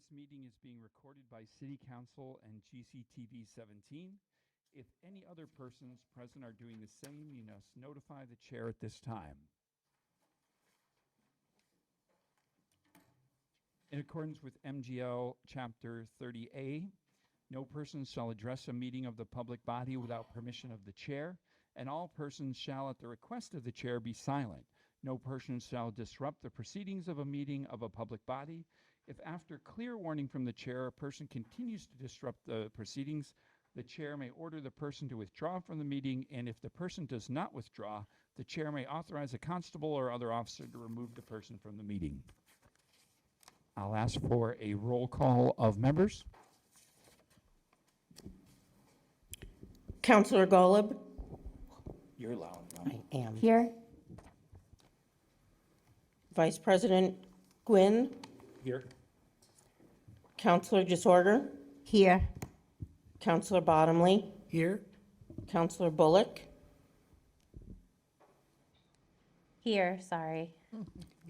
This meeting is being recorded by City Council and GCTV 17. If any other persons present are doing the same, you must notify the chair at this time. In accordance with MGL Chapter 30A, no person shall address a meeting of the public body without permission of the chair, and all persons shall, at the request of the chair, be silent. No person shall disrupt the proceedings of a meeting of a public body. If after clear warning from the chair, a person continues to disrupt the proceedings, the chair may order the person to withdraw from the meeting, and if the person does not withdraw, the chair may authorize a constable or other officer to remove the person from the meeting. I'll ask for a roll call of members. Councillor Golub? You're loud. I am. Here. Vice President Gwynn? Here. Councillor Disorder? Here. Councillor Bottomley? Here. Councillor Bullock? Here, sorry.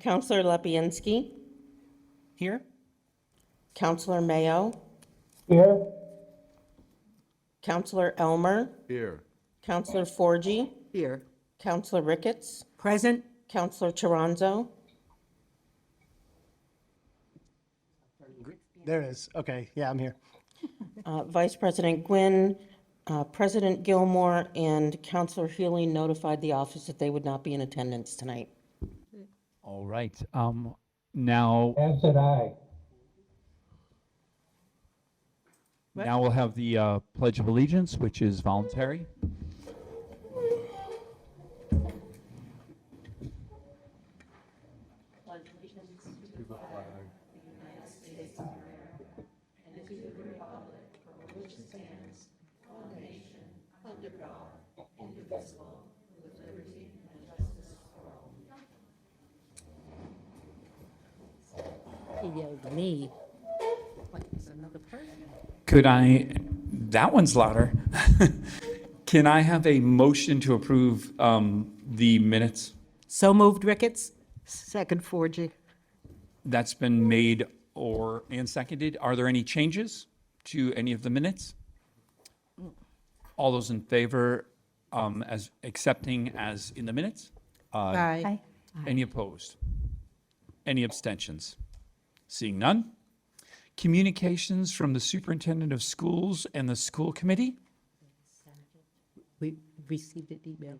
Councillor Lepiansky? Here. Councillor Mayo? Here. Councillor Elmer? Here. Councillor Forgy? Here. Councillor Ricketts? Present. Councillor Toronzo? There is. Okay. Yeah, I'm here. Vice President Gwynn, President Gilmore, and Councillor Healy notified the office that they would not be in attendance tonight. All right. Now, As did I. now we'll have the Pledge of Allegiance, which is voluntary. He yelled at me. Like it's another person. Could that one's louder. Can I have a motion to approve the minutes? So moved, Ricketts. Second, Forgy. That's been made and seconded. Are there any changes to any of the minutes? All those in favor as accepting as in the minutes? Aye. Hi. Any opposed? Any abstentions? Seeing none. Communications from the superintendent of schools and the school committee? We received an email.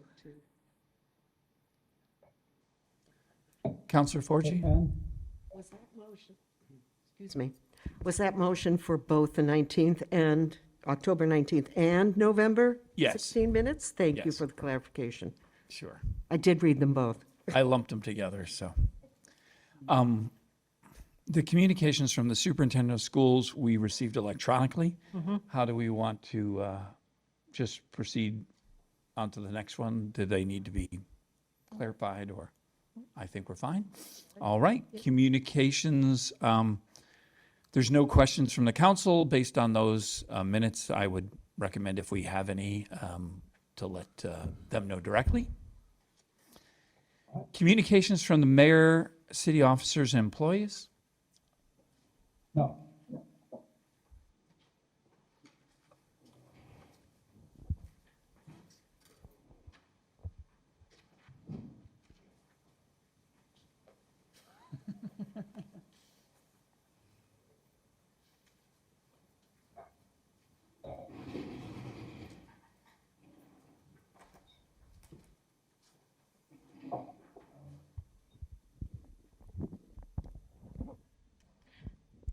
Counselor Forgy? Was that motion? Excuse me. Was that motion for both the 19th and October 19th and November? Yes. 16 minutes? Thank you Yes. for the clarification. Sure. I did read them both. I lumped them together, so. The communications from the superintendent of schools, we received electronically. How do we want to just proceed on to the next one? Do they need to be clarified, or I think we're fine? All right, communications, there's no questions from the council. Based on those minutes, I would recommend, if we have any, to let them know directly. Communications from the mayor, city officers, and employees? No.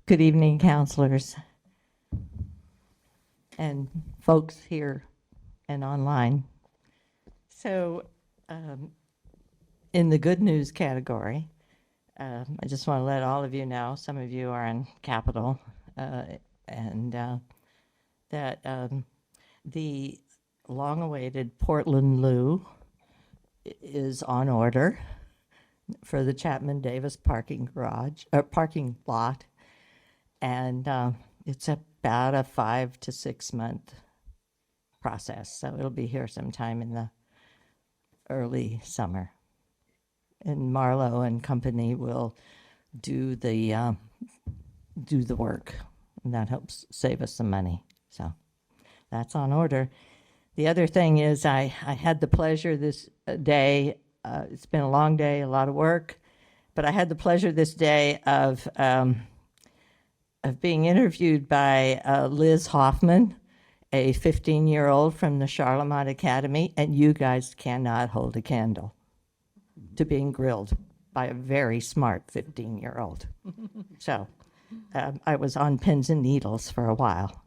Good evening, counselors and folks here and online. So, in the good news category, I just want to let all of you know, some of you are in Capitol, and that the long-awaited Portland Loo is on order for the Chapman Davis parking lot. And it's about a 5 to 6 month process. So it'll be here sometime in the early summer. And Marlowe and company will do the do the work. And that helps save us some money. So that's on order. The other thing is I had the pleasure this day, it's been a long day, a lot of work, but I had the pleasure this day of being interviewed by Liz Hoffman, a 15-year-old from the Charlemont Academy, and you guys cannot hold a candle to being grilled by a very smart 15-year-old. So I was on pins and needles for a while.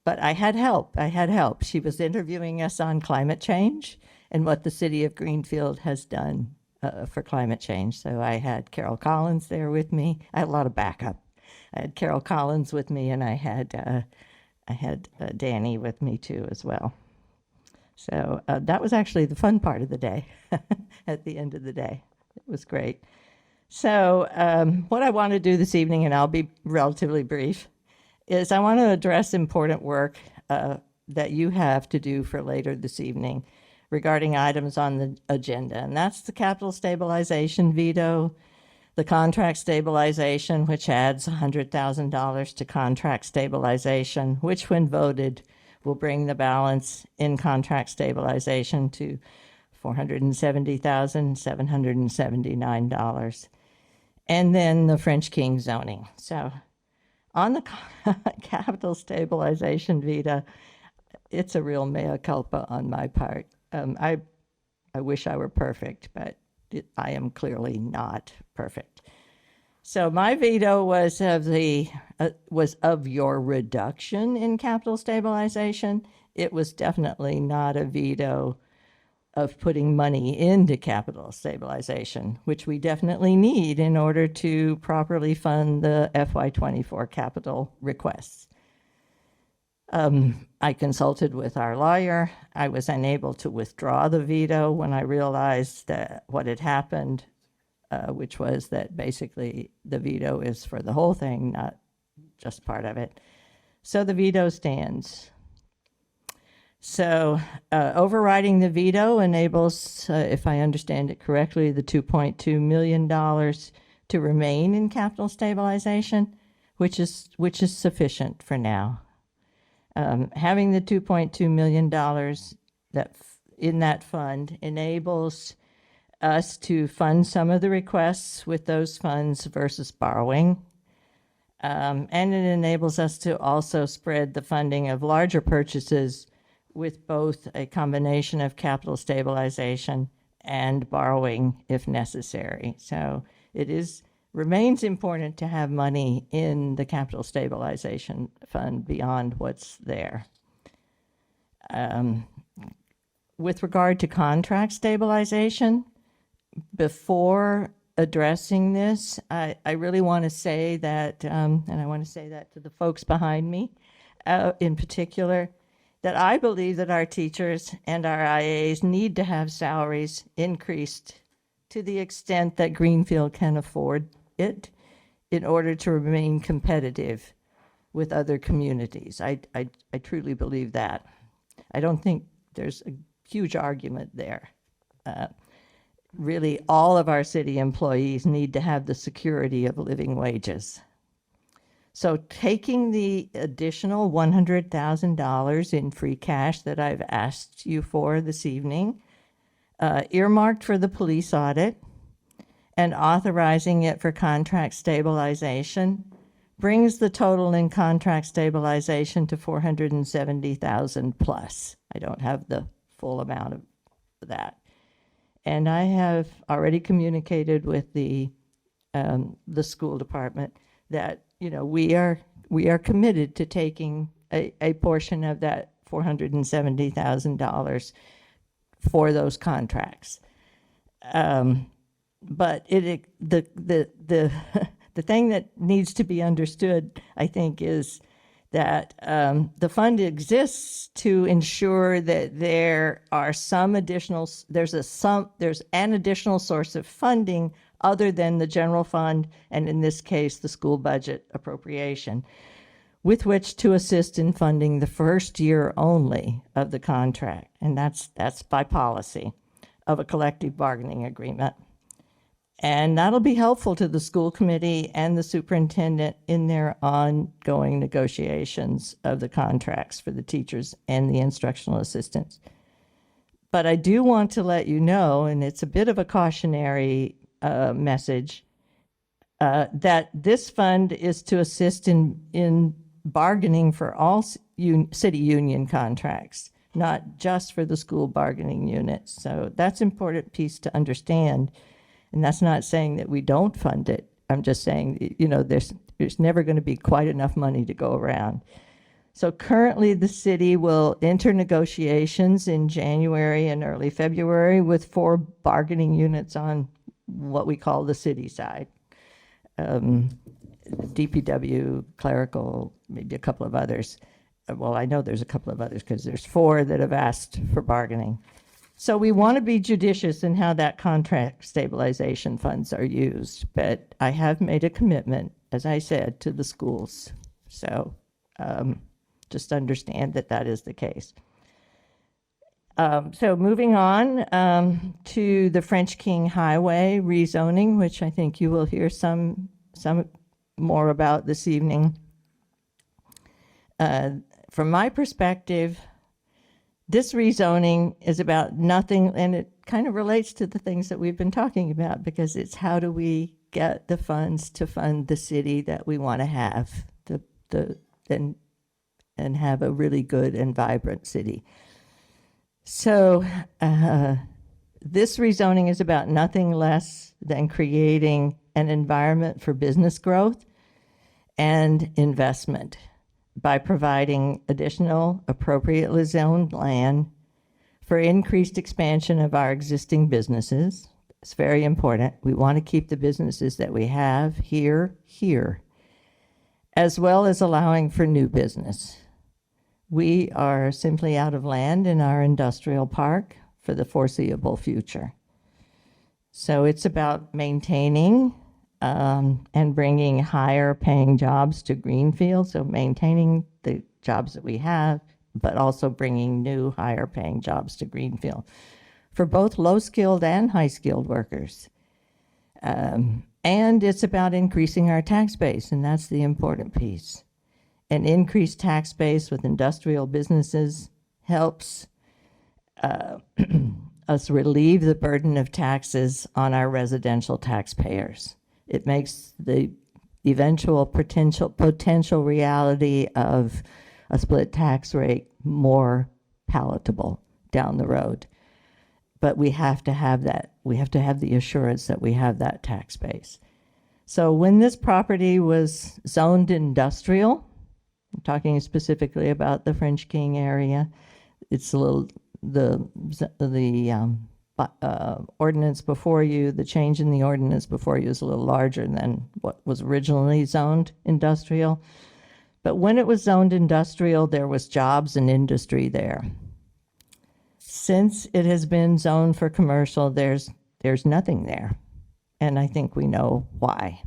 But I had help. She was interviewing us on climate change and what the city of Greenfield has done for climate change. So I had Carol Collins there with me. I had a lot of backup. I had Carol Collins with me, and I had Danny with me too as well. So that was actually the fun part of the day. At the end of the day, it was great. So what I want to do this evening, and I'll be relatively brief, is I want to address important work that you have to do for later this evening regarding items on the agenda. And that's the capital stabilization veto, the contract stabilization, which adds $100,000 to contract stabilization, which when voted will bring the balance in contract stabilization to $470,779. And then the French King zoning. So on the capital stabilization veto, it's a real mea culpa on my part. I wish I were perfect, but I am clearly not perfect. So my veto was of your reduction in capital stabilization. It was definitely not a veto of putting money into capital stabilization, which we definitely need in order to properly fund the FY24 capital requests. I consulted with our lawyer. I was unable to withdraw the veto when I realized that what had happened, which was that basically the veto is for the whole thing, not just part of it. So the veto stands. So overriding the veto enables, if I understand it correctly, the $2.2 million to remain in capital stabilization, which is sufficient for now. Having the $2.2 million in that fund enables us to fund some of the requests with those funds versus borrowing. And it enables us to also spread the funding of larger purchases with both a combination of capital stabilization and borrowing if necessary. So it remains important to have money in the capital stabilization fund beyond what's there. With regard to contract stabilization, before addressing this, I really want to say that, and I want to say that to the folks behind me in particular, that I believe that our teachers and our IAs need to have salaries increased to the extent that Greenfield can afford it in order to remain competitive with other communities. I truly believe that. I don't think there's a huge argument there. Really, all of our city employees need to have the security of living wages. So taking the additional $100,000 in free cash that I've asked you for this evening, earmarked for the police audit, and authorizing it for contract stabilization brings the total in contract stabilization to $470,000 plus. I don't have the full amount of that. And I have already communicated with the school department that, you know, we are committed to taking a portion of that $470,000 for those contracts. But the thing that needs to be understood, I think, is that the fund exists to ensure that there's an additional source of funding other than the general fund, and in this case, the school budget appropriation, with which to assist in funding the first year only of the contract, and that's by policy of a collective bargaining agreement. And that'll be helpful to the school committee and the superintendent in their ongoing negotiations of the contracts for the teachers and the instructional assistants. But I do want to let you know, and it's a bit of a cautionary message, that this fund is to assist in bargaining for all city union contracts, not just for the school bargaining units. So that's an important piece to understand. And that's not saying that we don't fund it. I'm just saying, you know, there's never going to be quite enough money to go around. So currently the city will enter negotiations in January and early February with 4 bargaining units on what we call the city side. DPW, clerical, maybe a couple of others. Well, I know there's a couple of others because there's 4 that have asked for bargaining. So we want to be judicious in how that contract stabilization funds are used. But I have made a commitment, as I said, to the schools. So just understand that that is the case. So moving on to the French King Highway rezoning, which I think you will hear some more about this evening. From my perspective, this rezoning is about nothing, and it kind of relates to the things that we've been talking about, because it's how do we get the funds to fund the city that we want to have, and have a really good and vibrant city. So this rezoning is about nothing less than creating an environment for business growth and investment by providing additional appropriately zoned land for increased expansion of our existing businesses. It's very important. We want to keep the businesses that we have here, as well as allowing for new business. We are simply out of land in our industrial park for the foreseeable future. So it's about maintaining and bringing higher paying jobs to Greenfield, so maintaining the jobs that we have, but also bringing new higher paying jobs to Greenfield for both low-skilled and high-skilled workers. And it's about increasing our tax base, and that's the important piece. An increased tax base with industrial businesses helps us relieve the burden of taxes on our residential taxpayers. It makes the eventual potential reality of a split tax rate more palatable down the road. But we have to have that. We have to have the assurance that we have that tax base. So when this property was zoned industrial, I'm talking specifically about the French King area, it's a little, the ordinance before you, the change in the ordinance before you is a little larger than what was originally zoned industrial. But when it was zoned industrial, there was jobs and industry there. Since it has been zoned for commercial, there's nothing there. And I think we know why.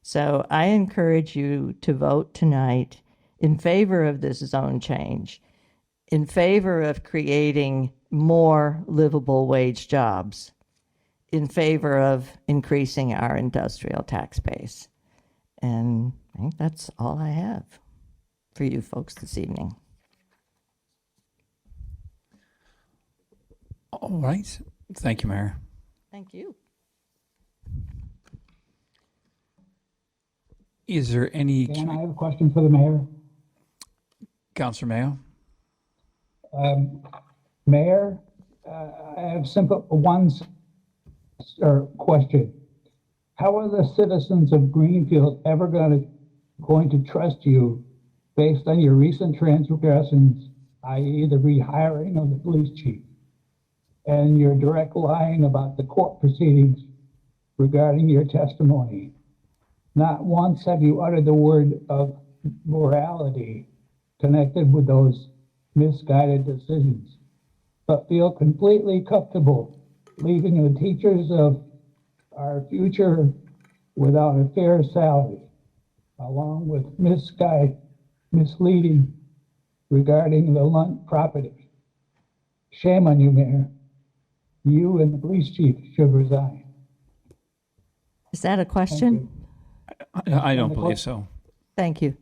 So I encourage you to vote tonight in favor of this zone change, in favor of creating more livable wage jobs, in favor of increasing our industrial tax base. And I think that's all I have for you folks this evening. All right. Thank you, Mayor. Thank you. Is there any, Dan, I have a question for the mayor. Councilor Mayo? Mayor, I have question. How are the citizens of Greenfield ever going to trust you based on your recent transgressions, i.e. the rehiring of the police chief, and your direct lying about the court proceedings regarding your testimony? Not once have you uttered the word of morality connected with those misguided decisions, but feel completely comfortable leaving the teachers of our future without a fair salary, along with misleading regarding the Lunt property. Shame on you, Mayor. You and the police chief should resign. Is that a question? I don't the believe que- so. Thank you.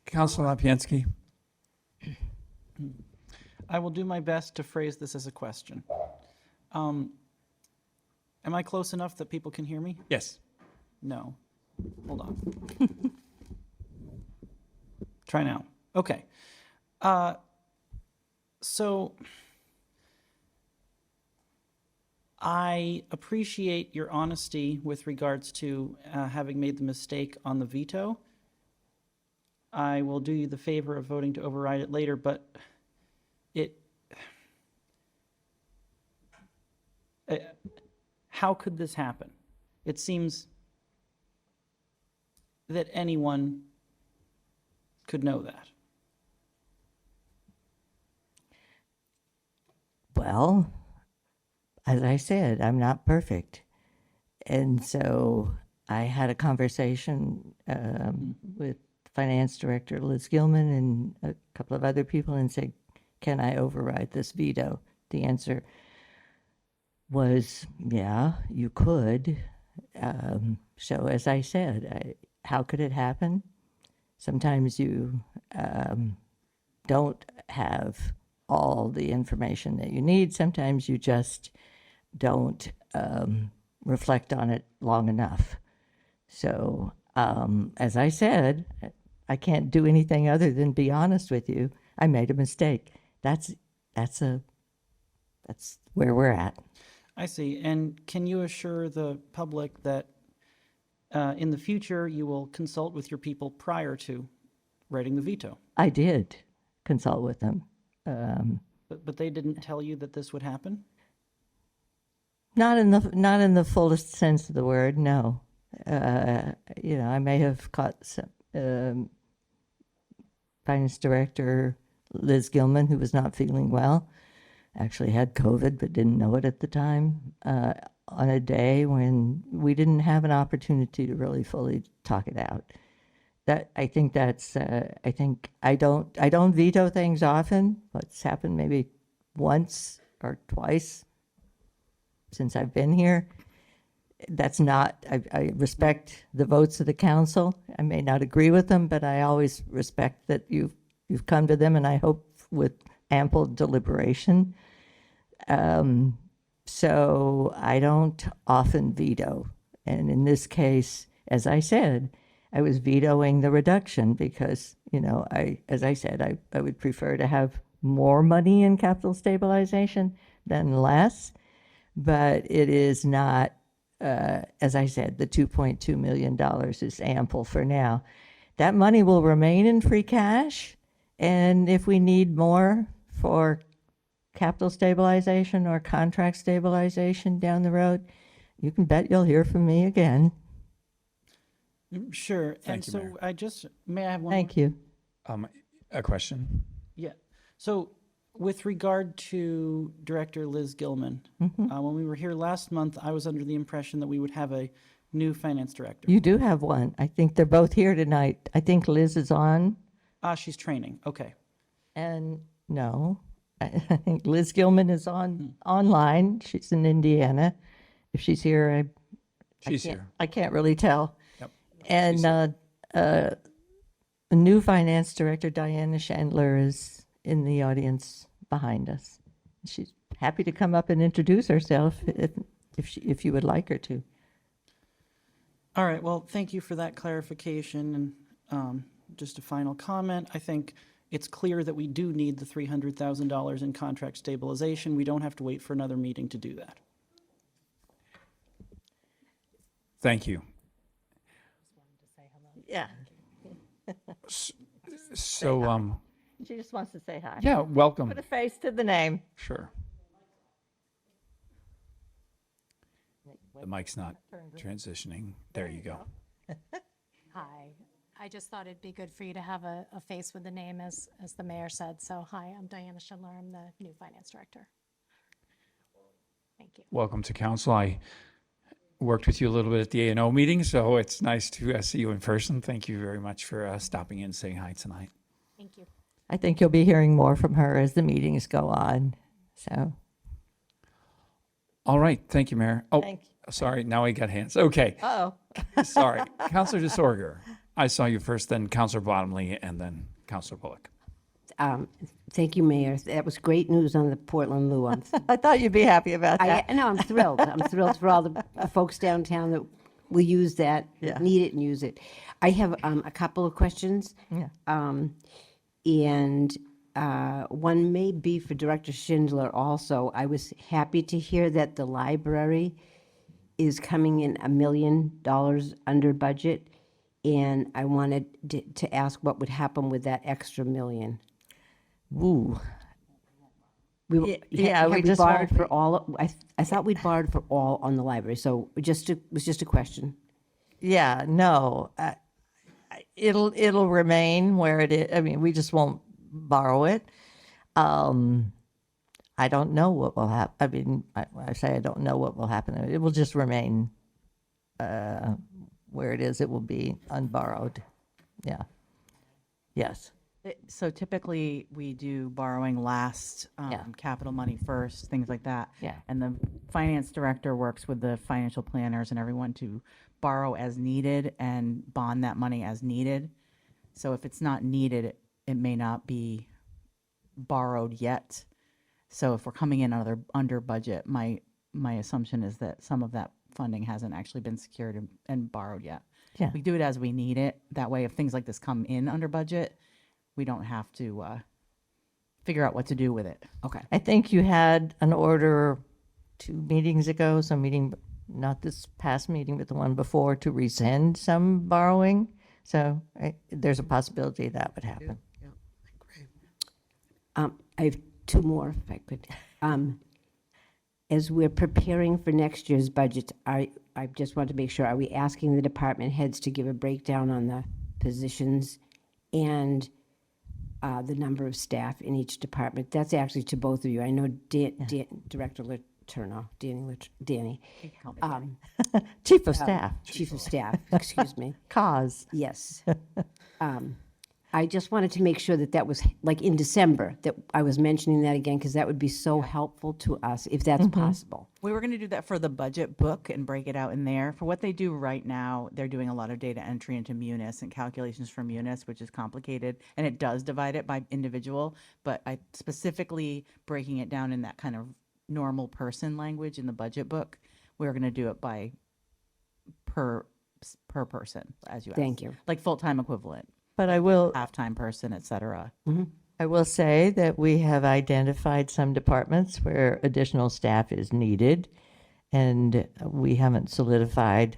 Councilor Lapinski? I will do my best to phrase this as a question. Am I close enough that people can hear me? Yes. No. Hold on. Try now. Okay. So I appreciate your honesty with regards to having made the mistake on the veto. I will do you the favor of voting to override it later, but how could this happen? It seems that anyone could know that. Well, as I said, I'm not perfect. And so I had a conversation with Finance Director Liz Gilman and a couple of other people and said, can I override this veto? The answer was, yeah, you could. So as I said, how could it happen? Sometimes you don't have all the information that you need. Sometimes you just don't reflect on it long enough. So as I said, I can't do anything other than be honest with you. I made a mistake. That's where we're at. I see. And can you assure the public that in the future you will consult with your people prior to writing the veto? I did consult with them. But they didn't tell you that this would happen? Not in the fullest sense of the word, no. I may have caught some, Finance Director Liz Gilman, who was not feeling well, actually had COVID but didn't know it at the time, on a day when we didn't have an opportunity to really fully talk it out. I think I don't veto things often. What's happened maybe once or twice since I've been here. That's not, I respect the votes of the council. I may not agree with them, but I always respect that you've come to them, and I hope with ample deliberation. So I don't often veto. And in this case, as I said, I was vetoing the reduction because, as I said, I would prefer to have more money in capital stabilization than less. But it is not, as I said, the $2.2 million is ample for now. That money will remain in free cash. And if we need more for capital stabilization or contract stabilization down the road, you can bet you'll hear from me again. Sure. Thank And you, so Mayor. may I have one more? Thank you. A question? Yeah. So with regard to Director Liz Gilman, when we were here last month, I was under the impression that we would have a new finance director. You do have one. I think they're both here tonight. I think Liz is on. She's training. Okay. And no, I think Liz Gilman is online. She's in Indiana. If she's here, She's here. I can't really tell. Yep. And a new finance director, Diana Chandler, is in the audience behind us. She's happy to come up and introduce herself if you would like her to. All right. Well, thank you for that clarification. And just a final comment. I think it's clear that we do need the $300,000 in contract stabilization. We don't have to wait for another meeting to do that. Thank you. Yeah, So, she just wants to say hi. yeah, welcome. Put a face to the name. Sure. The mic's not transitioning. There you go. Hi. I just thought it'd be good for you to have a face with the name, as the mayor said. So, hi, I'm Diana Schindler. I'm the new finance director. Thank you. Welcome to council. I worked with you a little bit at the A&O meeting, so it's nice to see you in person. Thank you very much for stopping in and saying hi tonight. Thank you. I think you'll be hearing more from her as the meetings go on. So, All right. Thank you, Mayor. Oh, thank you. Sorry, now I got hands. Okay, Oh, sorry. Counselor DeSorger, I saw you first, then Counselor Bottomley, and then Counselor Bullock. Thank you, Mayor. That was great news on the Portland Loo. I thought you'd be happy about that. No, I'm thrilled. I'm thrilled for all the folks downtown that will use that, Yeah. need it and use it. I have a couple of questions. Yeah. And one may be for Director Schindler also. I was happy to hear that the library is coming in $1 million under budget. And I wanted to ask what would happen with that extra $1 million. Ooh. We Yeah, we we just borrowed won't for all. I thought we'd borrowed for all on the library. So it was just a question. Yeah, no, it'll remain where it is. I mean, we just won't borrow it. I don't know what will happen. I mean, I say I don't know what will happen. It will just remain where it is. It will be unborrowed. Yeah. Yes. So typically, we do borrowing last, Yeah. capital money first, things like that. Yeah. And the finance director works with the financial planners and everyone to borrow as needed and bond that money as needed. So if it's not needed, it may not be borrowed yet. So if we're coming in under budget, my assumption is that some of that funding hasn't actually been secured and borrowed yet. Yeah. We do it as we need it. That way, if things like this come in under budget, we don't have to figure out what to do with it. Okay. I think you had an order 2 meetings ago, not this past meeting, but the one before, to rescind some borrowing. So there's a possibility that would happen. I have two more, if I could. As we're preparing for next year's budget, I just want to make sure, are we asking the department heads to give a breakdown on the positions and the number of staff in each department? That's actually to both of you. I know Director Letourneau, Danny, Chief of Staff, Chief of Staff, excuse me. cause. Yes. I just wanted to make sure that was, like in December, that I was mentioning that again, because that would be so helpful to us, if that's possible. We were going to do that for the budget book and break it out in there. For what they do right now, they're doing a lot of data entry into Munis and calculations for Munis, which is complicated, and it does divide it by individual, but I specifically breaking it down in that kind of normal person language in the budget book. We're going to do it by per person, as you asked. Thank you. Like full-time equivalent, But I will half-time person, et cetera. I will say that we have identified some departments where additional staff is needed, and we haven't solidified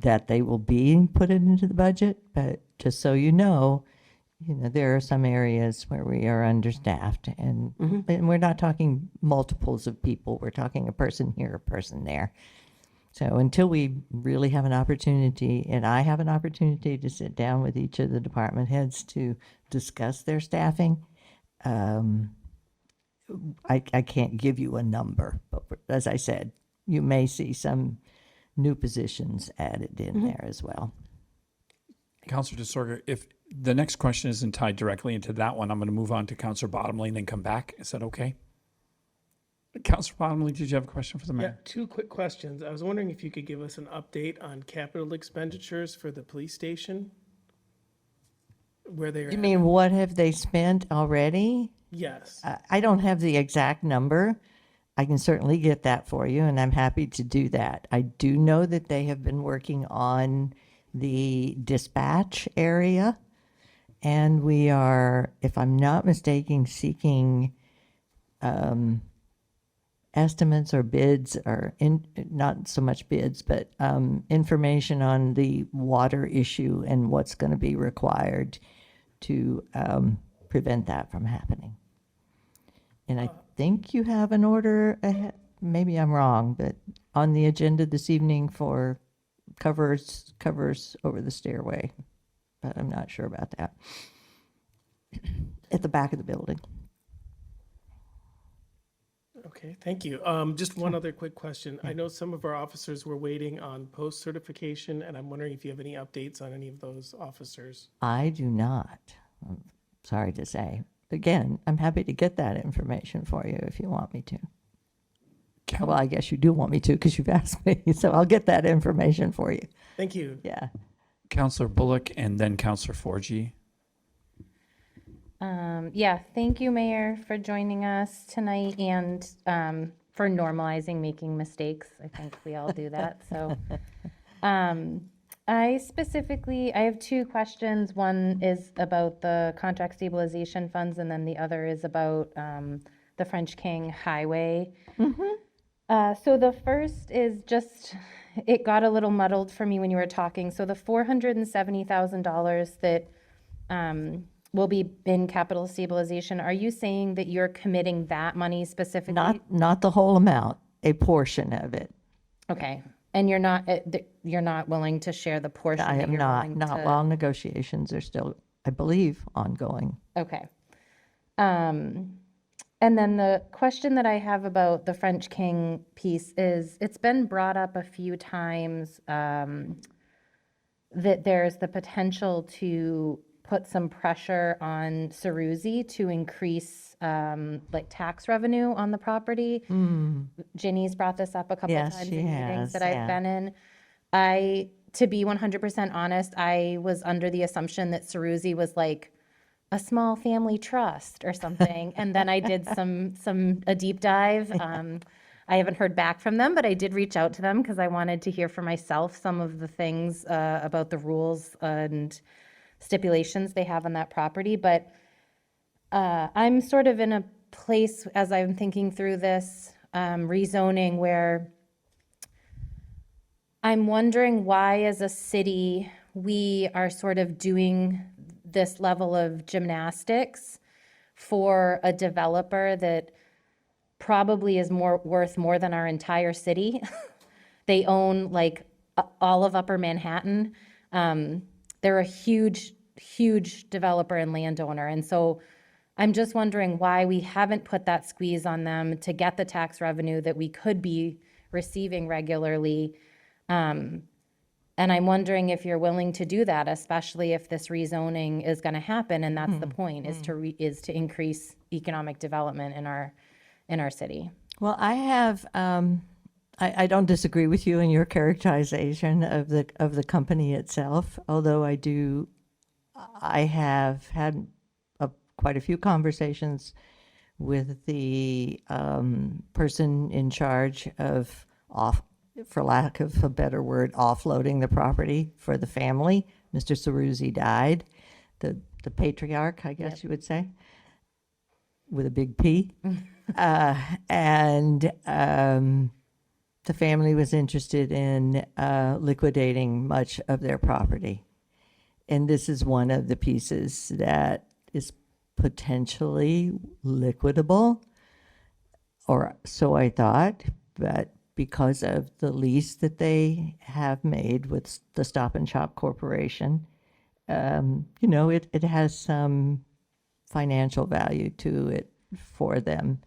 that they will be put into the budget. But just so you know, there are some areas where we are understaffed, and we're not talking multiples of people. We're talking a person here, a person there. So until we really have an opportunity, and I have an opportunity to sit down with each of the department heads to discuss their staffing, I can't give you a number. But as I said, you may see some new positions added in there as well. Counselor DeSorger, if the next question isn't tied directly into that one, I'm going to move on to Counselor Bottomley and then come back. Is that okay? Counselor Bottomley, did you have a question for the Yeah, mayor? two quick questions. I was wondering if you could give us an update on capital expenditures for the police station? Where they're You mean, what have they spent already? Yes. I don't have the exact number. I can certainly get that for you, and I'm happy to do that. I do know that they have been working on the dispatch area, and we are, if I'm not mistaken, seeking estimates or bids, or not so much bids, but information on the water issue and what's going to be required to prevent that from happening. And I think you have an order ahead, maybe I'm wrong, but on the agenda this evening for covers over the stairway, but I'm not sure about that. At the back of the building. Okay, thank you. Just one other quick question. I know some of our officers were waiting on post certification, and I'm wondering if you have any updates on any of those officers. I do not. I'm sorry to say. Again, I'm happy to get that information for you if you want me to. Coun- Well, I guess you do want me to because you've asked me, so I'll get that information for you. Thank you. Yeah. Counselor Bullock and then Counselor Forgy. Yeah, thank you, Mayor, for joining us tonight and for normalizing making mistakes. I think we all do that. So I have two questions. One is about the contract stabilization funds, and then the other is about the French King Highway. So the first is just, it got a little muddled for me when you were talking. So the $470,000 that will be in capital stabilization, are you saying that you're committing that money specifically? Not the whole amount, a portion of it. Okay, and you're not willing to share the portion I that am you're not, willing not to- while negotiations are still, I believe, ongoing. Okay. And then the question that I have about the French King piece is, it's been brought up a few times that there's the potential to put some pressure on Ceruzzi to increase like tax revenue on the property. Ginny's brought this up a couple Yes, times she in meetings has, that I've yeah. been in. To be 100% honest, I was under the assumption that Ceruzzi was like a small family trust or something. And then I did a deep dive. I haven't heard back from them, but I did reach out to them because I wanted to hear for myself some of the things about the rules and stipulations they have on that property. But I'm sort of in a place as I'm thinking through this rezoning where I'm wondering why as a city we are sort of doing this level of gymnastics for a developer that probably is worth more than our entire city. They own like all of Upper Manhattan. They're a huge developer and landowner. And so I'm just wondering why we haven't put that squeeze on them to get the tax revenue that we could be receiving regularly. And I'm wondering if you're willing to do that, especially if this rezoning is going to happen. And that's the point, is to increase economic development in our city. Well, I have, I don't disagree with you in your characterization of the company itself, although I have had quite a few conversations with the person in charge of for lack of a better word, offloading the property for the family. Mr. Ceruzzi died, the patriarch, I guess you would say, with a big P. And the family was interested in liquidating much of their property. And this is one of the pieces that is potentially liquidable, or so I thought, but because of the lease that they have made with the Stop and Shop Corporation, it has some financial value to it for them.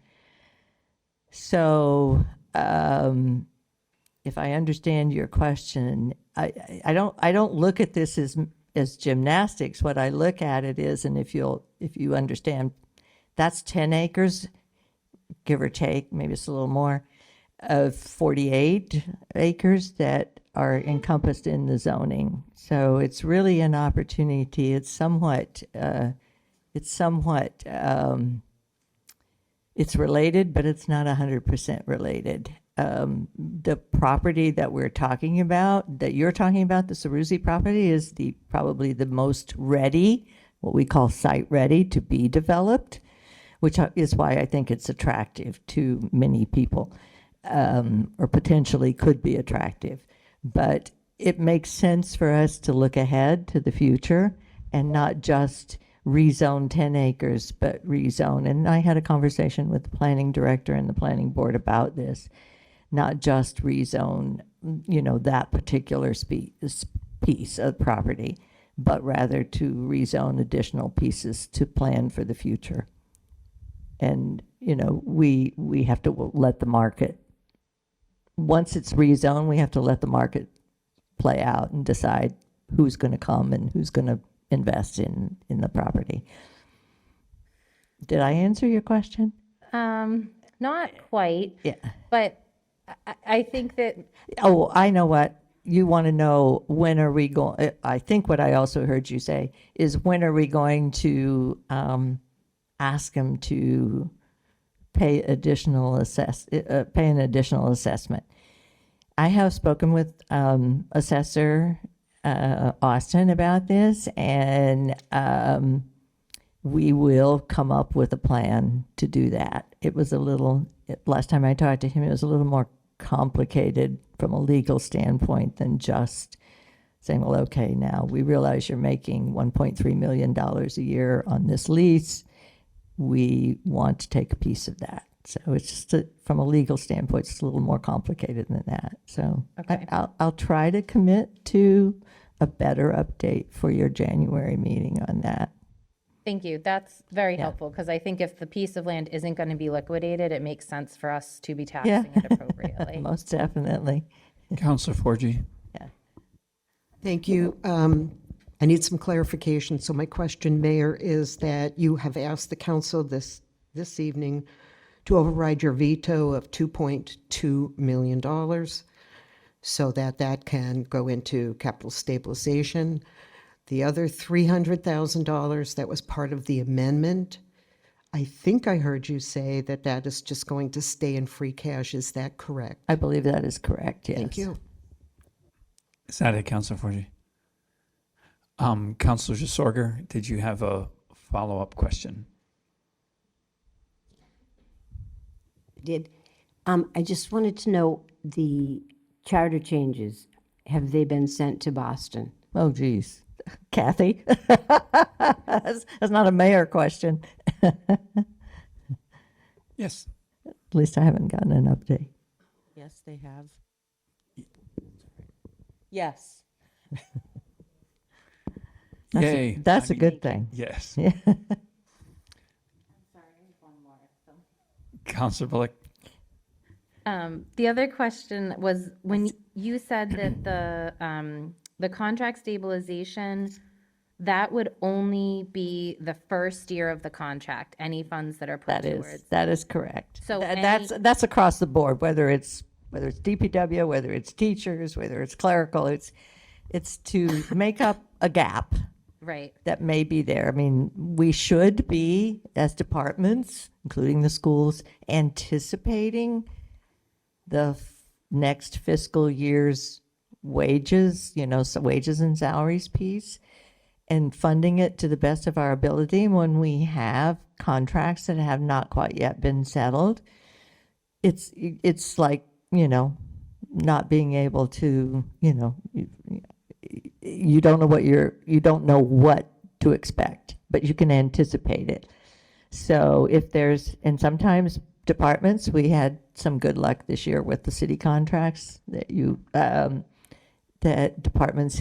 So if I understand your question, I don't look at this as gymnastics. What I look at it is, and if you understand, that's 10 acres, give or take, maybe it's a little more, of 48 acres that are encompassed in the zoning. So it's really an opportunity. It's somewhat it's related, but it's not 100% related. The property that we're talking about, that you're talking about, the Ceruzzi property, is probably the most ready, what we call site ready to be developed, which is why I think it's attractive to many people. Or potentially could be attractive. But it makes sense for us to look ahead to the future and not just rezone 10 acres, but rezone. And I had a conversation with the planning director and the planning board about this, not just rezone, that particular piece of property, but rather to rezone additional pieces to plan for the future. And, we have to let the market, once it's rezoned, we have to let the market play out and decide who's going to come and who's going to invest in the property. Did I answer your question? Not quite. Yeah. But I think that, Oh, I know what. You want to know when are we going, I think what I also heard you say is when are we going to ask them to pay an additional assessment. I have spoken with Assessor Austin about this, and we will come up with a plan to do that. It was a little, last time I talked to him, it was a little more complicated from a legal standpoint than just saying, well, okay, now we realize you're making $1.3 million a year on this lease. We want to take a piece of that. So it's just from a legal standpoint, it's a little more complicated than that. So Okay. I'll try to commit to a better update for your January meeting on that. thank you. That's very Yeah. helpful, because I think if the piece of land isn't going to be liquidated, it makes sense for us to be Yeah. taxing it appropriately. Most definitely. Counselor Forgy. Thank you. I need some clarification. So my question, Mayor, is that you have asked the council this evening to override your veto of $2.2 million so that that can go into capital stabilization. The other $300,000 that was part of the amendment, I think I heard you say that that is just going to stay in free cash. Is that correct? I believe that is correct, yes. Thank you. Is that it, Counselor Forgy? Counselor Sorger, did you have a follow-up question? Did, I just wanted to know the charter changes, have they been sent to Boston? Oh, geez. Kathy? That's not a mayor question. Yes. At least I haven't gotten an update. Yes, they have. Yes. Yay. That's a good thing. Yes. Yeah. Counselor Bullock. The other question was, when you said that the contract stabilization, that would only be the first year of the contract, any funds that are put towards. That is correct. So That's across the board, whether it's DPW, whether it's teachers, whether it's clerical, it's to make up a gap Right. that may be there. I mean, we should be, as departments, including the schools, anticipating the next fiscal year's wages, so wages and salaries piece, and funding it to the best of our ability. When we have contracts that have not quite yet been settled, it's like, not being able to, you don't know what to expect, but you can anticipate it. So and sometimes departments, we had some good luck this year with the city contracts that departments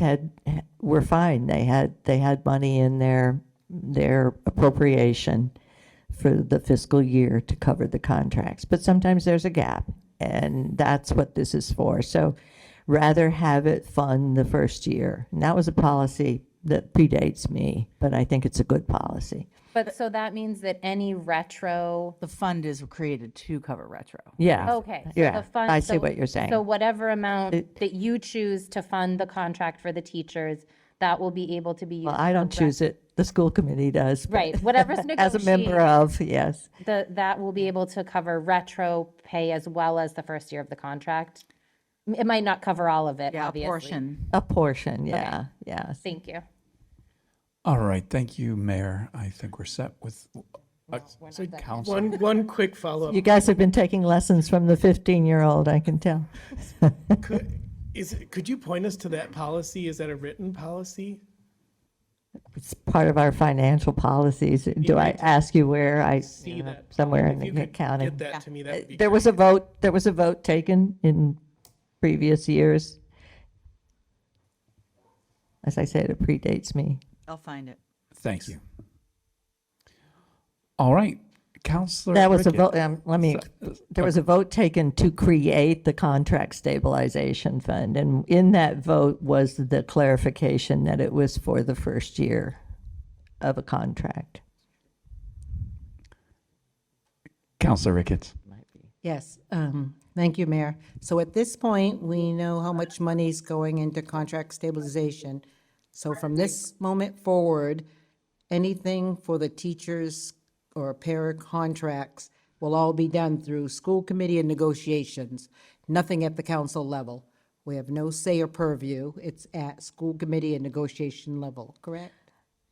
were fine. They had money in their appropriation for the fiscal year to cover the contracts. But sometimes there's a gap, and that's what this is for. So rather have it fund the first year. And that was a policy that predates me, but I think it's a good policy. But so that means that any retro, The fund is created to cover retro. Yeah. okay. So Yeah, the fund, I see so- what you're saying. So whatever amount that you choose to fund the contract for the teachers, that will be able to be used. Well, I don't for choose it. The school committee does. but Right, whatever's As a member negotiated. of, yes. That will be able to cover retro pay as well as the first year of the contract. It might not cover all of it, Yeah, a obviously. portion. A portion, yeah, yes. Thank you. All right. Thank you, Mayor. I think we're set with Council. One quick follow-up. You guys have been taking lessons from the 15-year-old, I can tell. Could you point us to that policy? Is that a written policy? It's part of our financial policies. Do I need to ask you where? See that? Somewhere If in you the could county. Get that to me, that would be There was a vote taken in previous years. As I said, it predates me. I'll find it. Thank you. All right. Counselor. That was a Rickett. vote, there was a vote taken to create the contract stabilization fund. And in that vote was the clarification that it was for the first year of a contract. Counselor Ricketts. Yes, Thank you, Mayor. So at this point, we know how much money's going into contract stabilization. So from this moment forward, anything for the teachers or para contracts will all be done through school committee and negotiations, nothing at the council level. We have no say or purview. It's at school committee and negotiation level, correct?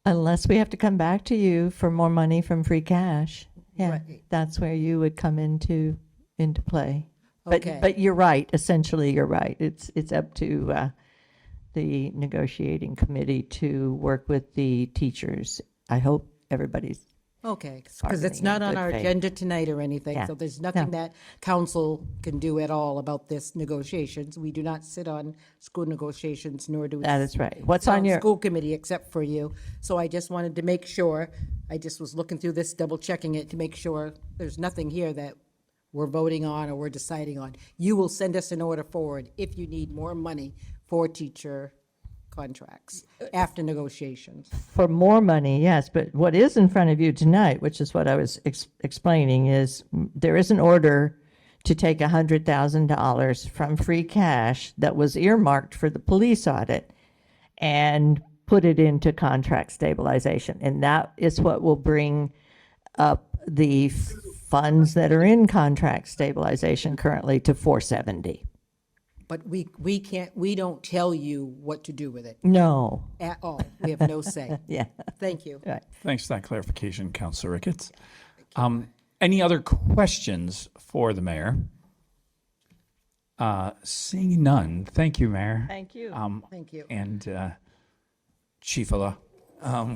Unless we have to come back to you for more money from free cash. Yeah, Right. that's where you would come into play. Okay. But you're right, essentially, you're right. It's up to the negotiating committee to work with the teachers. I hope everybody's, Okay, because it's bargaining in not on good our faith. agenda tonight or anything, Yeah. so there's nothing that council can do at all about this negotiations. We do not sit on school negotiations, nor do we. that is right. What's sit on your, School committee, except for you. So I just wanted to make sure, I just was looking through this, double checking it to make sure there's nothing here that we're voting on or we're deciding on. You will send us an order forward if you need more money for teacher contracts after negotiations. for more money, yes, but what is in front of you tonight, which is what I was explaining, is there is an order to take $100,000 from free cash that was earmarked for the police audit and put it into contract stabilization. And that is what will bring up the funds that are in contract stabilization currently to 470. But we can't, we don't tell you what to do with it No, at all. We have no say. yeah, Thank you. right. Thanks for that clarification, Councilor Ricketts. Any other questions for the mayor? Seeing none, thank you, Mayor. Thank you. Thank you. And Chiefala.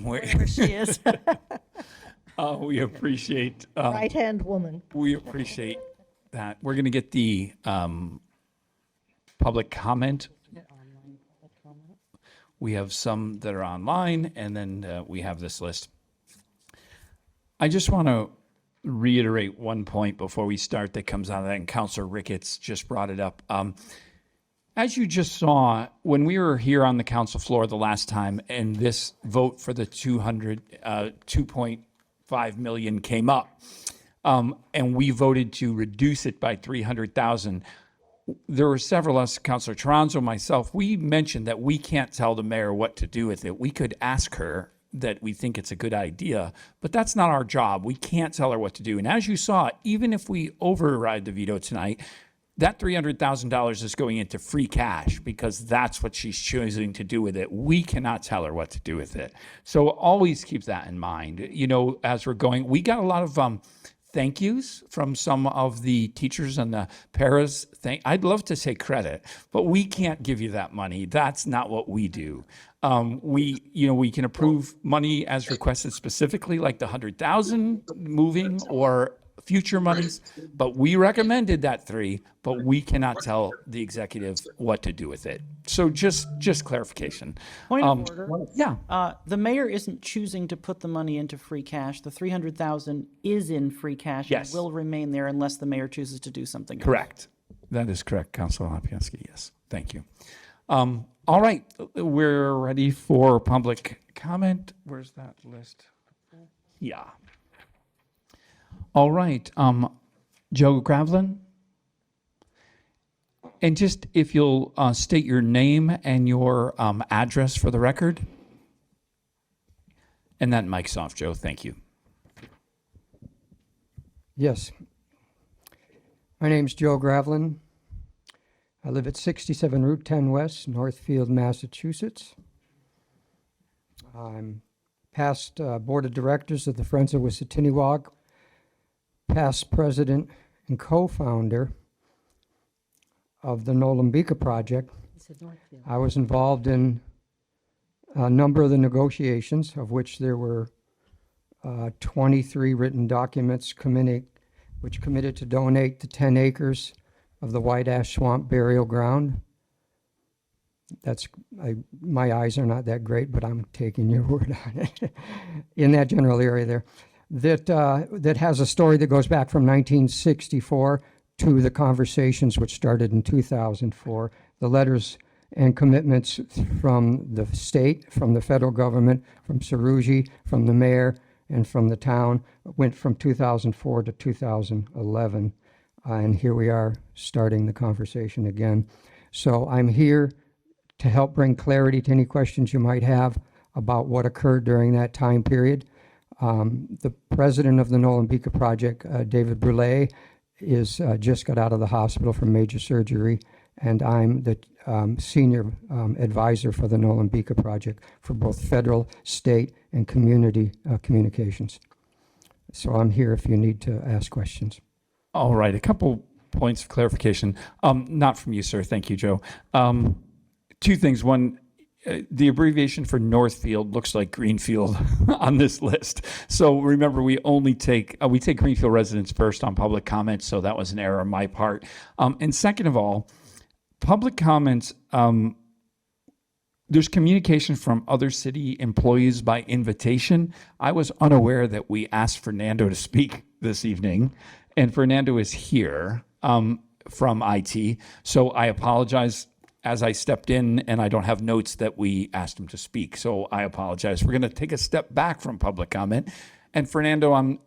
Where she is, We appreciate right-hand woman. we appreciate that. We're going to get the public comment. We have some that are online, and then we have this list. I just want to reiterate one point before we start that comes out of that, and Councilor Ricketts just brought it up. As you just saw, when we were here on the council floor the last time, and this vote for the 2.5 million came up, and we voted to reduce it by 300,000. There were several of us, Councilor Toronzo, myself, we mentioned that we can't tell the mayor what to do with it. We could ask her that we think it's a good idea, but that's not our job. We can't tell her what to do. And as you saw, even if we override the veto tonight, that $300,000 is going into free cash because that's what she's choosing to do with it. We cannot tell her what to do with it. So always keep that in mind. You know, as we're going, we got a lot of thank yous from some of the teachers and the paras. I'd love to say credit, but we can't give you that money. That's not what we do. We can approve money as requested specifically, like the 100,000 moving or future monies, but we recommended that 3, but we cannot tell the executive what to do with it. So just clarification. Point of order. Yeah. The mayor isn't choosing to put the money into free cash. The 300,000 is in free cash. Yes. And will remain there unless the mayor chooses to do something else. Correct. That is correct, Councilor Lapinski. Yes. Thank you. All right. We're ready for public comment. Where's that list? Yeah. All right. Joe Gravlin. And just if you'll state your name and your address for the record. And that mic's off, Joe. Thank you. Yes. My name's Joe Gravlin. I live at 67 Route 10 West, Northfield, Massachusetts. I'm past board of directors of the Friends of Wissatinneewog, past president and co-founder of the Nolambika Project. I was involved in a number of the negotiations, of which there were 23 written documents which committed to donate the 10 acres of the White Ash Swamp burial ground. My eyes are not that great, but I'm taking your word on it. In that general area there, that has a story that goes back from 1964 to the conversations which started in 2004. The letters and commitments from the state, from the federal government, from Saruji, from the mayor, and from the town went from 2004 to 2011. and here we are starting the conversation again. So I'm here to help bring clarity to any questions you might have about what occurred during that time period. The president of the Nolan Beacon Project, David Brule, is just got out of the hospital from major surgery, and I'm the senior advisor for the Nolan Beacon Project for both federal, state, and community communications. So I'm here if you need to ask questions. All right, a couple points of clarification. Not from you, sir. Thank you, Joe. Two things. One, the abbreviation for Northfield looks like Greenfield on this list. So remember, we take Greenfield residents first on public comments, so that was an error on my part. And second of all, public comments, there's communication from other city employees by invitation. I was unaware that we asked Fernando to speak this evening, and Fernando is here from IT. So I apologize as I stepped in, and I don't have notes that we asked him to speak. So I apologize. We're going to take a step back from public comment. And Fernando,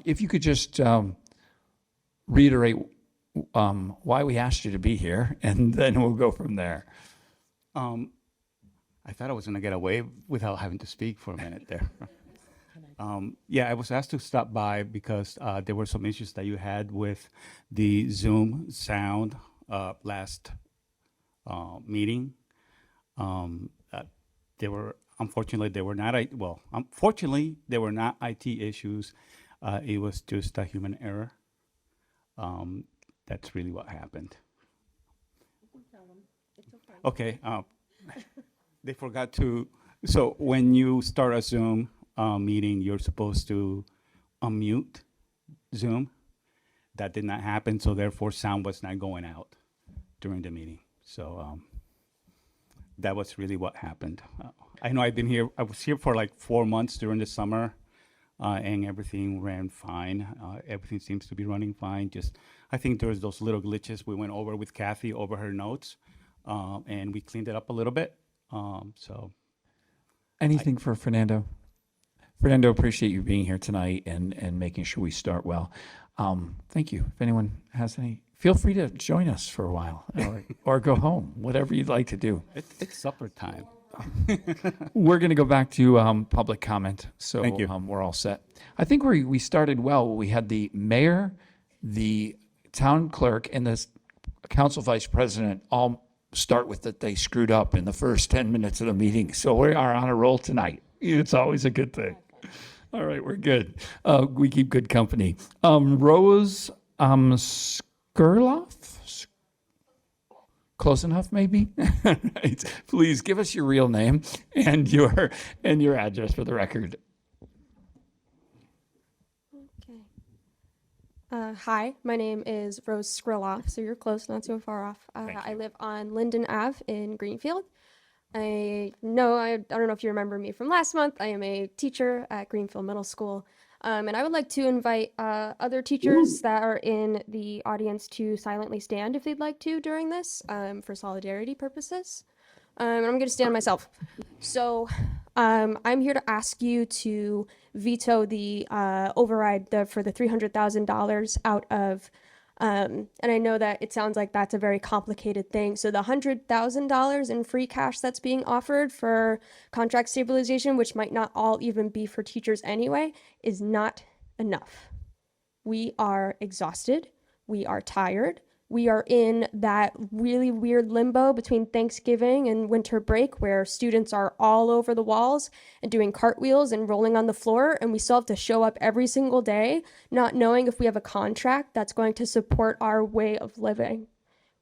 if you could just reiterate why we asked you to be here, and then we'll go from there. I thought I was going to get away without having to speak for a minute there. Yeah, I was asked to stop by because there were some issues that you had with the Zoom sound last meeting. Unfortunately, they were not IT issues. It was just a human error. That's really what happened. Okay. They forgot to. So when you start a Zoom meeting, you're supposed to unmute Zoom. That did not happen, so therefore sound was not going out during the meeting. So that was really what happened. I know I've been here. I was here for like 4 months during the summer, and everything ran fine. Everything seems to be running fine. Just I think there's those little glitches we went over with Kathy over her notes, and we cleaned it up a little bit. So anything for Fernando? Fernando, appreciate you being here tonight and making sure we start well. Thank you. If anyone has any, feel free to join us for a while or go home, whatever you'd like to do. It's supper time. We're going to go back to public comment. So Thank you. We're all set. I think we started well. We had the mayor, the town clerk, and the council vice president all start with that they screwed up in the first 10 minutes of the meeting. So we are on a roll tonight. It's always a good thing. All right, we're good. We keep good company. Rose Skurloff? Close enough, maybe? Right. Please give us your real name and your address for the record. Hi, my name is Rose Skrilloff, so you're close, not so far off. I live on Linden Ave in Greenfield. I don't know if you remember me from last month. I am a teacher at Greenfield Middle School, and I would like to invite other teachers that are in the audience to silently stand if they'd like to during this for solidarity purposes. And I'm going to stand myself. So I'm here to ask you to veto the override for the $300,000 out of, and I know that it sounds like that's a very complicated thing. So the $100,000 in free cash that's being offered for contract stabilization, which might not all even be for teachers anyway, is not enough. We are exhausted. We are tired. We are in that really weird limbo between Thanksgiving and winter break where students are all over the walls and doing cartwheels and rolling on the floor, and we still have to show up every single day not knowing if we have a contract that's going to support our way of living.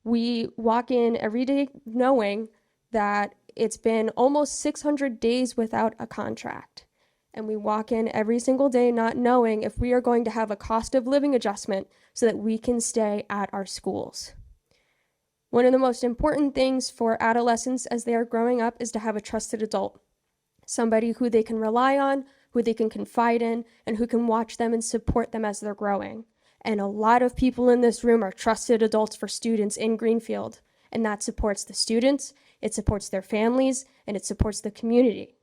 We walk in every day knowing that it's been almost 600 days without a contract. And we walk in every single day not knowing if we are going to have a cost of living adjustment so that we can stay at our schools. One of the most important things for adolescents as they are growing up is to have a trusted adult, somebody who they can rely on, who they can confide in, and who can watch them and support them as they're growing. And a lot of people in this room are trusted adults for students in Greenfield, and that supports the students, it supports their families, and it supports the community.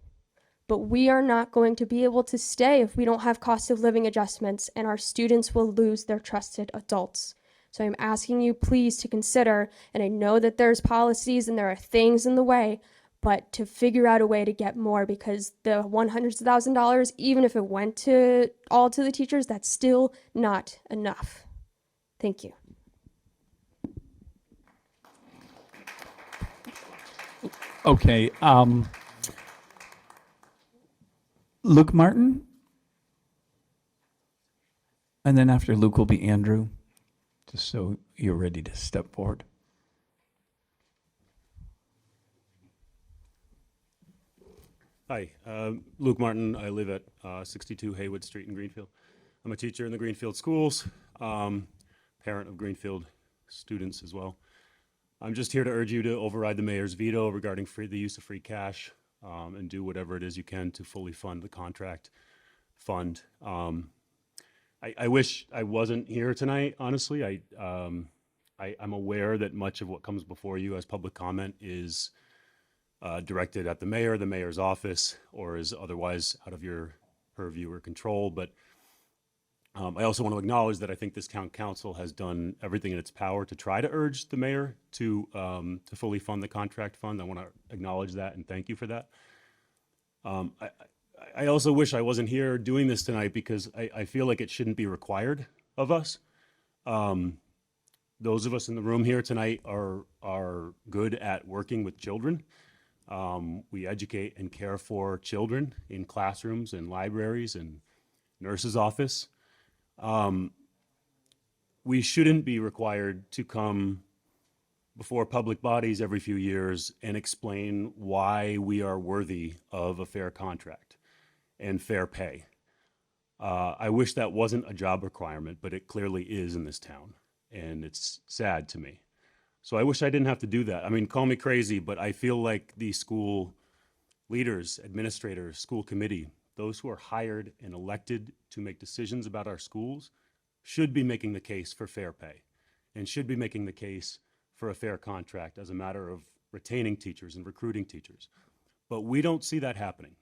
But we are not going to be able to stay if we don't have cost of living adjustments, and our students will lose their trusted adults. So I'm asking you please to consider, and I know that there's policies and there are things in the way, but to figure out a way to get more, because the hundreds of $1,000s, even if it went to all to the teachers, that's still not enough. Thank you. Okay, Luke Martin? And then after Luke will be Andrew, just so you're ready to step forward. Hi, Luke Martin. I live at 62 Haywood Street in Greenfield. I'm a teacher in the Greenfield schools, parent of Greenfield students as well. I'm just here to urge you to override the mayor's veto regarding the use of free cash and do whatever it is you can to fully fund the contract fund. I wish I wasn't here tonight, honestly. I'm aware that much of what comes before you as public comment is directed at the mayor, the mayor's office, or is otherwise out of your purview or control. But I also want to acknowledge that I think this town council has done everything in its power to try to urge the mayor to fully fund the contract fund. I want to acknowledge that and thank you for that. I also wish I wasn't here doing this tonight because I feel like it shouldn't be required of us. Those of us in the room here tonight are good at working with children. We educate and care for children in classrooms and libraries and nurse's office. We shouldn't be required to come before public bodies every few years and explain why we are worthy of a fair contract and fair pay. I wish that wasn't a job requirement, but it clearly is in this town, and it's sad to me. So I wish I didn't have to do that. I mean, call me crazy, but I feel like the school leaders, administrators, school committee, those who are hired and elected to make decisions about our schools should be making the case for fair pay and should be making the case for a fair contract as a matter of retaining teachers and recruiting teachers. But we don't see that happening.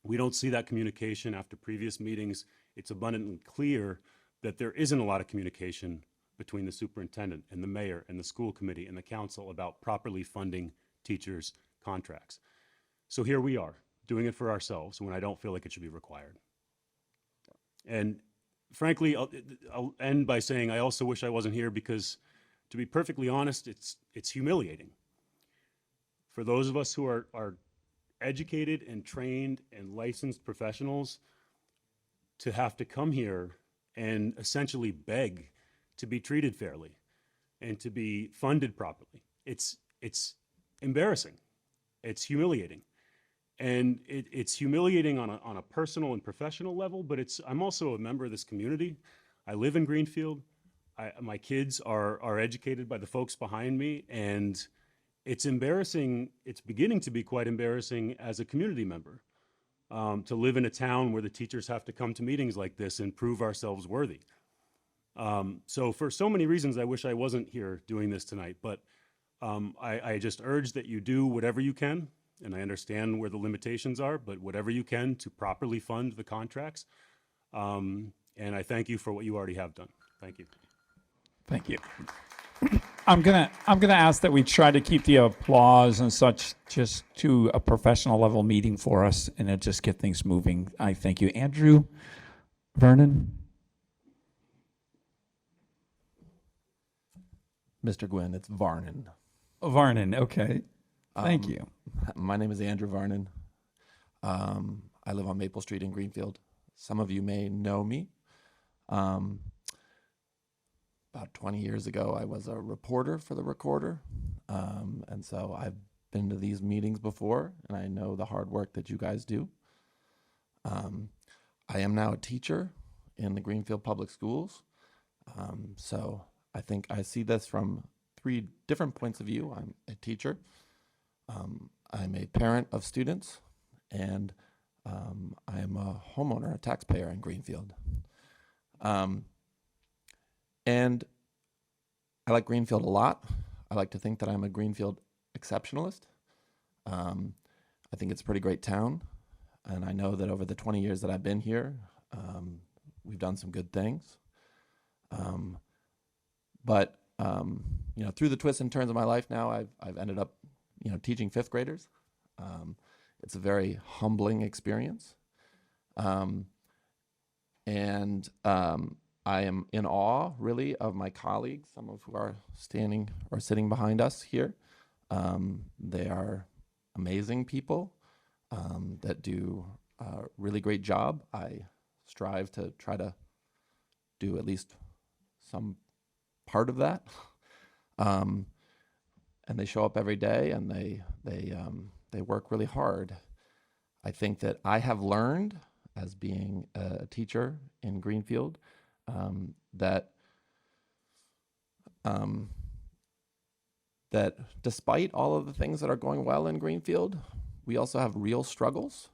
We don't see that communication after previous meetings. It's abundantly clear that there isn't a lot of communication between the superintendent and the mayor and the school committee and the council about properly funding teachers' contracts. So here we are, doing it for ourselves when I don't feel like it should be required. And frankly, I'll end by saying I also wish I wasn't here because, to be perfectly honest, it's humiliating. For those of us who are educated and trained and licensed professionals to have to come here and essentially beg to be treated fairly and to be funded properly. It's embarrassing. It's humiliating. And it's humiliating on a personal and professional level, but I'm also a member of this community. I live in Greenfield. My kids are educated by the folks behind me, and it's embarrassing. It's beginning to be quite embarrassing as a community member to live in a town where the teachers have to come to meetings like this and prove ourselves worthy. So for so many reasons, I wish I wasn't here doing this tonight, but I just urge that you do whatever you can, and I understand where the limitations are, but whatever you can to properly fund the contracts. And I thank you for what you already have done. Thank you. Thank you. I'm gonna ask that we try to keep the applause and such just to a professional level meeting for us, and it just get things moving. I thank you, Andrew, Vernon. Mr. Gwynn, it's Varnon. Varnon, okay. Thank you. My name is Andrew Varnon. I live on Maple Street in Greenfield. Some of you may know me. About 20 years ago, I was a reporter for the Recorder. And so I've been to these meetings before, and I know the hard work that you guys do. I am now a teacher in the Greenfield Public Schools. So I think I see this from 3 different points of view. I'm a teacher. I'm a parent of students, and I am a homeowner, a taxpayer in Greenfield. And I like Greenfield a lot. I like to think that I'm a Greenfield exceptionalist. I think it's a pretty great town, and I know that over the 20 years that I've been here, we've done some good things. But you know, through the twists and turns of my life now, I've ended up, you know, teaching fifth graders. It's a very humbling experience. And I am in awe, really, of my colleagues, some of who are standing or sitting behind us here. They are amazing people that do a really great job. I strive to try to do at least some part of that. And they show up every day, and they work really hard. I think that I have learned, as being a teacher in Greenfield, that despite all of the things that are going well in Greenfield, we also have real struggles.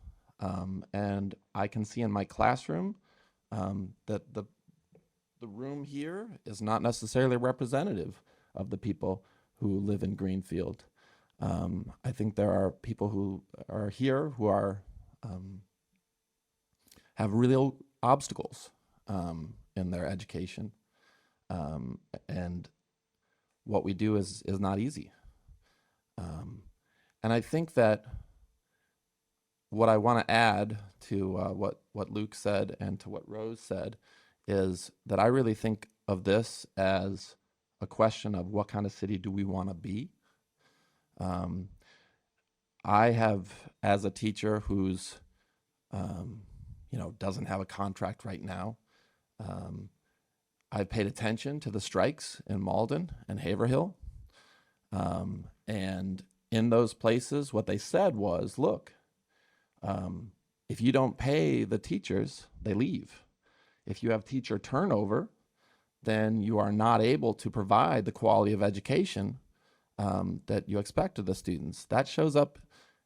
And I can see in my classroom that the room here is not necessarily representative of the people who live in Greenfield. I think there are people who are here who are have real obstacles in their education, and what we do is not easy. And I think that what I want to add to what Luke said and to what Rose said is that I really think of this as a question of what kind of city do we want to be. I have, as a teacher who's you know, doesn't have a contract right now, I've paid attention to the strikes in Malden and Haverhill. And in those places, what they said was, look, if you don't pay the teachers, they leave. If you have teacher turnover, then you are not able to provide the quality of education that you expect of the students. That shows up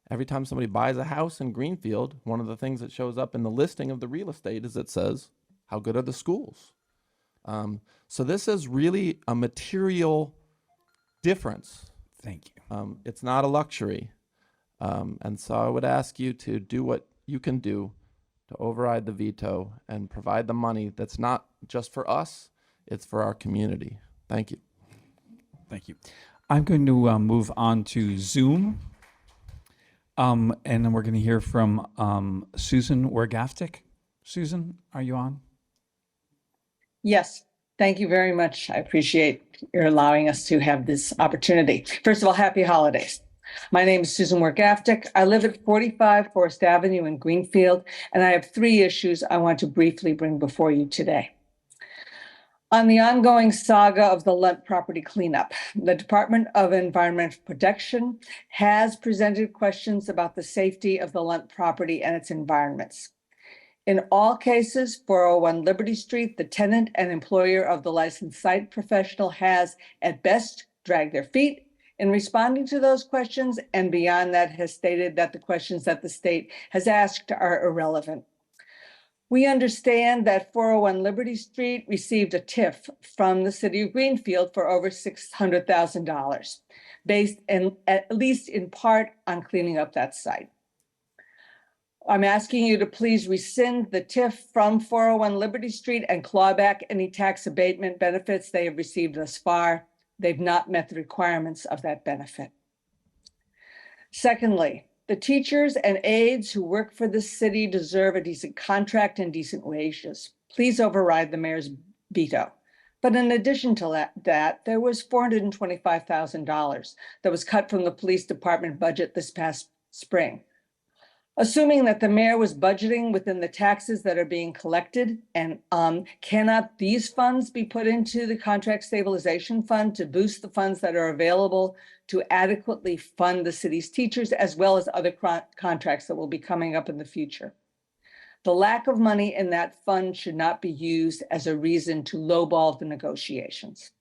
every time somebody buys a house in Greenfield. One of the things that shows up in the listing of the real estate is it says, how good are the schools? So this is really a material difference. Thank you. It's not a luxury. And so I would ask you to do what you can do to override the veto and provide the money that's not just for us, it's for our community. Thank you. Thank you. I'm going to move on to Zoom. And then we're going to hear from Susan Wergaftik. Susan, are you on? Yes, thank you very much. I appreciate your allowing us to have this opportunity. First of all, happy holidays. My name is Susan Wergaftik. I live at 45 Forest Avenue in Greenfield, and I have 3 issues I want to briefly bring before you today. On the ongoing saga of the Lunt property cleanup, the Department of Environmental Protection has presented questions about the safety of the Lunt property and its environments. In all cases, 401 Liberty Street, the tenant and employer of the licensed site professional has, at best, dragged their feet in responding to those questions, and beyond that has stated that the questions that the state has asked are irrelevant. We understand that 401 Liberty Street received a TIF from the city of Greenfield for over $600,000, based at least in part on cleaning up that site. I'm asking you to please rescind the TIF from 401 Liberty Street and claw back any tax abatement benefits they have received thus far. They've not met the requirements of that benefit. Secondly, the teachers and aides who work for the city deserve a decent contract and decent wages. Please override the mayor's veto. But in addition to that, there was $425,000 that was cut from the police department budget this past spring. Assuming that the mayor was budgeting within the taxes that are being collected, and cannot these funds be put into the contract stabilization fund to boost the funds that are available to adequately fund the city's teachers, as well as other contracts that will be coming up in the future? The lack of money in that fund should not be used as a reason to lowball the negotiations.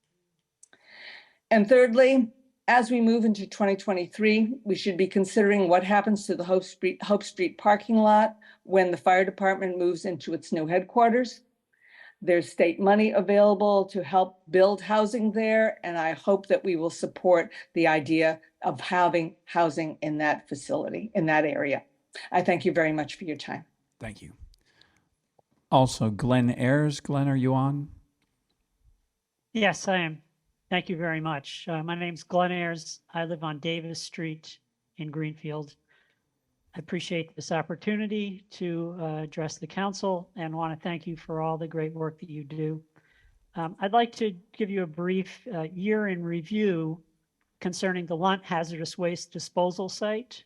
And thirdly, as we move into 2023, we should be considering what happens to the Hope Street parking lot when the fire department moves into its new headquarters. There's state money available to help build housing there, and I hope that we will support the idea of having housing in that facility, in that area. I thank you very much for your time. Thank you. Also, Glenn Ayers. Glenn, are you on? Yes, I am. Thank you very much. My name's Glenn Ayers. I live on Davis Street in Greenfield. I appreciate this opportunity to address the council and want to thank you for all the great work that you do. I'd like to give you a brief year in review concerning the Lunt Hazardous Waste Disposal Site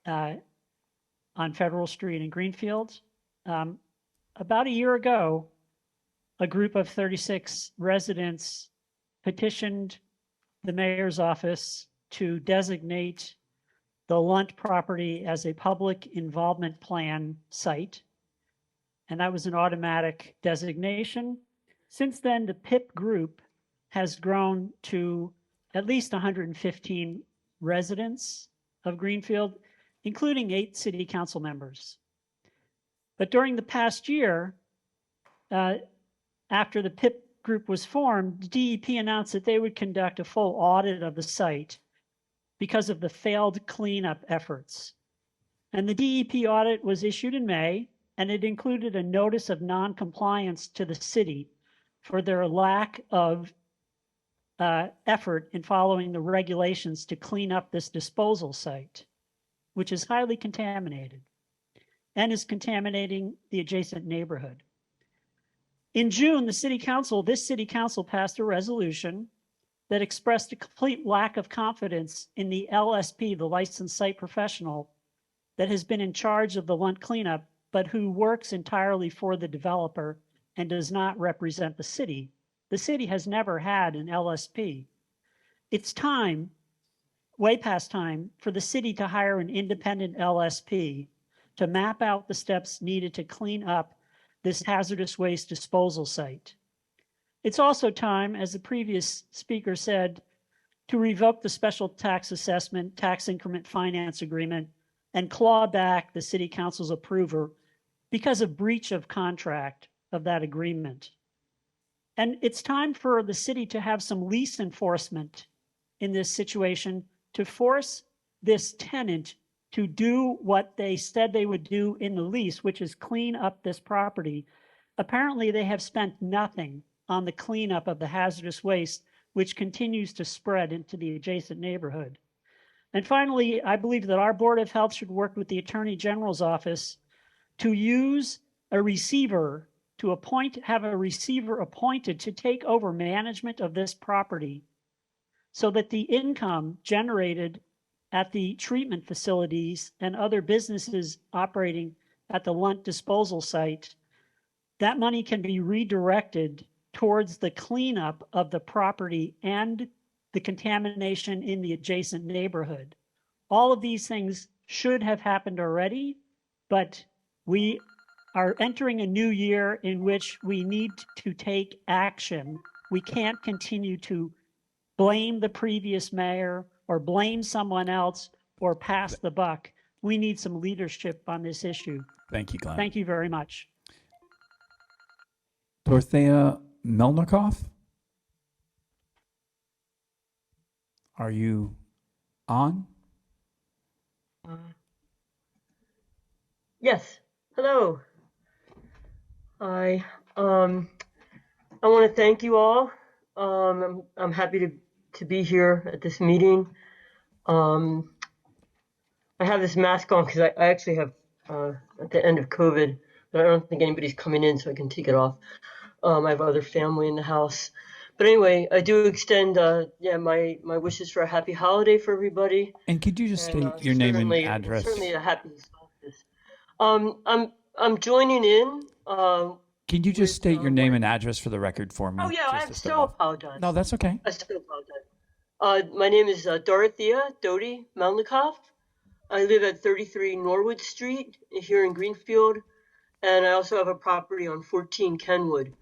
on Federal Street in Greenfield. About a year ago, a group of 36 residents petitioned the mayor's office to designate the Lunt property as a public involvement plan site. And that was an automatic designation. Since then, the PIP group has grown to at least 115 residents of Greenfield, including 8 city council members. But during the past year, after the PIP group was formed, the DEP announced that they would conduct a full audit of the site because of the failed cleanup efforts. And the DEP audit was issued in May, and it included a notice of non-compliance to the city for their lack of effort in following the regulations to clean up this disposal site, which is highly contaminated and is contaminating the adjacent neighborhood. In June, this city council passed a resolution that expressed a complete lack of confidence in the LSP, the licensed site professional, that has been in charge of the Lunt cleanup, but who works entirely for the developer and does not represent the city. The city has never had an LSP. It's time, way past time, for the city to hire an independent LSP to map out the steps needed to clean up this hazardous waste disposal site. It's also time, as the previous speaker said, to revoke the special tax assessment, tax increment finance agreement, and claw back the city council's approval because of breach of contract of that agreement. And it's time for the city to have some lease enforcement in this situation to force this tenant to do what they said they would do in the lease, which is clean up this property. Apparently, they have spent nothing on the cleanup of the hazardous waste, which continues to spread into the adjacent neighborhood. And finally, I believe that our Board of Health should work with the Attorney General's office to use a receiver, to have a receiver appointed to take over management of this property so that the income generated at the treatment facilities and other businesses operating at the Lunt disposal site, that money can be redirected towards the cleanup of the property and the contamination in the adjacent neighborhood. All of these things should have happened already, but we are entering a new year in which we need to take action. We can't continue to blame the previous mayor or blame someone else or pass the buck. We need some leadership on this issue. Thank you, Glenn. Thank you very much. Dorothea Melnikoff? Are you on? Yes. Hello. Hi. I want to thank you all. I'm happy to be here at this meeting. I have this mask on because I actually have at the end of COVID, but I don't think anybody's coming in, so I can take it off. I have other family in the house. But anyway, I do extend my wishes for a happy holiday for everybody. And could you just state your name and address? Certainly a happy solstice. I'm joining in. Can you just state your name and address for the record for me? Oh yeah, I still apologize. No, that's okay. I still apologize. My name is Dorothea Dodi Melnikoff. I live at 33 Norwood Street here in Greenfield, and I also have a property on 14 Kenwood,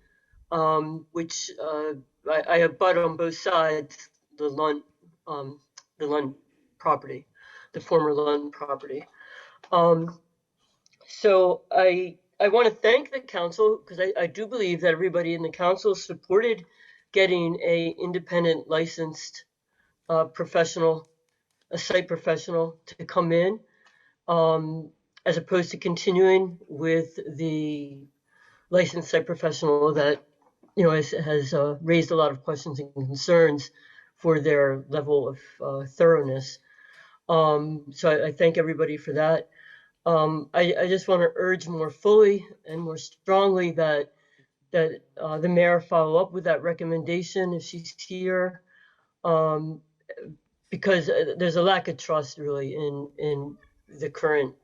which I abut on both sides the Lunt property, the former Lunt property. So I want to thank the council because I do believe that everybody in the council supported getting a independent licensed professional, a site professional to come in, as opposed to continuing with the licensed site professional that has raised a lot of questions and concerns for their level of thoroughness. So I thank everybody for that. I just want to urge more fully and more strongly that the mayor follow up with that recommendation if she's here, because there's a lack of trust really in the current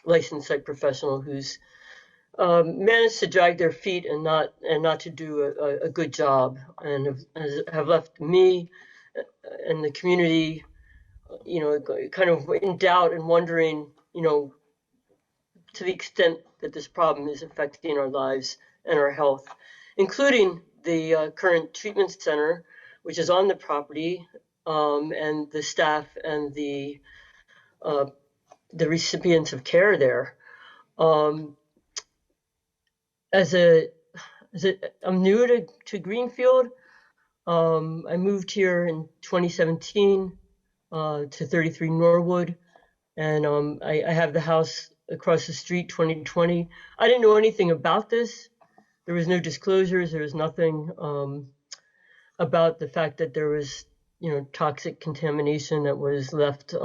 licensed site professional who's managed to drag their feet and not to do a good job, and have left me and the community, kind of in doubt and wondering, to the extent that this problem is affecting our lives and our health, including the current treatment center, which is on the property, and the staff and the recipients of care there. I'm new to Greenfield. I moved here in 2017 to 33 Norwood, and I have the house across the street, 2020. I didn't know anything about this. There was no disclosures. There was nothing about the fact that there was, toxic contamination that was left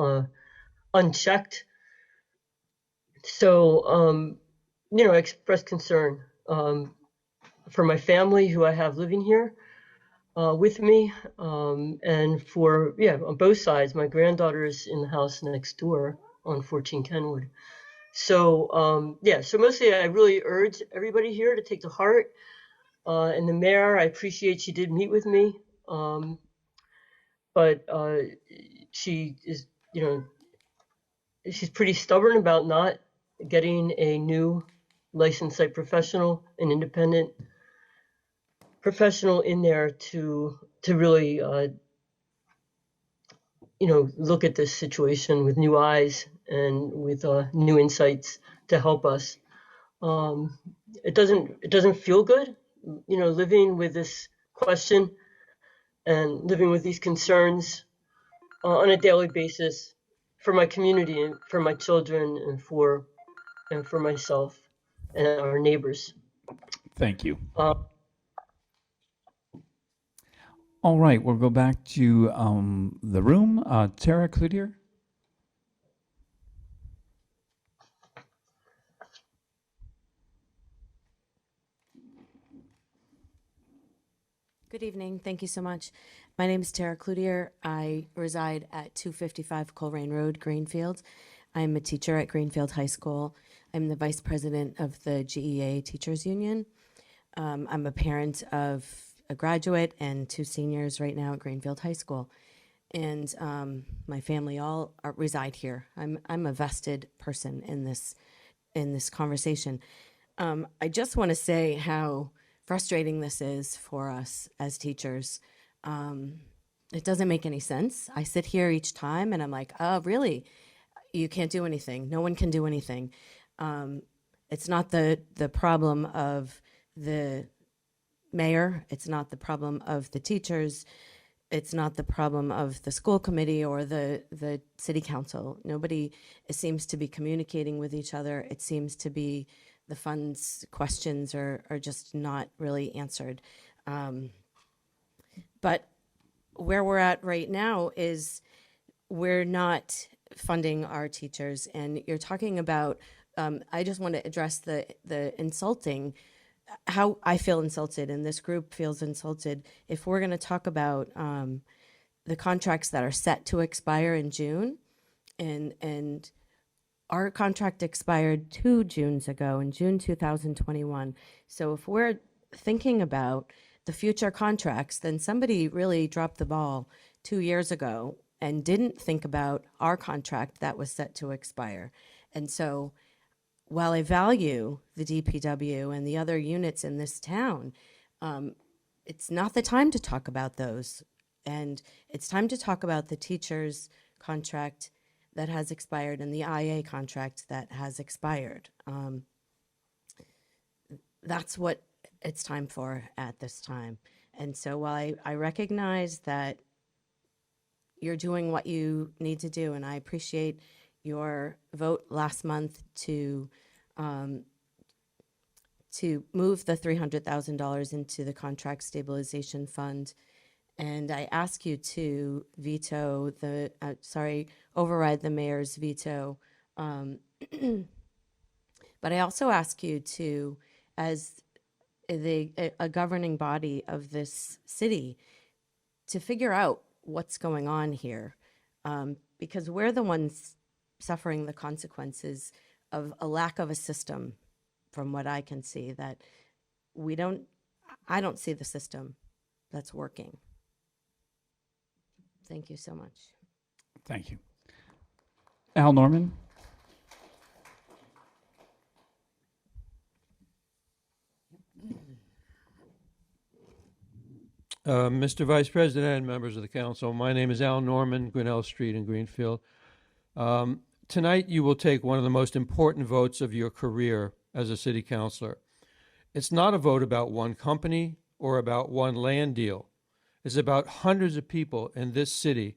unchecked. So, I expressed concern for my family who I have living here with me, and for, on both sides. My granddaughter is in the house next door on 14 Kenwood. So, so mostly I really urge everybody here to take to heart. And the mayor, I appreciate she did meet with me, but she is, she's pretty stubborn about not getting a new licensed site professional, an independent professional in there to really, look at this situation with new eyes and with new insights to help us. It doesn't feel good, living with this question and living with these concerns on a daily basis for my community and for my children and for myself and our neighbors. Thank you. All right, we'll go back to the room. Tara Cloutier. Good evening. Thank you so much. My name is Tara Cloutier. I reside at 255 Coleraine Road, Greenfield. I'm a teacher at Greenfield High School. I'm the vice president of the GEA Teachers Union. I'm a parent of a graduate and 2 seniors right now at Greenfield High School. And my family all reside here. I'm a vested person in this conversation. I just want to say how frustrating this is for us as teachers. It doesn't make any sense. I sit here each time and I'm like, oh, really? You can't do anything. No one can do anything. It's not the problem of the mayor. It's not the problem of the teachers. It's not the problem of the school committee or the city council. Nobody seems to be communicating with each other. It seems to be the funds questions are just not really answered. But where we're at right now is we're not funding our teachers. And you're talking about, I just want to address the insulting, how I feel insulted and this group feels insulted. If we're going to talk about the contracts that are set to expire in June, and our contract expired 2 Junes ago, in June 2021. So if we're thinking about the future contracts, then somebody really dropped the ball 2 years ago and didn't think about our contract that was set to expire. And so while I value the DPW and the other units in this town, it's not the time to talk about those. And it's time to talk about the teacher's contract that has expired and the IA contract that has expired. That's what it's time for at this time. And so while I recognize that you're doing what you need to do, and I appreciate your vote last month to to move the $300,000 into the contract stabilization fund. And I ask you to override the mayor's veto. But I also ask you to, as a governing body of this city, to figure out what's going on here. Because we're the ones suffering the consequences of a lack of a system, from what I can see, that I don't see the system that's working. Thank you so much. Thank you. Al Norman? Mr. Vice President and members of the council, my name is Al Norman, Grinnell Street in Greenfield. Tonight you will take one of the most important votes of your career as a city councilor. It's not a vote about one company or about one land deal. It's about hundreds of people in this city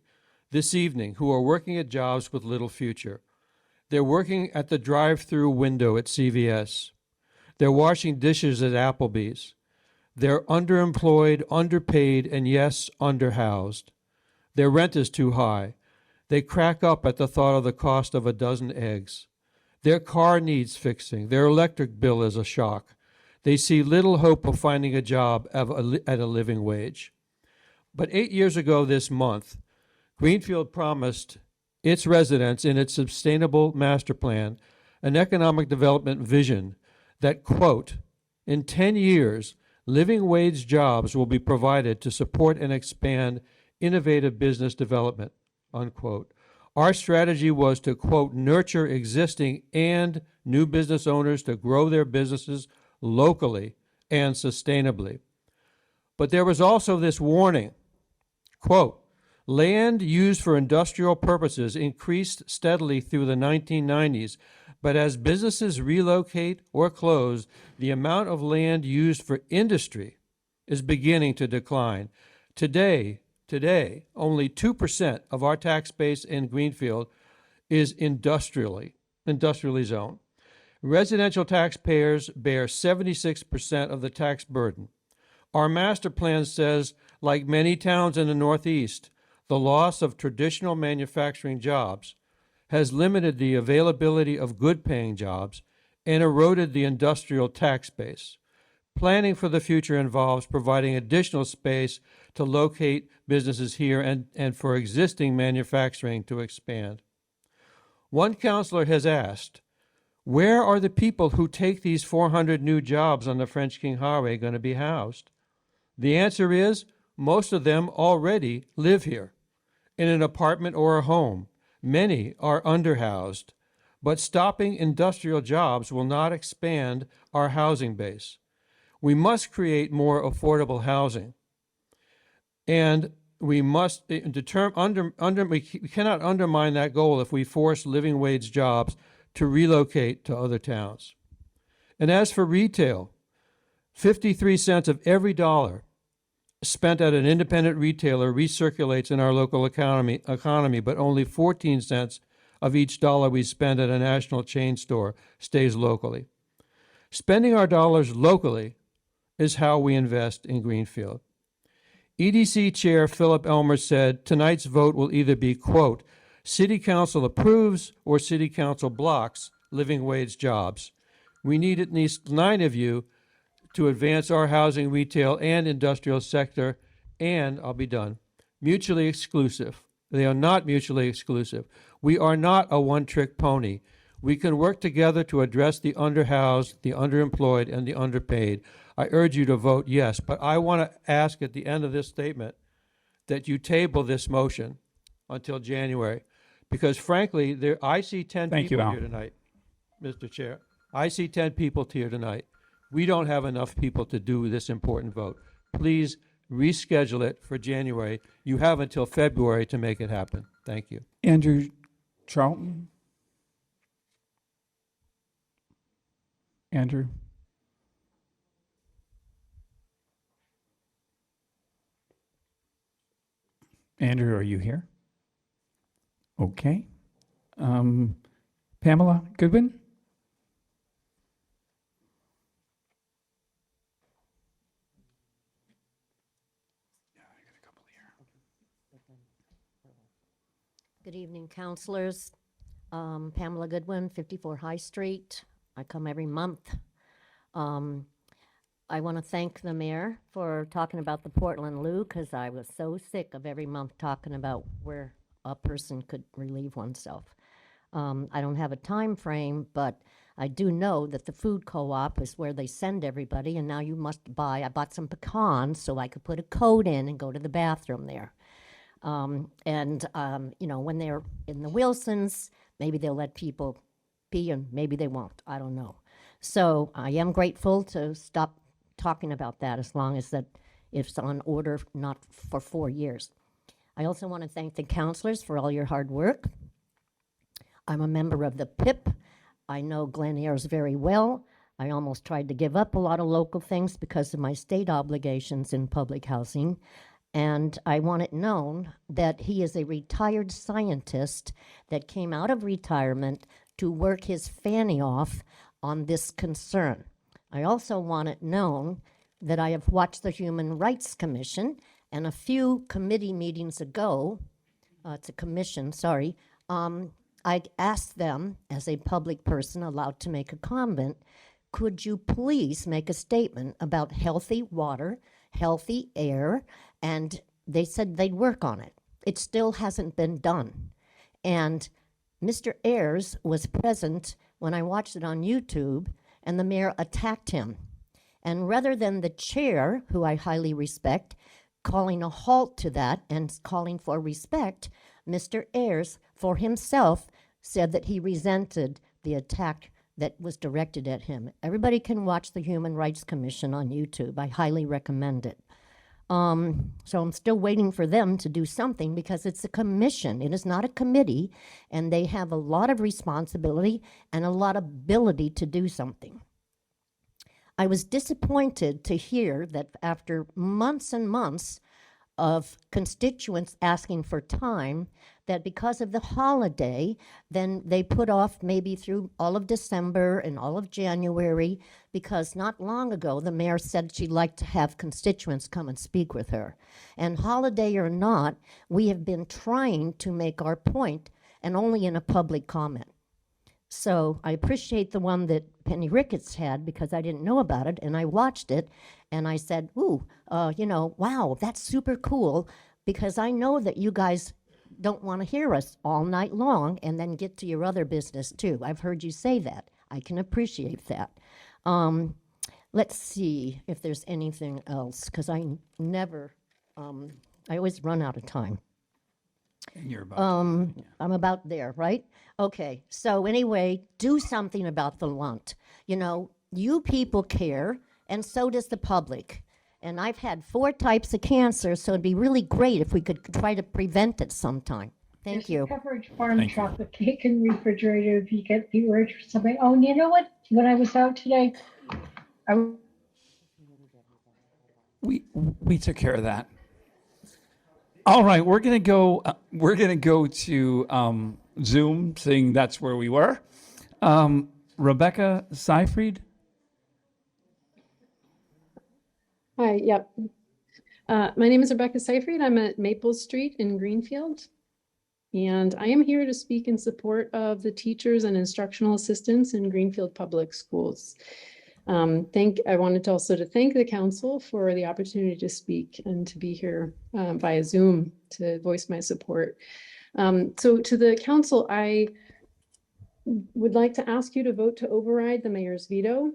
this evening who are working at jobs with little future. They're working at the drive-through window at CVS. They're washing dishes at Applebee's. They're underemployed, underpaid, and yes, underhoused. Their rent is too high. They crack up at the thought of the cost of a dozen eggs. Their car needs fixing. Their electric bill is a shock. They see little hope of finding a job at a living wage. But 8 years ago this month, Greenfield promised its residents in its sustainable master plan an economic development vision that, quote, in 10 years, living wage jobs will be provided to support and expand innovative business development, unquote. Our strategy was to, quote, nurture existing and new business owners to grow their businesses locally and sustainably. But there was also this warning, quote, land used for industrial purposes increased steadily through the 1990s, but as businesses relocate or close, the amount of land used for industry is beginning to decline. Today, only 2% of our tax base in Greenfield is industrially zoned. Residential taxpayers bear 76% of the tax burden. Our master plan says, like many towns in the Northeast, the loss of traditional manufacturing jobs has limited the availability of good-paying jobs and eroded the industrial tax base. Planning for the future involves providing additional space to locate businesses here and for existing manufacturing to expand. One counselor has asked, where are the people who take these 400 new jobs on the French King Highway going to be housed? The answer is, most of them already live here, in an apartment or a home. Many are underhoused, but stopping industrial jobs will not expand our housing base. We must create more affordable housing, and we must we cannot undermine that goal if we force living wage jobs to relocate to other towns. And as for retail, 53 cents of every dollar spent at an independent retailer recirculates in our local economy, but only 14 cents of each dollar we spend at a national chain store stays locally. Spending our dollars locally is how we invest in Greenfield. EDC Chair Philip Elmer said tonight's vote will either be, quote, City Council approves or City Council blocks living wage jobs. We need at least 9 of you to advance our housing, retail, and industrial sector, and, I'll be done, mutually exclusive. They are not mutually exclusive. We are not a one-trick pony. We can work together to address the underhoused, the underemployed, and the underpaid. I urge you to vote yes, but I want to ask at the end of this statement that you table this motion until January, because frankly, I see 10 people here tonight, Mr. Chair. I see 10 people here tonight. We don't have enough people to do this important vote. Please reschedule it for January. You have until February to make it happen. Thank you. Andrew Charlton? Andrew? Andrew, are you here? Okay. Pamela Goodwin? Good evening, counselors. Pamela Goodwin, 54 High Street. I come every month. I want to thank the mayor for talking about the Portland Loo, because I was so sick of every month talking about where a person could relieve oneself. I don't have a time frame, but I do know that the food co-op is where they send everybody, and now you must buy. I bought some pecans so I could put a code in and go to the bathroom there. You know, when they're in the Wilsons, maybe they'll let people pee and maybe they won't. I don't know. So I am grateful to stop talking about that as long as that it's on order, not for 4 years. I also want to thank the counselors for all your hard work. I'm a member of the PIP. I know Glen Ayers very well. I almost tried to give up a lot of local things because of my state obligations in public housing. And I want it known that he is a retired scientist that came out of retirement to work his fanny off on this concern. I also want it known that I have watched the Human Rights Commission, and a few committee meetings ago, it's a commission, sorry, I asked them, as a public person allowed to make a comment, could you please make a statement about healthy water, healthy air, and they said they'd work on it. It still hasn't been done. And Mr. Ayers was present when I watched it on YouTube, and the mayor attacked him. And rather than the chair, who I highly respect, calling a halt to that and calling for respect, Mr. Ayers, for himself, said that he resented the attack that was directed at him. Everybody can watch the Human Rights Commission on YouTube. I highly recommend it. So I'm still waiting for them to do something because it's a commission. It is not a committee, and they have a lot of responsibility and a lot of ability to do something. I was disappointed to hear that after months and months of constituents asking for time, that because of the holiday, then they put off maybe through all of December and all of January, because not long ago the mayor said she'd like to have constituents come and speak with her. And holiday or not, we have been trying to make our point, and only in a public comment. So I appreciate the one that Penny Ricketts had, because I didn't know about it, and I watched it, and I said, ooh, you know, wow, that's super cool, because I know that you guys don't want to hear us all night long and then get to your other business too. I've heard you say that. I can appreciate that. Let's see if there's anything else, because I never, I always run out of time. And you're about I'm about there, right? Okay, so anyway, do something about the lunt. You know, you people care, and so does the public. And I've had 4 types of cancer, so it'd be really great if we could try to prevent it sometime. Thank you. Pepperidge Farm chocolate cake and refrigerator if you get the urge for something. Oh, and you know what? When I was out today, We took care of that. All right, we're gonna go. We're gonna go to Zoom, seeing that's where we were. Rebecca Seyfried. Hi, yep. My name is Rebecca Seyfried. I'm at Maple Street in Greenfield. And I am here to speak in support of the teachers and instructional assistants in Greenfield Public Schools. I wanted to also thank the council for the opportunity to speak and to be here via Zoom to voice my support. So to the council, I would like to ask you to vote to override the mayor's veto.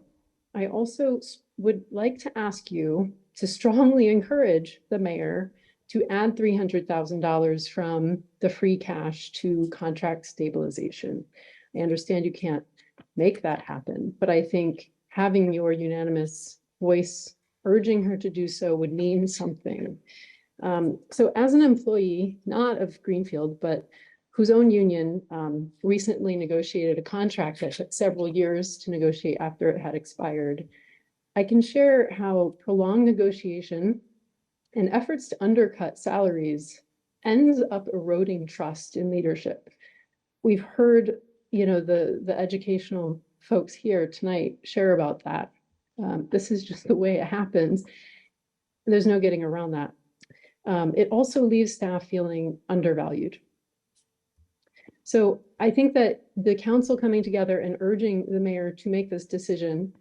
I also would like to ask you to strongly encourage the mayor to add $300,000 from the free cash to contract stabilization. I understand you can't make that happen, but I think having your unanimous voice urging her to do so would mean something. So as an employee, not of Greenfield, but whose own union recently negotiated a contract that took several years to negotiate after it had expired, I can share how prolonged negotiation and efforts to undercut salaries ends up eroding trust in leadership. We've heard, you know, the educational folks here tonight share about that. This is just the way it happens. There's no getting around that. It also leaves staff feeling undervalued. So I think that the council coming together and urging the mayor to make this decision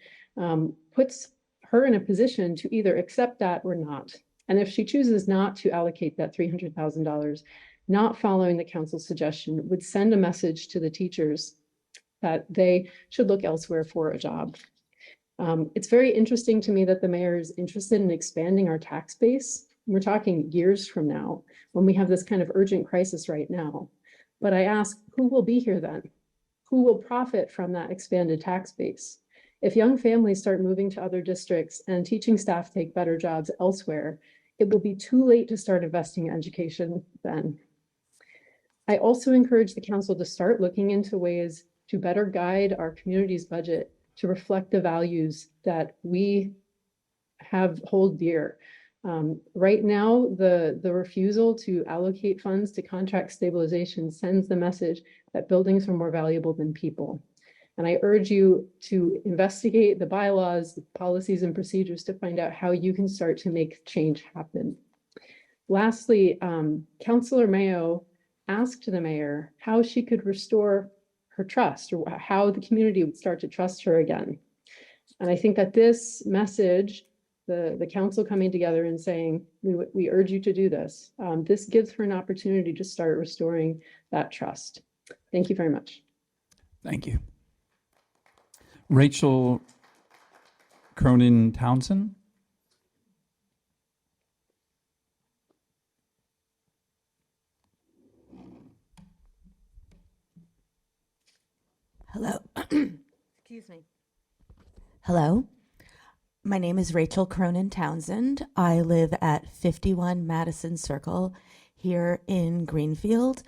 puts her in a position to either accept that or not. And if she chooses not to allocate that $300,000, not following the council's suggestion would send a message to the teachers that they should look elsewhere for a job. It's very interesting to me that the mayor is interested in expanding our tax base. We're talking years from now when we have this kind of urgent crisis right now. But I ask, who will be here then? Who will profit from that expanded tax base? If young families start moving to other districts and teaching staff take better jobs elsewhere, it will be too late to start investing in education then. I also encourage the council to start looking into ways to better guide our community's budget to reflect the values that we hold dear. Right now, the refusal to allocate funds to contract stabilization sends the message that buildings are more valuable than people. And I urge you to investigate the bylaws, the policies, and procedures to find out how you can start to make change happen. Lastly, Councilor Mayo asked the mayor how she could restore her trust, or how the community would start to trust her again. And I think that this message, the council coming together and saying, we urge you to do this, this gives her an opportunity to start restoring that trust. Thank you very much. Thank you. Rachel Cronin Townsend. Hello. Excuse me. Hello. My name is Rachel Cronin Townsend. I live at 51 Madison Circle here in Greenfield,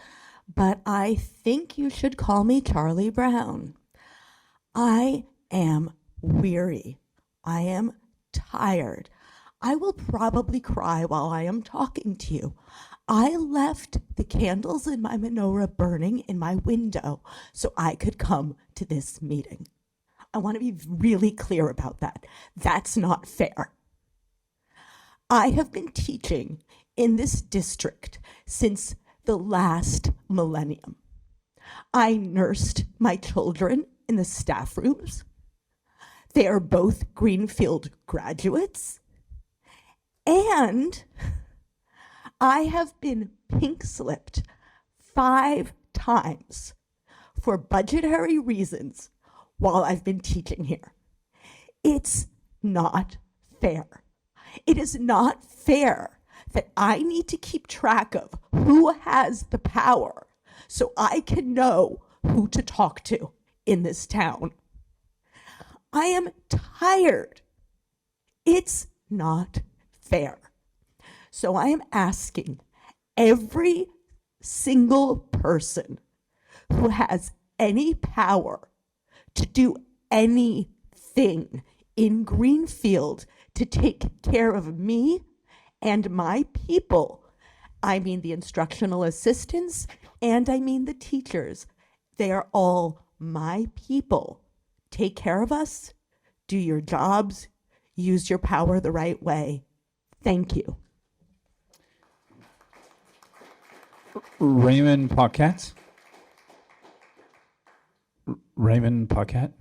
but I think you should call me Charlie Brown. I am weary. I am tired. I will probably cry while I am talking to you. I left the candles in my menorah burning in my window so I could come to this meeting. I want to be really clear about that. That's not fair. I have been teaching in this district since the last millennium. I nursed my children in the staff rooms. They are both Greenfield graduates. And I have been pink slipped 5 times for budgetary reasons while I've been teaching here. It's not fair. It is not fair that I need to keep track of who has the power so I can know who to talk to in this town. I am tired. It's not fair. So I am asking every single person who has any power to do anything in Greenfield to take care of me and my people. I mean the instructional assistants and I mean the teachers. They are all my people. Take care of us, do your jobs, use your power the right way. Thank you. Raymond Paquette. Raymond Paquette.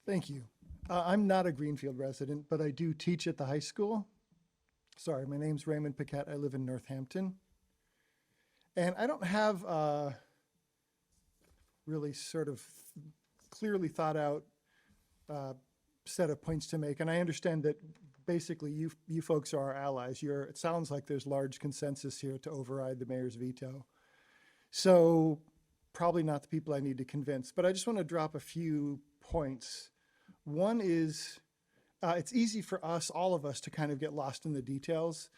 Thank you. I'm not a Greenfield resident, but I do teach at the high school. Sorry, my name's Raymond Paquette. I live in Northampton. And I don't have a really sort of clearly thought out set of points to make. And I understand that basically you folks are our allies. It sounds like there's large consensus here to override the mayor's veto. So probably not the people I need to convince, but I just want to drop a few points. One is it's easy for us, all of us, to kind of get lost in the details,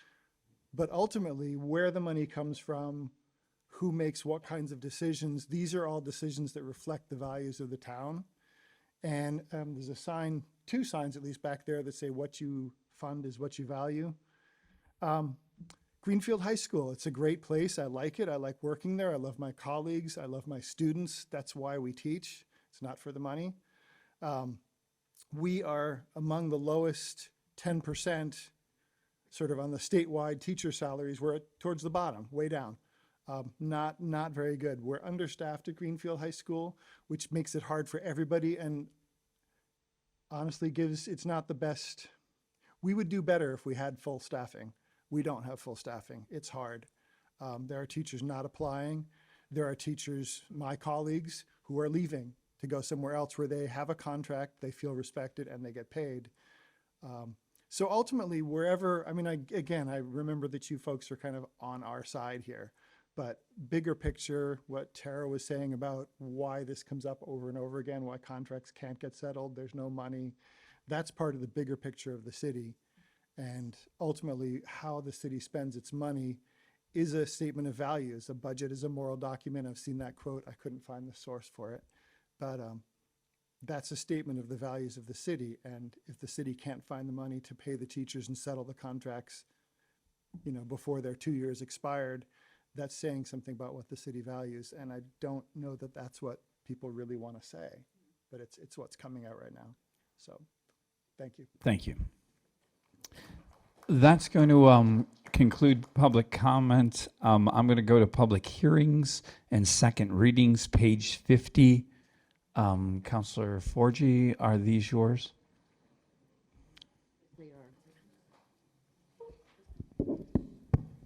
but ultimately where the money comes from, who makes what kinds of decisions, these are all decisions that reflect the values of the town. And there's a sign, 2 signs at least back there that say what you fund is what you value. Greenfield High School, it's a great place. I like it. I like working there. I love my colleagues. I love my students. That's why we teach. It's not for the money. We are among the lowest 10% sort of on the statewide teacher salaries, we're towards the bottom, way down. Not very good. We're understaffed at Greenfield High School, which makes it hard for everybody and honestly it's not the best. We would do better if we had full staffing. We don't have full staffing. It's hard. There are teachers not applying. There are teachers, my colleagues, who are leaving to go somewhere else where they have a contract, they feel respected, and they get paid. So ultimately, wherever, I mean, I remember that you folks are kind of on our side here, but bigger picture, what Tara was saying about why this comes up over and over again, why contracts can't get settled, there's no money, that's part of the bigger picture of the city. And ultimately, how the city spends its money is a statement of values. A budget is a moral document. I've seen that quote. I couldn't find the source for it. But that's a statement of the values of the city. And if the city can't find the money to pay the teachers and settle the contracts, before their 2 years expired, that's saying something about what the city values. And I don't know that that's what people really want to say, but it's what's coming out right now. So thank you. Thank you. That's going to conclude public comment. I'm going to go to public hearings and second readings, page 50. Councilor Forgy, are these yours?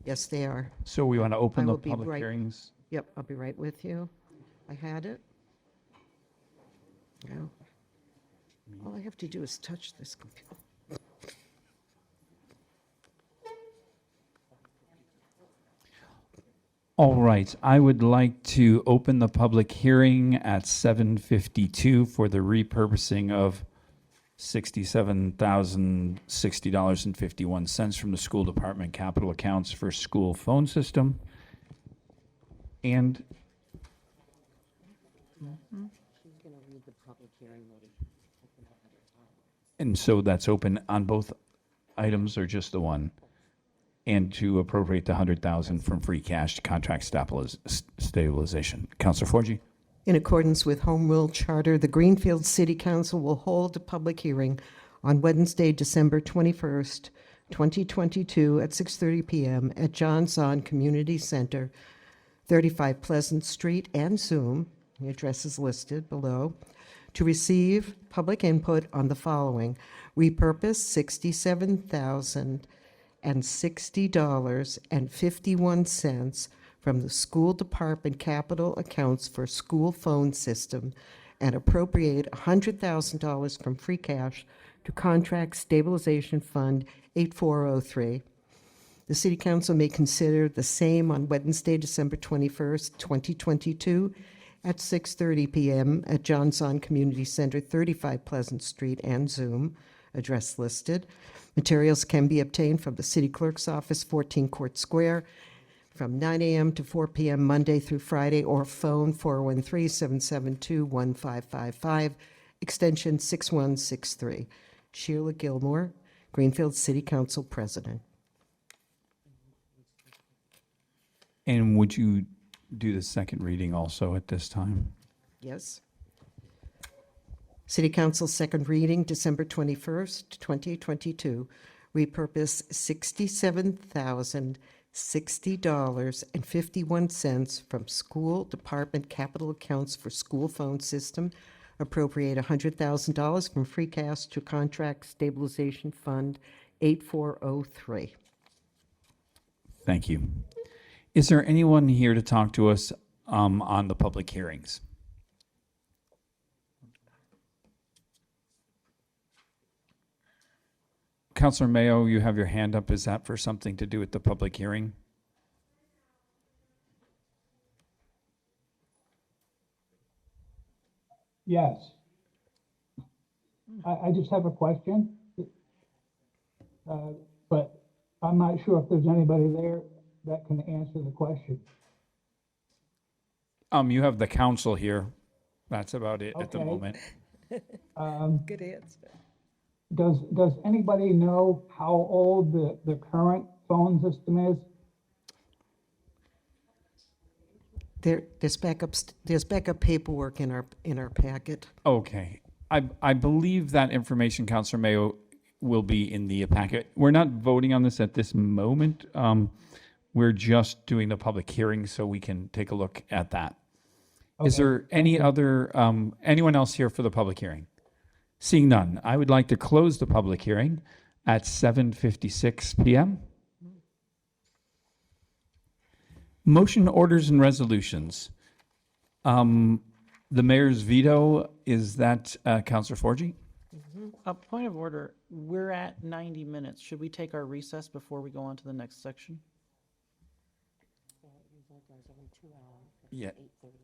Yes, they are. So we want to open I the will be public right- hearings. Yep, I'll be right with you. I had it. Now, all I have to do is touch this computer. All right, I would like to open the public hearing at 7:52 for the repurposing of $67,060.51 from the school department capital accounts for school phone system. And so that's open on both items or just the one? And to appropriate the $100,000 from free cash to contract stabilization. Councilor Forgy. In accordance with Home Rule Charter, the Greenfield City Council will hold a public hearing on Wednesday, December 21st, 2022 at 6:30 p.m. at John Zon Community Center, 35 Pleasant Street, and Zoom, the address is listed below, to receive public input on the following: repurpose $67,060.51 from the school department capital accounts for school phone system and appropriate $100,000 from free cash to contract stabilization fund 8403. The city council may consider the same on Wednesday, December 21st, 2022 at 6:30 p.m. at John Zon Community Center, 35 Pleasant Street, and Zoom, address listed. Materials can be obtained from the city clerk's office, 14 Court Square, from 9 a.m. to 4 p.m. Monday through Friday, or phone 413-772-1555, extension 6163. Sheila Gilmore, Greenfield City Council President. And would you do the second reading also at this time? Yes. City Council second reading, December 21st, 2022. Repurpose $67,060.51 from school department capital accounts for school phone system. Appropriate $100,000 from free cash to contract stabilization fund 8403. Thank you. Is there anyone here to talk to us on the public hearings? Councilor Mayo, you have your hand up. Is that for something to do with the public hearing? Yes. I just have a question, but I'm not sure if there's anybody there that can answer the question. You have the council here. That's about it at the Okay. moment. Good answer. Does anybody know how old the current phone system is? There's backup paperwork in our packet. Okay. I believe that information, Councilor Mayo, will be in the packet. We're not voting on this at this moment. We're just doing the public hearing so we can take a look at that. Is Okay, there any other, anyone else here for the public hearing? Seeing none, I would like to close the public hearing at 7:56 p.m. Motion, orders, and resolutions. The mayor's veto, is that Councilor Forgy? A point of order, we're at 90 minutes. Should we take our recess before we go on to the next section? Yeah,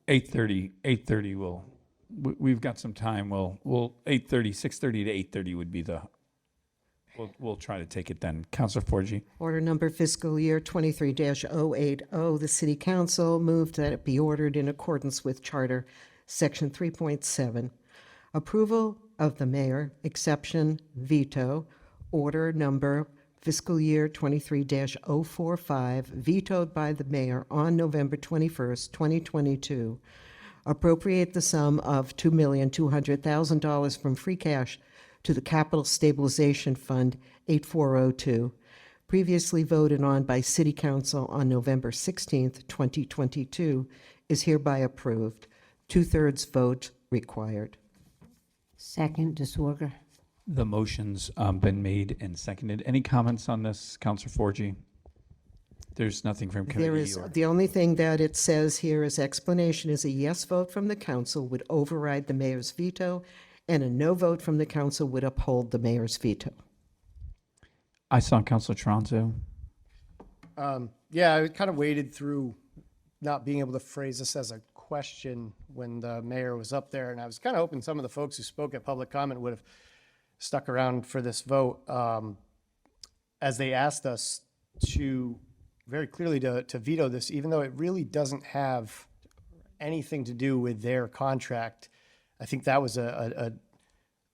8:30 will, we've got some time. We'll 8:30, 6:30 to 8:30 would be the, we'll try to take it then. Councilor Forgy. Order number fiscal year 23-080, the City Council moved that it be ordered in accordance with Charter Section 3.7. Approval of the mayor, exception, veto, order number fiscal year 23-045, vetoed by the mayor on November 21st, 2022. Appropriate the sum of $2,200,000 from free cash to the Capital Stabilization Fund 8402, previously voted on by City Council on November 16th, 2022, is hereby approved. 2/3 vote required. Second, DeSorger. The motion's been made and seconded. Any comments on this, Councilor Forgy? There's nothing from committee There is, or... the only thing that it says here is explanation is a yes vote from the council would override the mayor's veto, and a no vote from the council would uphold the mayor's veto. I saw Councilor Toronto. Yeah, I kind of waded through not being able to phrase this as a question when the mayor was up there, and I was kind of hoping some of the folks who spoke at public comment would have stuck around for this vote, as they asked us to very clearly to veto this, even though it really doesn't have anything to do with their contract. I think that was a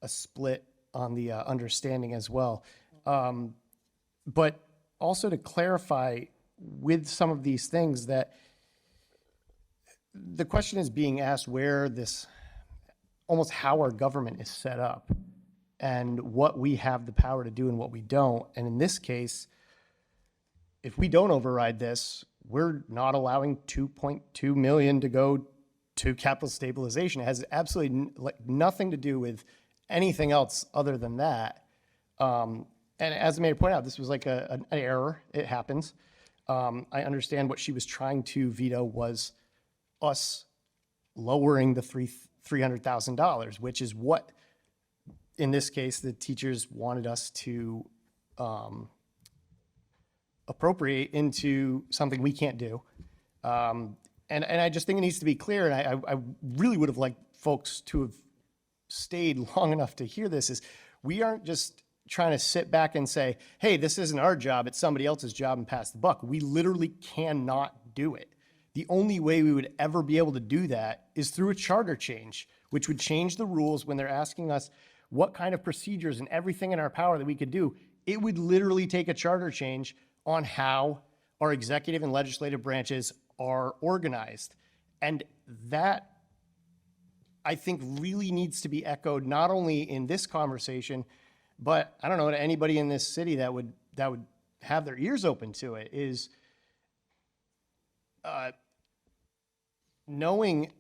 split on the understanding as well. But also to clarify with some of these things that the question is being asked where this, almost how our government is set up and what we have the power to do and what we don't. And in this case, if we don't override this, we're not allowing $2.2 million to go to capital stabilization. It has absolutely nothing to do with anything else other than that. And as the mayor pointed out, this was like an error. It happens. I understand what she was trying to veto was us lowering the $300,000, which is what, in this case, the teachers wanted us to appropriate into something we can't do. And I just think it needs to be clear, and I really would have liked folks to have stayed long enough to hear this, is we aren't just trying to sit back and say, hey, this isn't our job, it's somebody else's job, and pass the buck. We literally cannot do it. The only way we would ever be able to do that is through a charter change, which would change the rules when they're asking us what kind of procedures and everything in our power that we could do. It would literally take a charter change on how our executive and legislative branches are organized. And that, I think, really needs to be echoed not only in this conversation, but I don't know, to anybody in this city that would have their ears open to it, is knowing,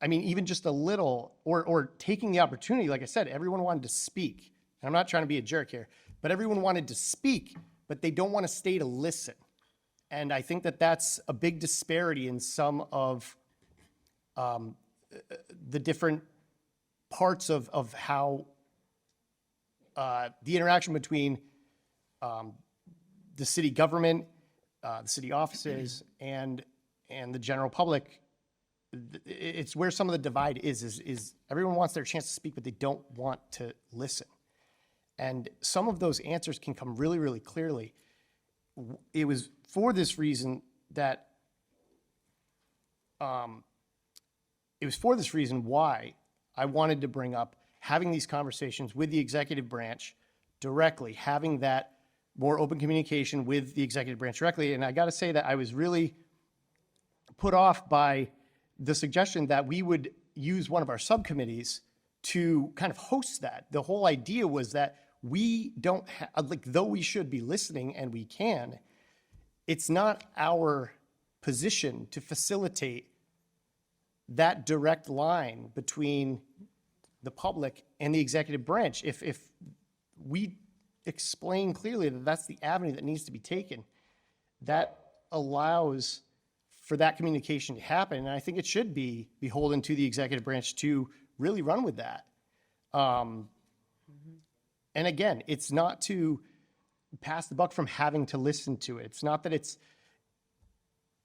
I mean, even just a little, or taking the opportunity. Like I said, everyone wanted to speak. And I'm not trying to be a jerk here, but everyone wanted to speak, but they don't want to stay to listen. And I think that that's a big disparity in some of the different parts of how the interaction between the city government, the city offices, and the general public. It's where some of the divide is everyone wants their chance to speak, but they don't want to listen. And some of those answers can come really, really clearly. It was for this reason that why I wanted to bring up having these conversations with the executive branch directly, having that more open communication with the executive branch directly. And I got to say that I was really put off by the suggestion that we would use one of our subcommittees to kind of host that. The whole idea was that we don't have, like, though we should be listening and we can, it's not our position to facilitate that direct line between the public and the executive branch. If we explain clearly that that's the avenue that needs to be taken, that allows for that communication to happen. And I think it should be beholden to the executive branch to really run with that. And again, it's not to pass the buck from having to listen to it. It's not that it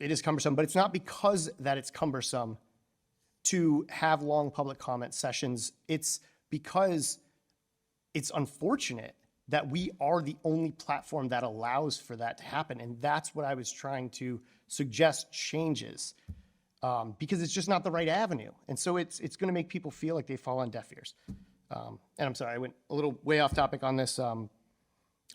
is cumbersome, but it's not because that it's cumbersome to have long public comment sessions. It's because it's unfortunate that we are the only platform that allows for that to happen. And that's what I was trying to suggest changes, because it's just not the right avenue. And so it's going to make people feel like they fall on deaf ears. And I'm sorry, I went a little way off topic on this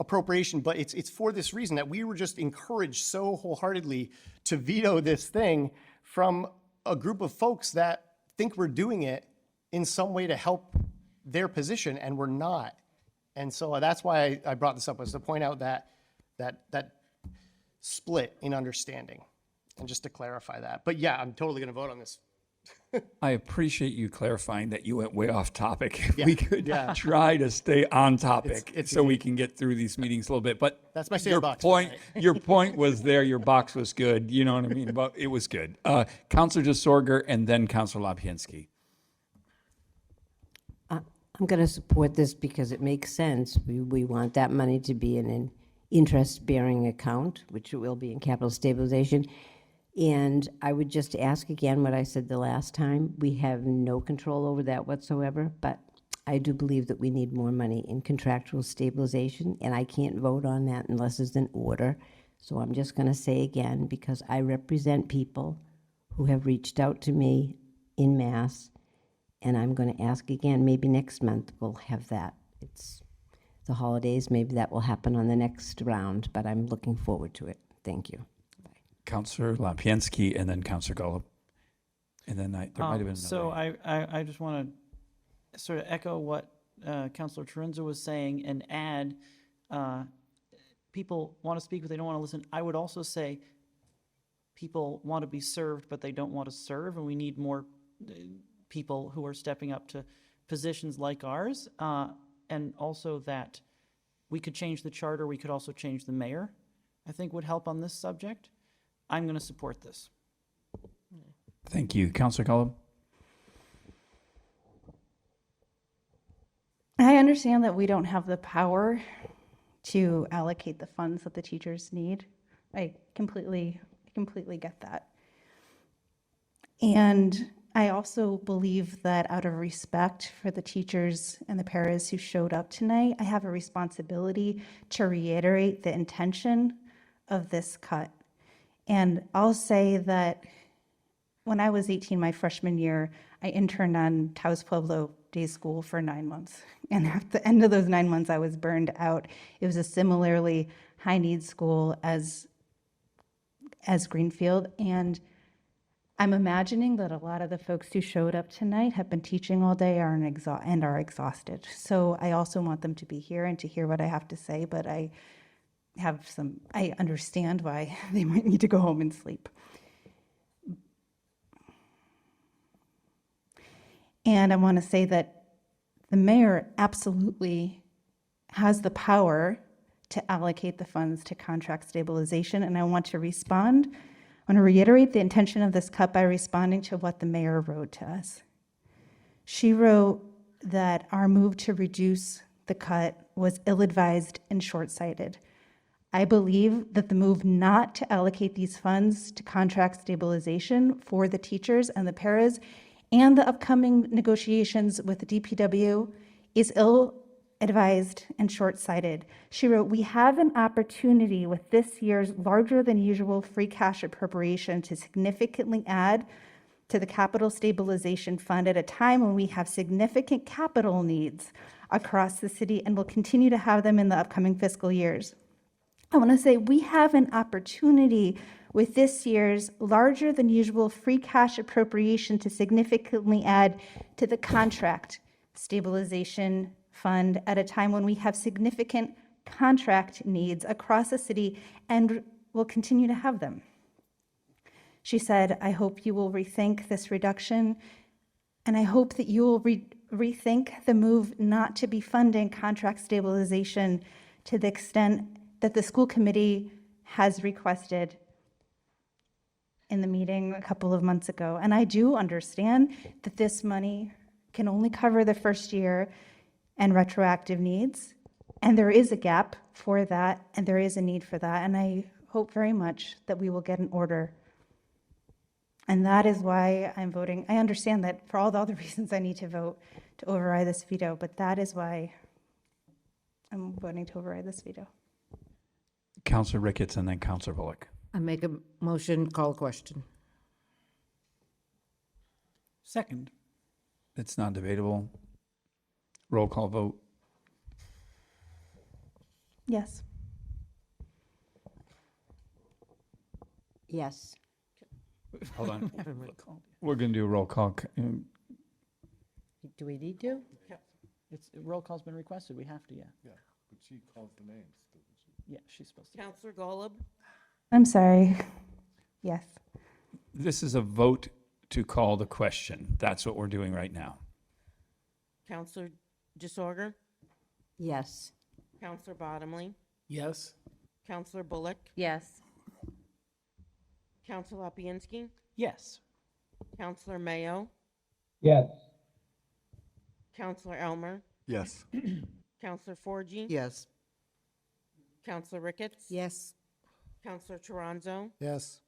appropriation, but it's for this reason that we were just encouraged so wholeheartedly to veto this thing from a group of folks that think we're doing it in some way to help their position, and we're not. And so that's why I brought this up, was to point out that split in understanding, and just to clarify that. But yeah, I'm totally going to vote on this. I appreciate you clarifying that you went way off topic. If Yeah. we could try to stay on topic It's so we can get through these meetings a little bit. But That's my your sandbox. point, your point was there. Your box was good. You know what I mean? But it was good. Councilor DeSorger and then Councilor Lapinski. I'm going to support this because it makes sense. We want that money to be in an interest-bearing account, which it will be in capital stabilization. And I would just ask again what I said the last time. We have no control over that whatsoever, but I do believe that we need more money in contractual stabilization, and I can't vote on that unless it's an order. So I'm just going to say again, because I represent people who have reached out to me in mass, and I'm going to ask again, maybe next month we'll have that. It's the holidays, maybe that will happen on the next round, but I'm looking forward to it. Thank you. Councilor Lapinski and then Councilor Golub. And then there might have been another. So I just want to sort of echo what Councilor Trunzo was saying and add, people want to speak, but they don't want to listen. I would also say people want to be served, but they don't want to serve, and we need more people who are stepping up to positions like ours, and also that we could change the charter, we could also change the mayor, I think would help on this subject. I'm going to support this. Thank you. Councilor Golub. I understand that we don't have the power to allocate the funds that the teachers need. I completely get that. And I also believe that out of respect for the teachers and the paras who showed up tonight, I have a responsibility to reiterate the intention of this cut. And I'll say that when I was 18, my freshman year, I interned on Taos Pueblo Day School for 9 months. And at the end of those 9 months, I was burned out. It was a similarly high needs school as Greenfield. And I'm imagining that a lot of the folks who showed up tonight have been teaching all day and are exhausted. So I also want them to be here and to hear what I have to say, but I understand why they might need to go home and sleep. And I want to say that the mayor absolutely has the power to allocate the funds to contract stabilization, and I want to respond. I want to reiterate the intention of this cut by responding to what the mayor wrote to us. She wrote that our move to reduce the cut was ill-advised and short-sighted. I believe that the move not to allocate these funds to contract stabilization for the teachers and the paras and the upcoming negotiations with the DPW is ill-advised and short-sighted. She wrote, "We have an opportunity with this year's larger than usual free cash appropriation to significantly add to the capital stabilization fund at a time when we have significant capital needs across the city and will continue to have them in the upcoming fiscal years." I want to say we have an opportunity with this year's larger than usual free cash appropriation to significantly add to the contract stabilization fund at a time when we have significant contract needs across the city and will continue to have them. She said, I hope you will rethink this reduction, and I hope that you will rethink the move not to be funding contract stabilization to the extent that the school committee has requested in the meeting a couple of months ago. And I do understand that this money can only cover the first year and retroactive needs. And there is a gap for that, and there is a need for that. And I hope very much that we will get an order. And that is why I'm voting. I understand that for all the other reasons I need to vote to override this veto, but that is why I'm voting to override this veto. Councillor Ricketts and then Councillor Bullock. I make a motion, call question. Second. It's not debatable. Roll call vote. Yes. Yes. Hold on. We're going to do a roll call. Do we need to? It's roll call's been requested. We have to, yeah. Yeah, but she calls the names. Yeah, she's supposed to. Counselor Golub? I'm sorry. Yes. This is a vote to call the question. That's what we're doing right now. Counselor Disorder? Yes. Counselor Bottomley? Yes. Counselor Bullock? Yes. Counselor Opiensky? Yes. Counselor Mayo? Yes. Counselor Elmer? Yes. Counselor Forgy? Yes. Counselor Ricketts? Yes. Counselor Toronzo? Yes.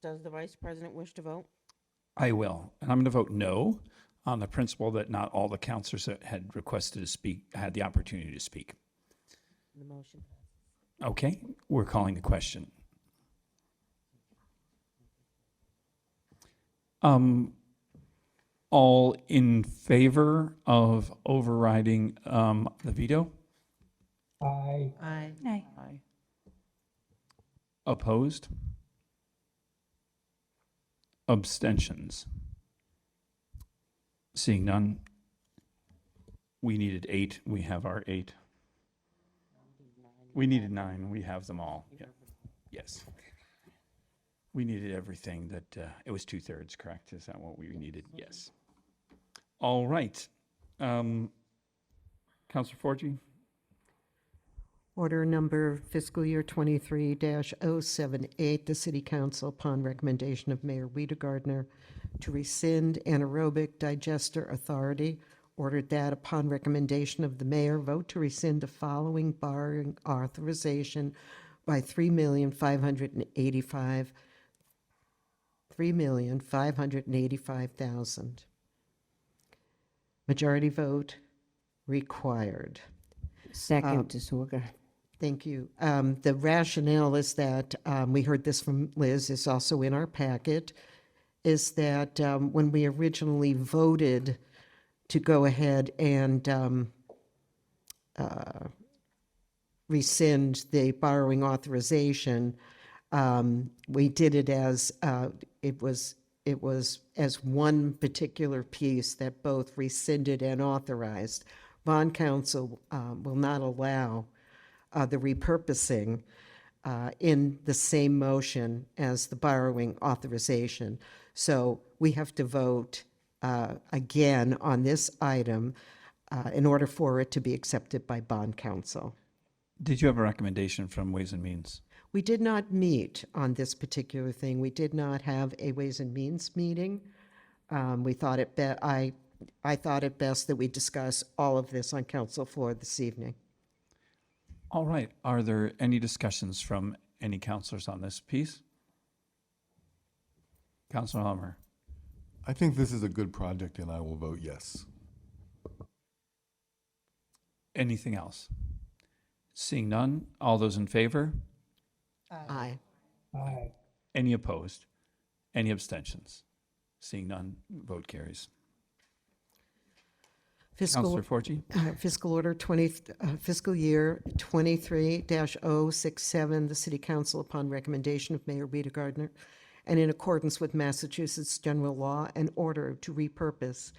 Does the Vice President wish to vote? I will. And I'm going to vote no on the principle that not all the councillors that had requested to speak had the opportunity to speak. The motion. Okay, we're calling the question. All in favor of overriding the veto? Aye. Aye. Aye. Aye. Opposed? Abstentions? Seeing none. We needed 8. We have our 8. We needed 9. We have them all. Yeah. Yes. We needed everything that, it was 2/3, correct? Is that what we needed? Yes. All right. Councillor Forgy? Order number fiscal year 23-078, the City Council, upon recommendation of Mayor Wiedegardner, to rescind anaerobic digester authority, ordered that upon recommendation of the mayor, vote to rescind the following borrowing authorization by $3,585,000. Majority vote required. Second, Disorder. Thank you. The rationale is that, we heard this from Liz, is also in our packet, is that when we originally voted to go ahead and rescind the borrowing authorization, we did it as it was as one particular piece that both rescinded and authorized. Bond Council will not allow the repurposing in the same motion as the borrowing authorization. So we have to vote again on this item in order for it to be accepted by Bond Council. Did you have a recommendation from Ways and Means? We did not meet on this particular thing. We did not have a Ways and Means meeting. We thought I thought it best that we discuss all of this on council floor this evening. All right. Are there any discussions from any councillors on this piece? Councillor Elmer. I think this is a good project and I will vote yes. Anything else? Seeing none, all those in favor? Aye. Aye. Any opposed? Any abstentions? Seeing none, vote carries. Councillor Forgy? Fiscal order fiscal year 23-067, the City Council, upon recommendation of Mayor Wiedegardner, and in accordance with Massachusetts general law, and order to repurpose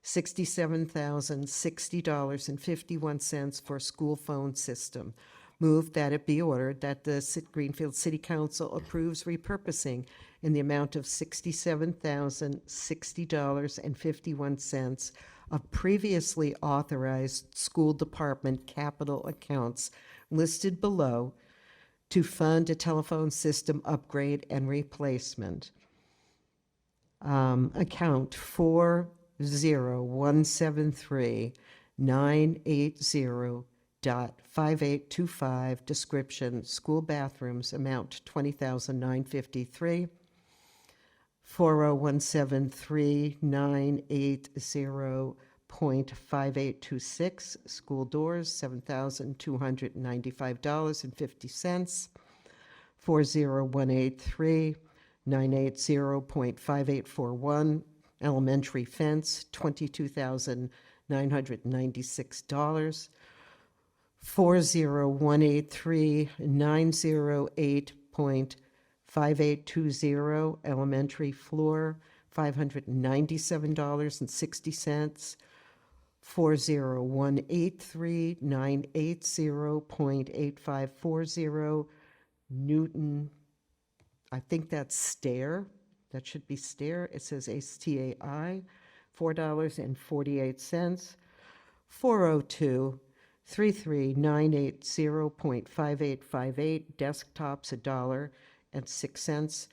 $67,060.51 for school phone system. Move that it be ordered that the Greenfield City Council approves repurposing in the amount of $67,060.51 of previously authorized school department capital accounts listed below to fund a telephone system upgrade and replacement. Account 40173-980.5825, description, school bathrooms, amount $20,953. 40173-980.5826, school doors, $7,295.50. 40183-980.5841, elementary fence, $22,996. 40183-908.5820, elementary floor, $597.60. 40183-980.8540, Newton, I think that's stair. That should be stair. It says STAI, $4.48. 402-33980.5858, desktops, $1.06.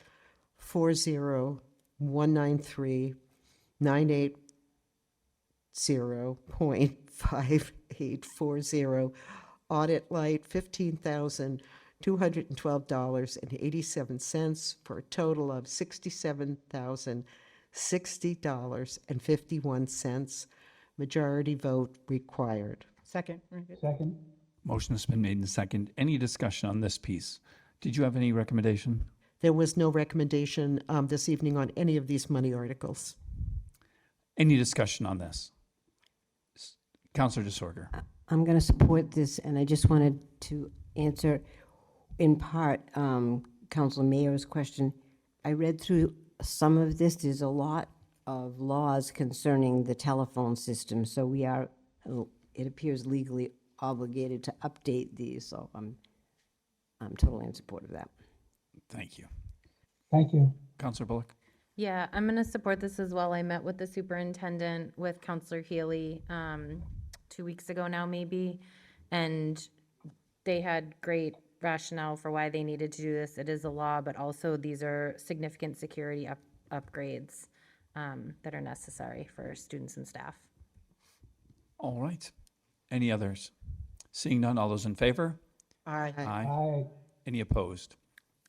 40193-980.5840, audit light, $15,212.87 for a total of $67,060.51. Majority vote required. Second. Second. Motion has been made and second. Any discussion on this piece? Did you have any recommendation? There was no recommendation this evening on any of these money articles. Any discussion on this? Councilor DeSorger. I'm going to support this, and I just wanted to answer, in part, Councilor Mayor's question. I read through some of this. There's a lot of laws concerning the telephone system, so we are, it appears, legally obligated to update these, so I'm totally in support of that. Thank you. Thank you. Councilor Bullock. Yeah, I'm going to support this as well. I met with the superintendent, with Councilor Healy 2 weeks ago now, maybe, and they had great rationale for why they needed to do this. It is a law, but also these are significant security upgrades that are necessary for students and staff. All right. Any others? Seeing none, all those in favor? Aye. Aye. Any opposed?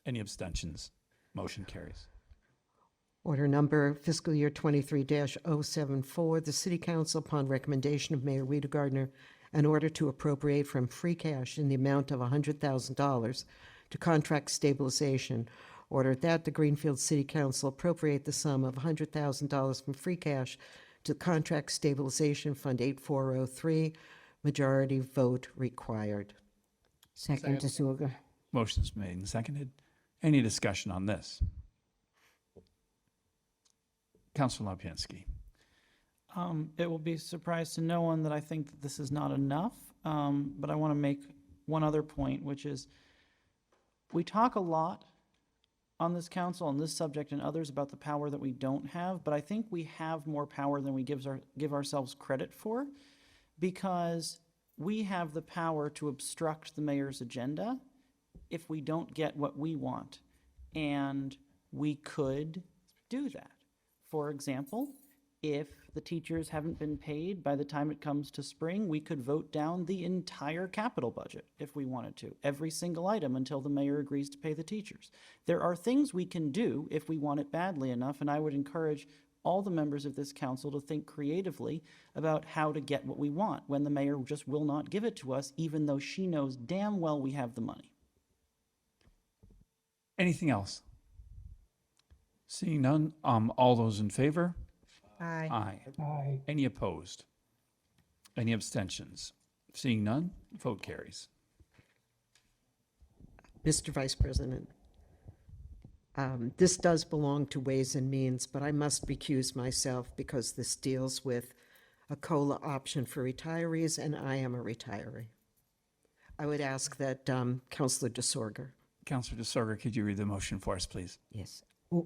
Any abstentions? Motion carries. Order number fiscal year 23-074, the City Council, upon recommendation of Mayor Rita Gardner, an order to appropriate from free cash in the amount of $100,000 to contract stabilization. Order that the Greenfield City Council appropriate the sum of $100,000 from free cash to Contract Stabilization Fund 8403. Majority vote required. Second, DeSorger. Motion's made and seconded. Any discussion on this? Councilor Lapinski. It will be a surprise to no one that I think that this is not enough, but I want to make one other point, which is we talk a lot on this council, on this subject and others, about the power that we don't have, but I think we have more power than we give ourselves credit for, because we have the power to obstruct the mayor's agenda if we don't get what we want, and we could do that. For example, if the teachers haven't been paid by the time it comes to spring, we could vote down the entire capital budget if we wanted to, every single item, until the mayor agrees to pay the teachers. There are things we can do if we want it badly enough, and I would encourage all the members of this council to think creatively about how to get what we want when the mayor just will not give it to us, even though she knows damn well we have the money. Anything else? Seeing none, all those in favor? Aye. Aye. Aye. Any opposed? Any abstentions? Seeing none, vote carries. Mr. Vice President, this does belong to Ways and Means, but I must recuse myself because this deals with a COLA option for retirees, and I am a retiree. I would ask that Councilor DeSorger. Councilor DeSorger, could you read the motion for us, please? Yes.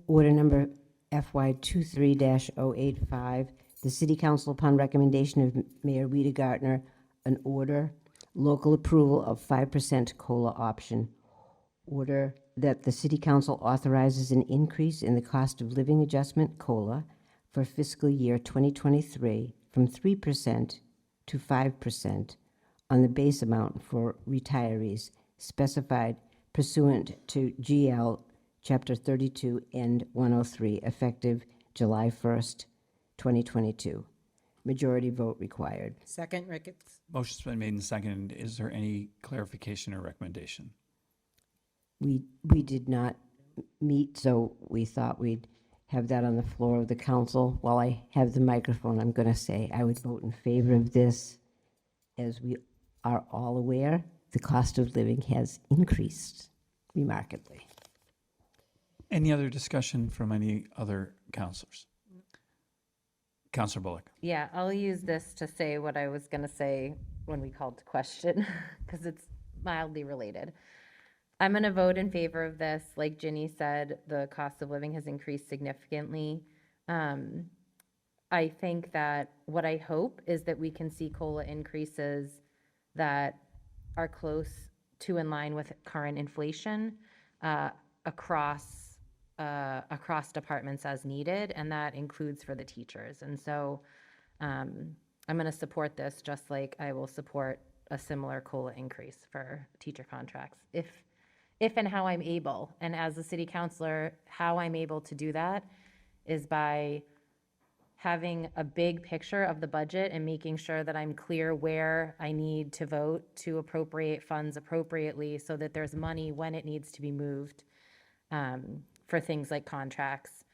Order number FY 23-085, the City Council, upon recommendation of Mayor Rita Gardner, an order, local approval of 5% COLA option. Order that the City Council authorizes an increase in the cost of living adjustment COLA for fiscal year 2023 from 3% to 5% on the base amount for retirees specified pursuant to GL Chapter 32, End 103, effective July 1st, 2022. Majority vote required. Second, Ricketts. Motion's been made and seconded. Is there any clarification or recommendation? We did not meet, so we thought we'd have that on the floor of the council. While I have the microphone, I'm going to say I would vote in favor of this. As we are all aware, the cost of living has increased remarkably. Any other discussion from any other councilors? Councilor Bullock. Yeah, I'll use this to say what I was going to say when we called to question, because it's mildly related. I'm going to vote in favor of this. Like Ginny said, the cost of living has increased significantly. I think that what I hope is that we can see COLA increases that are close to in line with current inflation across departments as needed, and that includes for the teachers. And so I'm going to support this, just like I will support a similar COLA increase for teacher contracts, if and how I'm able. And as a city councilor, how I'm able to do that is by having a big picture of the budget and making sure that I'm clear where I need to vote to appropriate funds appropriately so that there's money when it needs to be moved for things like contracts.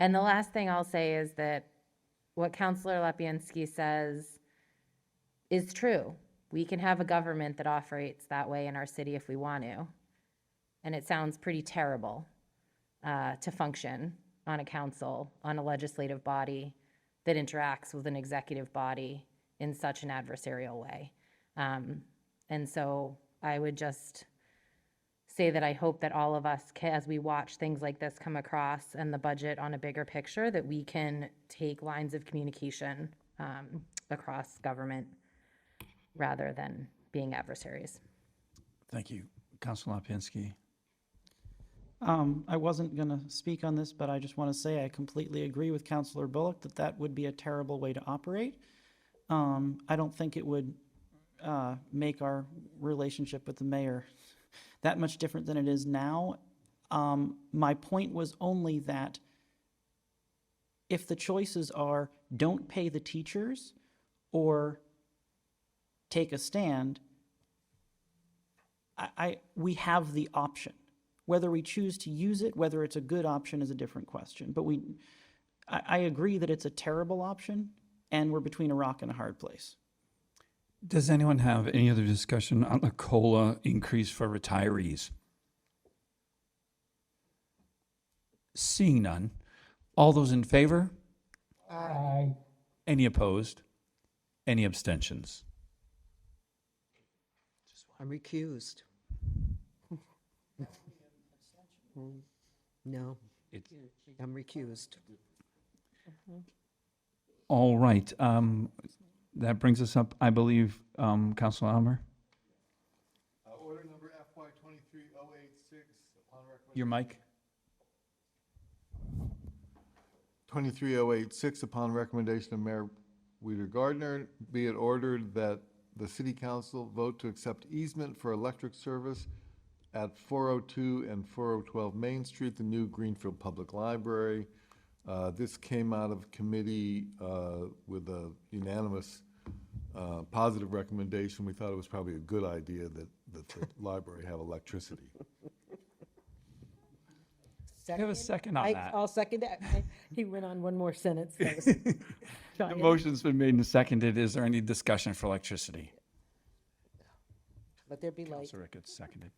And the last thing I'll say is that what Councilor Lepiansky says is true. We can have a government that operates that way in our city if we want to. And it sounds pretty terrible to function on a council, on a legislative body that interacts with an executive body in such an adversarial way. And so I would just say that I hope that all of us, as we watch things like this come across and the budget on a bigger picture, that we can take lines of communication across government rather than being adversaries. Thank you. Councilor Lepiansky. I wasn't going to speak on this, but I just want to say I completely agree with Councilor Bullock that that would be a terrible way to operate. I don't think it would make our relationship with the mayor that much different than it is now. My point was only that if the choices are don't pay the teachers or take a stand, we have the option. Whether we choose to use it, whether it's a good option is a different question. But I agree that it's a terrible option, and we're between a rock and a hard place. Does anyone have any other discussion on the COLA increase for retirees? Seeing none. All those in favor? Aye. Any opposed? Any abstentions? I'm recused. No, I'm recused. All right. That brings us up, I believe, Councilor Almer. Order number FY 23086 upon recommendation. Your mic. 23086 upon recommendation of Mayor Weeder Gardner, be it ordered that the City Council vote to accept easement for electric service at 402 and 4012 Main Street, the new Greenfield Public Library. This came out of committee with a unanimous positive recommendation. We thought it was probably a good idea that the library have electricity. Do you have a second on that? I'll second that. He went on one more sentence. The motion's been made and seconded. Is there any discussion for electricity? Let there be light. Councilor Ricketts, seconded.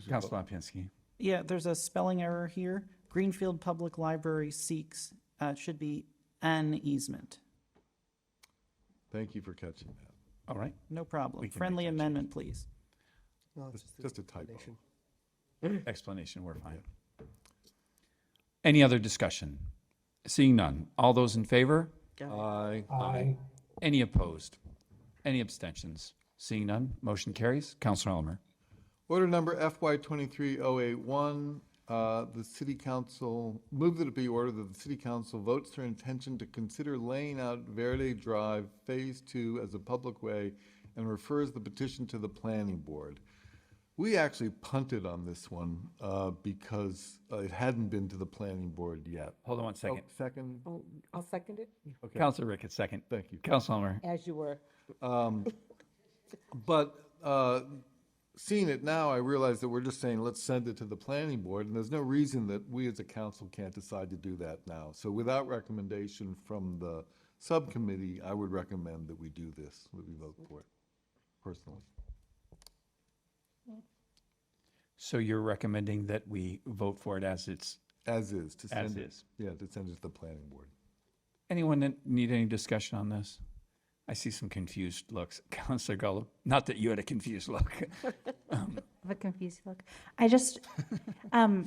Councilor Lepiansky. Yeah, there's a spelling error here. Greenfield Public Library seeks, it should be an easement. Thank you for catching that. All right. No problem. We can make Friendly that change. amendment, please. No, It's just a typo. Explanation, we're fine. Any other discussion? Seeing none. All those in favor? Aye. Aye. Any opposed? Any abstentions? Seeing none, motion carries. Counselor Elmer. Order number FY 23081, the city council, move that it be ordered that the city council votes their intention to consider laying out Verde Drive Phase 2 as a public way and refers the petition to the planning board. We actually punted on this one because it hadn't been to the planning board yet. Hold on one second. Oh, second? Oh, I'll second it. Okay. Counselor Ricketts, second. Thank you. Counselor Elmer. As you were. But seeing it now, I realize that we're just saying, let's send it to the planning board, and there's no reason that we as a council can't decide to do that now. So without recommendation from the subcommittee, I would recommend that we do this, that we vote for it, personally. So you're recommending that we vote for it as it's, As is, to As send it. is. Yeah, to send it to the planning board. anyone that need any discussion on this? I see some confused looks. Counselor Gullum, not that you had a confused look. Have a confused look. I just, my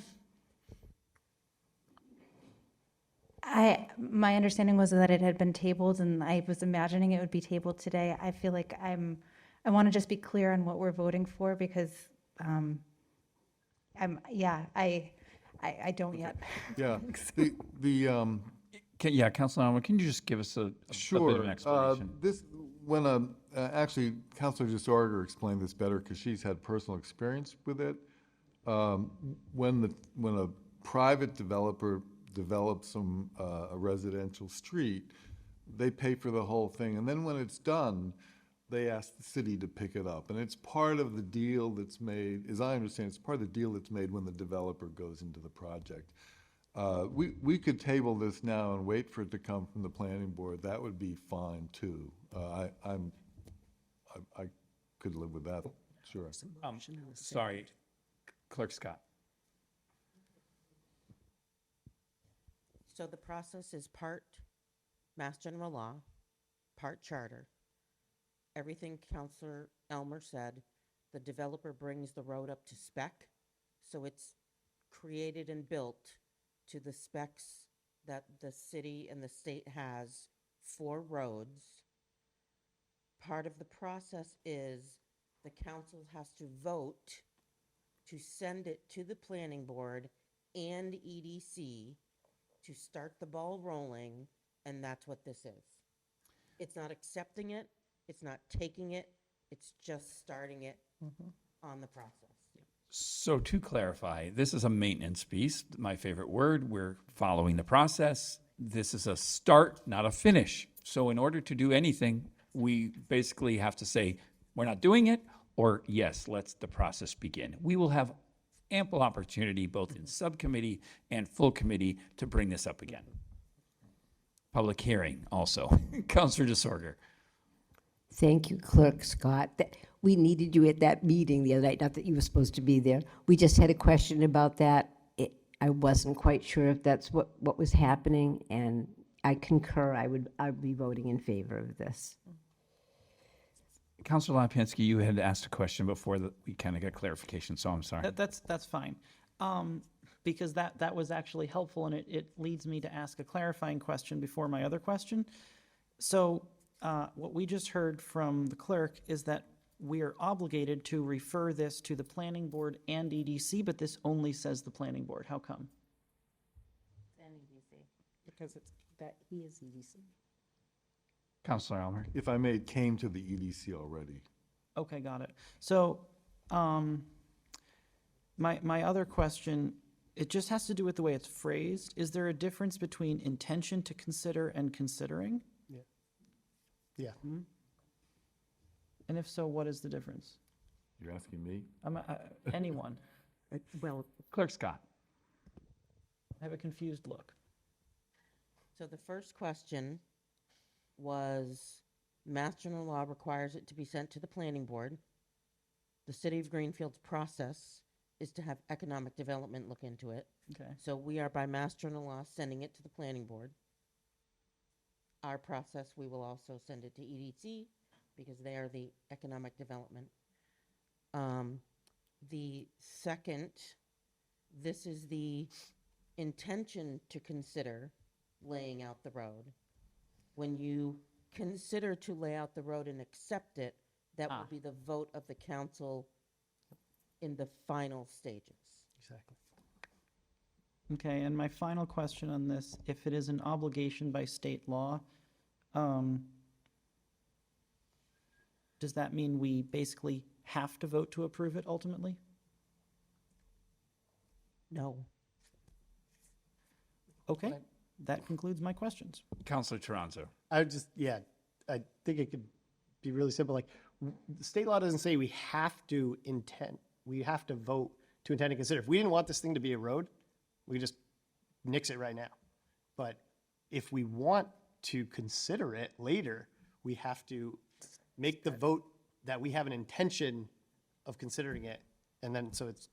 understanding was that it had been tabled, and I was imagining it would be tabled today. I feel like I want to just be clear on what we're voting for, because, I don't yet. Yeah, Counselor Elmer, can you just give us a bit of sure. an explanation? This, actually, Councilor DeSorger explained this better because she's had personal experience with it. When a private developer develops a residential street, they pay for the whole thing, and then when it's done, they ask the city to pick it up, and it's part of the deal that's made, as I understand, it's part of the deal that's made when the developer goes into the project. We could table this now and wait for it to come from the planning board. That would be fine too. I could live with that, sure. Sorry, Clerk Scott. So the process is part Mass General Law, part charter. Everything Counselor Elmer said, the developer brings the road up to spec, so it's created and built to the specs that the city and the state has for roads. Part of the process is the council has to vote to send it to the planning board and EDC to start the ball rolling, and that's what this is. It's not accepting it, it's not taking it, it's just starting it on the process. So to clarify, this is a maintenance piece, my favorite word. We're following the process. This is a start, not a finish. So in order to do anything, we basically have to say, we're not doing it, or yes, let's the process begin. We will have ample opportunity, both in subcommittee and full committee, to bring this up again. Public hearing also. Counselor DeSorger. Thank you, Clerk Scott. We needed you at that meeting the other night, not that you were supposed to be there. We just had a question about that. I wasn't quite sure if that's what was happening, and I concur. I'd be voting in favor of this. Counselor Lapinski, you had asked a question before that we kind of got clarification, so I'm sorry. That's fine. Because that was actually helpful, and it leads me to ask a clarifying question before my other question. So what we just heard from the clerk is that we are obligated to refer this to the planning board and EDC, but this only says the planning board. How come? And EDC. Because it's that he is EDC. Counselor Elmer. If I may, it came to the EDC already. Okay, got it. So my other question, it just has to do with the way it's phrased. Is there a difference between intention to consider and considering? Yeah. And if so, what is the difference? You're asking me? Anyone. Well, Clerk Scott. I have a confused look. So the first question was, Mass General Law requires it to be sent to the planning board. The City of Greenfield's process is to have economic development look into it. Okay. So we are by Mass General Law sending it to the planning board. our process, we will also send it to EDC because they are the economic development. The second, this is the intention to consider laying out the road. When you consider to lay out the road and accept it, that will be the vote of the council in the final stages. Exactly. Okay, and my final question on this, if it is an obligation by state law, does that mean we basically have to vote to approve it ultimately? No. Okay, that concludes my questions. Councilor Toronto. I would just, yeah, I think it could be really simple. Like, the state law doesn't say we have to intend, we have to vote to intend to consider. If we didn't want this thing to be a road, we could just nix it right now. But if we want to consider it later, we have to make the vote that we have an intention of considering it. And then, so it's,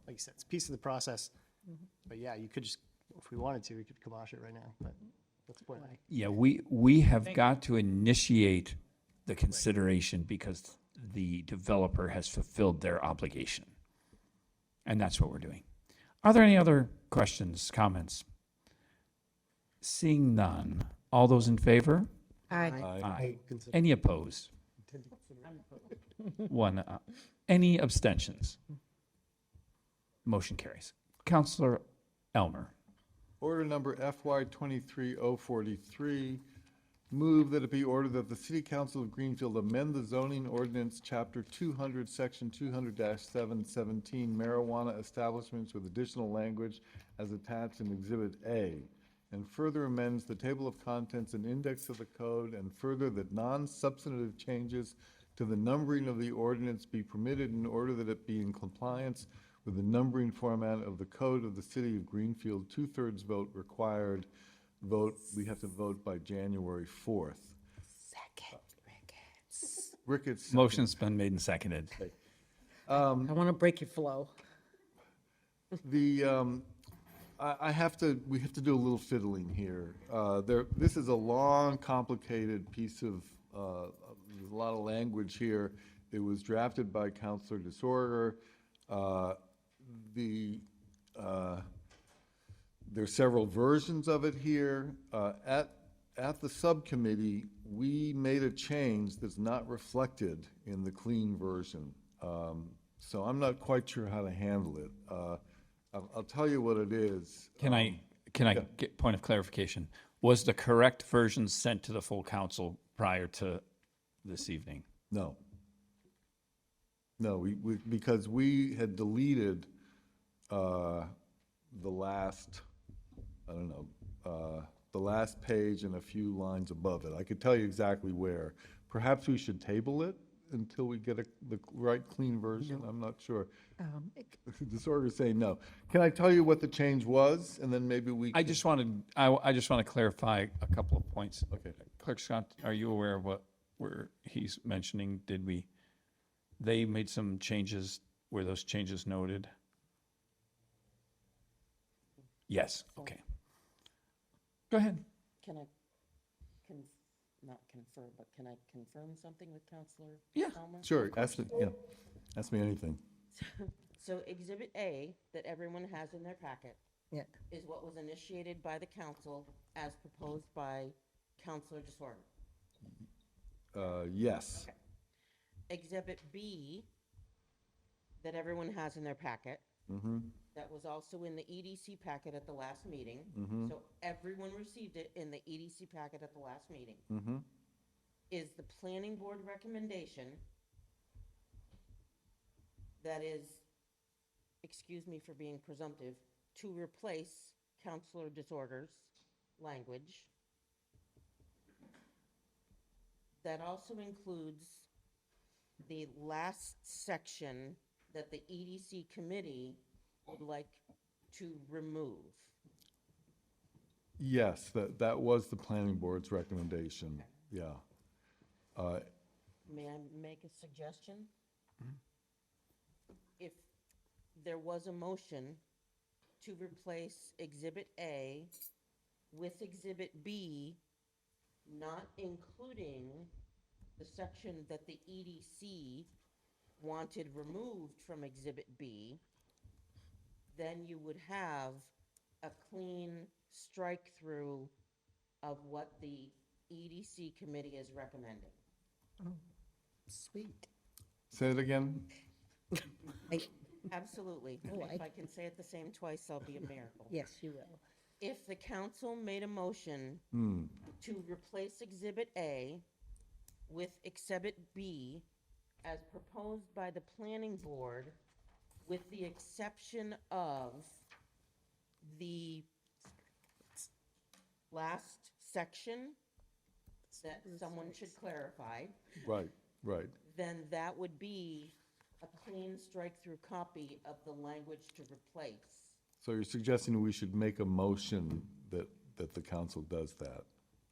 like you said, it's a piece of the process. But yeah, you could just, if we wanted to, we could kibosh it right now, but that's the point. Yeah, we have got to initiate the consideration because the developer has fulfilled their obligation. And that's what we're doing. Are there any other questions, comments? Seeing none. All those in favor? Aye. Any opposed? One. Any abstentions? Motion carries. Councilor Elmer. Order number FY 23043, move that it be ordered that the City Council of Greenfield amend the zoning ordinance, Chapter 200, Section 200-717, marijuana establishments with additional language as attached in Exhibit A, and further amends the table of contents and index of the code, and further that non-substantive changes to the numbering of the ordinance be permitted in order that it be in compliance with the numbering format of the code of the City of Greenfield. 2/3 vote required. Vote, we have to vote by January 4th. Second, Ricketts. Motion's been made and seconded. I want to break your flow. The, we have to do a little fiddling here. This is a long, complicated piece of, there's a lot of language here. It was drafted by Councilor Disorder. There's several versions of it here. At the subcommittee, we made a change that's not reflected in the clean version. So I'm not quite sure how to handle it. I'll tell you what it is. Can I get point of clarification? Was the correct version sent to the full council prior to this evening? No. No, because we had deleted the last, I don't know, the last page and a few lines above it. I could tell you exactly where. Perhaps we should table it until we get the right clean version. No. I'm not sure. Disorder's saying no. Can I tell you what the change was, and then maybe we? I just want to clarify a couple of points. Okay. Clerk Scott, are you aware of where he's mentioning? They made some changes. Were those changes noted? Yes. Okay. Go ahead. Can I, not confer, but can I confirm something with Councilor Elmer? Sure. Ask me anything. So Exhibit A that everyone has in their packet is what was initiated by the council as proposed by Councilor Disorder. Yes. Okay. Exhibit B that everyone has in their packet, that was also in the EDC packet at the last meeting. So everyone received it in the EDC packet at the last meeting. Is the planning board recommendation that is, excuse me for being presumptive, to replace Councilor Disorder's language. That also includes the last section that the EDC committee would like to remove. Yes, that was the planning board's recommendation. Okay. Yeah. May I make a suggestion? If there was a motion to replace Exhibit A with Exhibit B not including the section that the EDC wanted removed from Exhibit B, then you would have a clean strike-through of what the EDC committee is recommending. Sweet. Say it again? Absolutely. Oh, If I can say it the same twice, I'll be a miracle. Yes, you will. If the council made a motion to replace Exhibit A with Exhibit B as proposed by the planning board, with the exception of the last section that someone should clarify, Right, right. then that would be a clean strike-through copy of the language to replace. So you're suggesting we should make a motion that the council does that?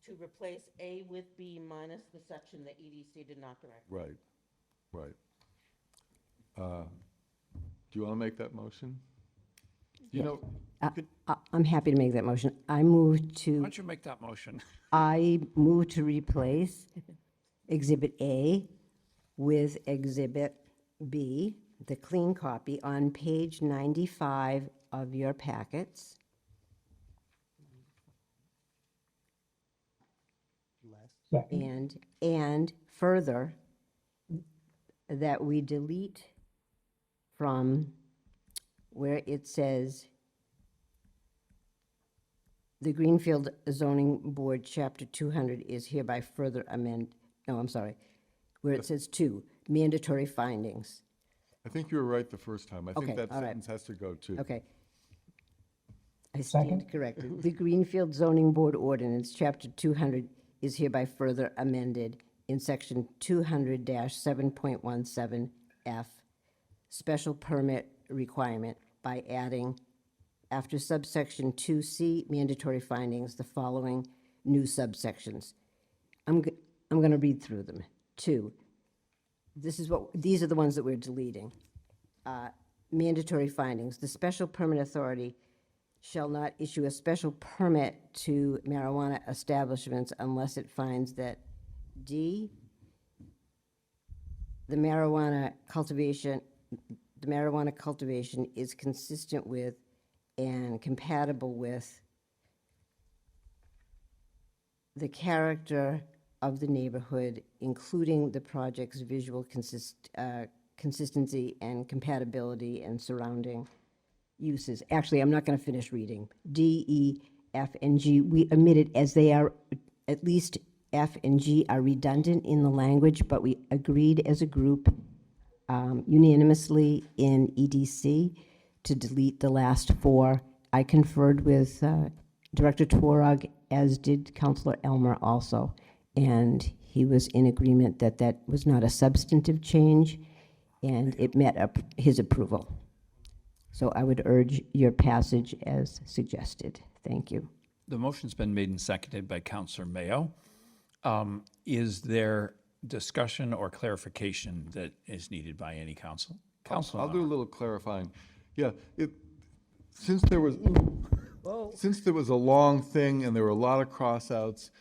To replace A with B minus the section that EDC did not correct. Right, right. Do you want to make that motion? You know, I'm happy to make that motion. I move to. Why don't you make that motion? I move to replace Exhibit A with Exhibit B, the clean copy, on page 95 of your packets. And further, that we delete from where it says the Greenfield Zoning Board, Chapter 200 is hereby further where it says 2, mandatory findings. I think you were right the first time. I think Okay, that all right. sentence has to go too. Okay. I stand corrected. The Greenfield Zoning Board Ordinance, Chapter 200, is hereby further amended in Section 200-7.17F, special permit requirement, by adding, after subsection 2C, mandatory findings, the following new subsections. I'm going to read through them. 2, these are the ones that we're deleting. Mandatory findings. The special permit authority shall not issue a special permit to marijuana establishments unless it finds that D, the marijuana cultivation is consistent with and compatible with the character of the neighborhood, including the project's visual consistency and compatibility and surrounding uses. Actually, I'm not going to finish reading. D, E, F, and G, we omitted as they are, at least F and G are redundant in the language, but we agreed as a group unanimously in EDC to delete the last 4. I conferred with Director Tworog, as did Councilor Elmer also, and he was in agreement that that was not a substantive change, and it met his approval. So I would urge your passage as suggested. Thank you. The motion's been made and seconded by Councilor Mayo. Is there discussion or clarification that is needed by any council? I'll do a little clarifying. Yeah, since there was a long thing and there were a lot of cross-outs,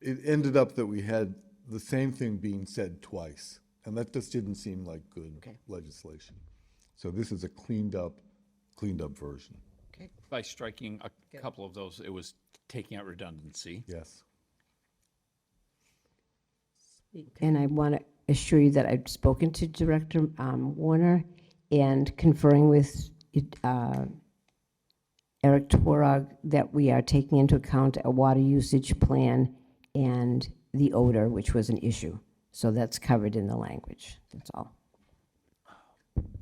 it ended up that we had the same thing being said twice, and that just didn't seem like good legislation. So this is a cleaned up version. Okay. By striking a couple of those, it was taking out redundancy. Yes. And I want to assure you that I've spoken to Director Warner and conferring with Eric Tworog that we are taking into account a water usage plan and the odor, which was an issue. So that's covered in the language. That's all.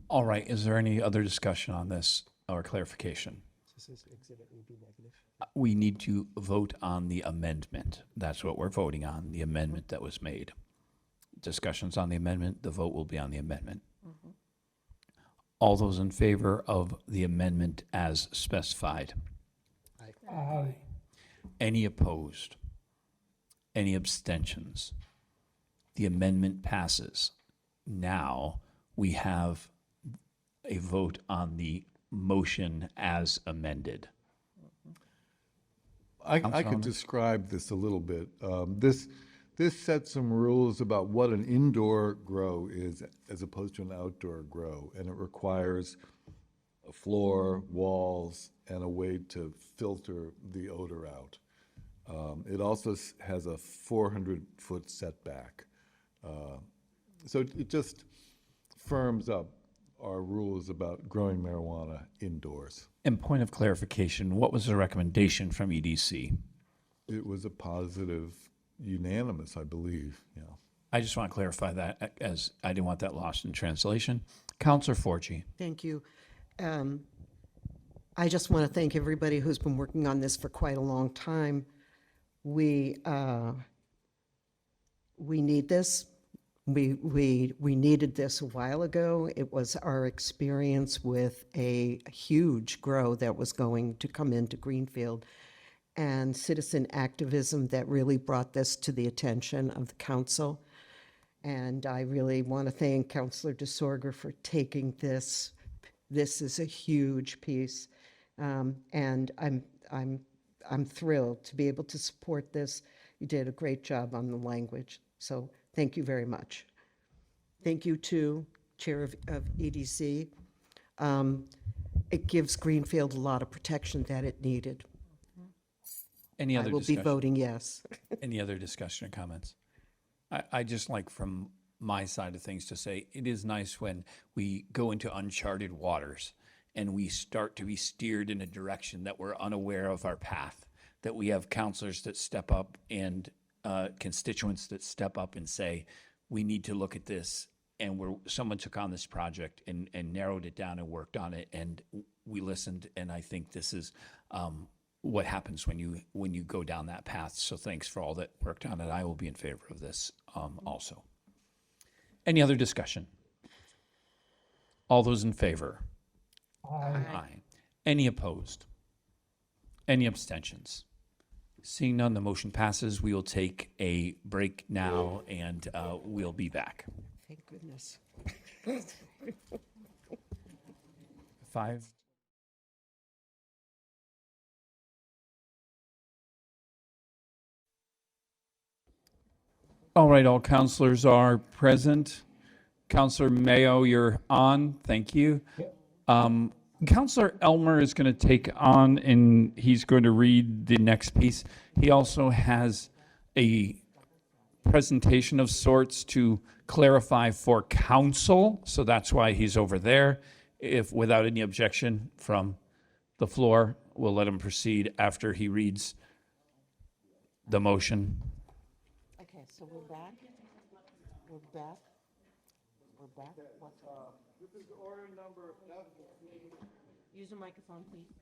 All right, is there any other discussion on this or clarification? We need to vote on the amendment. That's what we're voting on, the amendment that was made. Discussions on the amendment, the vote will be on the amendment. All those in favor of the amendment as specified? Aye. Any opposed? Any abstentions? The amendment passes. Now we have a vote on the motion as amended. I Councilor could describe this a little bit. This sets some rules about what an indoor grow is as opposed to an outdoor grow, and it requires a floor, walls, and a way to filter the odor out. It also has a 400-foot setback. So it just firms up our rules about growing marijuana indoors. And point of clarification, what was the recommendation from EDC? It was a positive, unanimous, I believe, yeah. I just want to clarify that, as I didn't want that lost in translation. Councilor Forgy. Thank you. I just want to thank everybody who's been working on this for quite a long time. We need this. We needed this a while ago. It was our experience with a huge grow that was going to come into Greenfield and citizen activism that really brought this to the attention of the council. And I really want to thank Councilor DeSorger for taking this. This is a huge piece. And I'm thrilled to be able to support this. You did a great job on the language. So thank you very much. Thank you to Chair of EDC. It gives Greenfield a lot of protection that it needed. Any other I will discussion? be voting yes. Any other discussion or comments? I just like from my side of things to say, it is nice when we go into uncharted waters and we start to be steered in a direction that we're unaware of our path, that we have counselors that step up and constituents that step up and say, we need to look at this, and someone took on this project and narrowed it down and worked on it, and we listened, and I think this is what happens when you go down that path. So thanks for all that worked on it. I will be in favor of this also. Any other discussion? All those in favor? Aye. Any opposed? Any abstentions? Seeing none, the motion passes. We will take a break now, and we'll be back. Thank goodness. 5. All right, all counselors are present. Counselor Mayo, you're on. Thank you. Counselor Elmer is going to take on, and he's going to read the next piece. He also has a presentation of sorts to clarify for council, so that's why he's over there. If without any objection from the floor, we'll let him proceed after he reads the motion. Okay, so we're back. We're back. We're back. This is order number Use the microphone, please.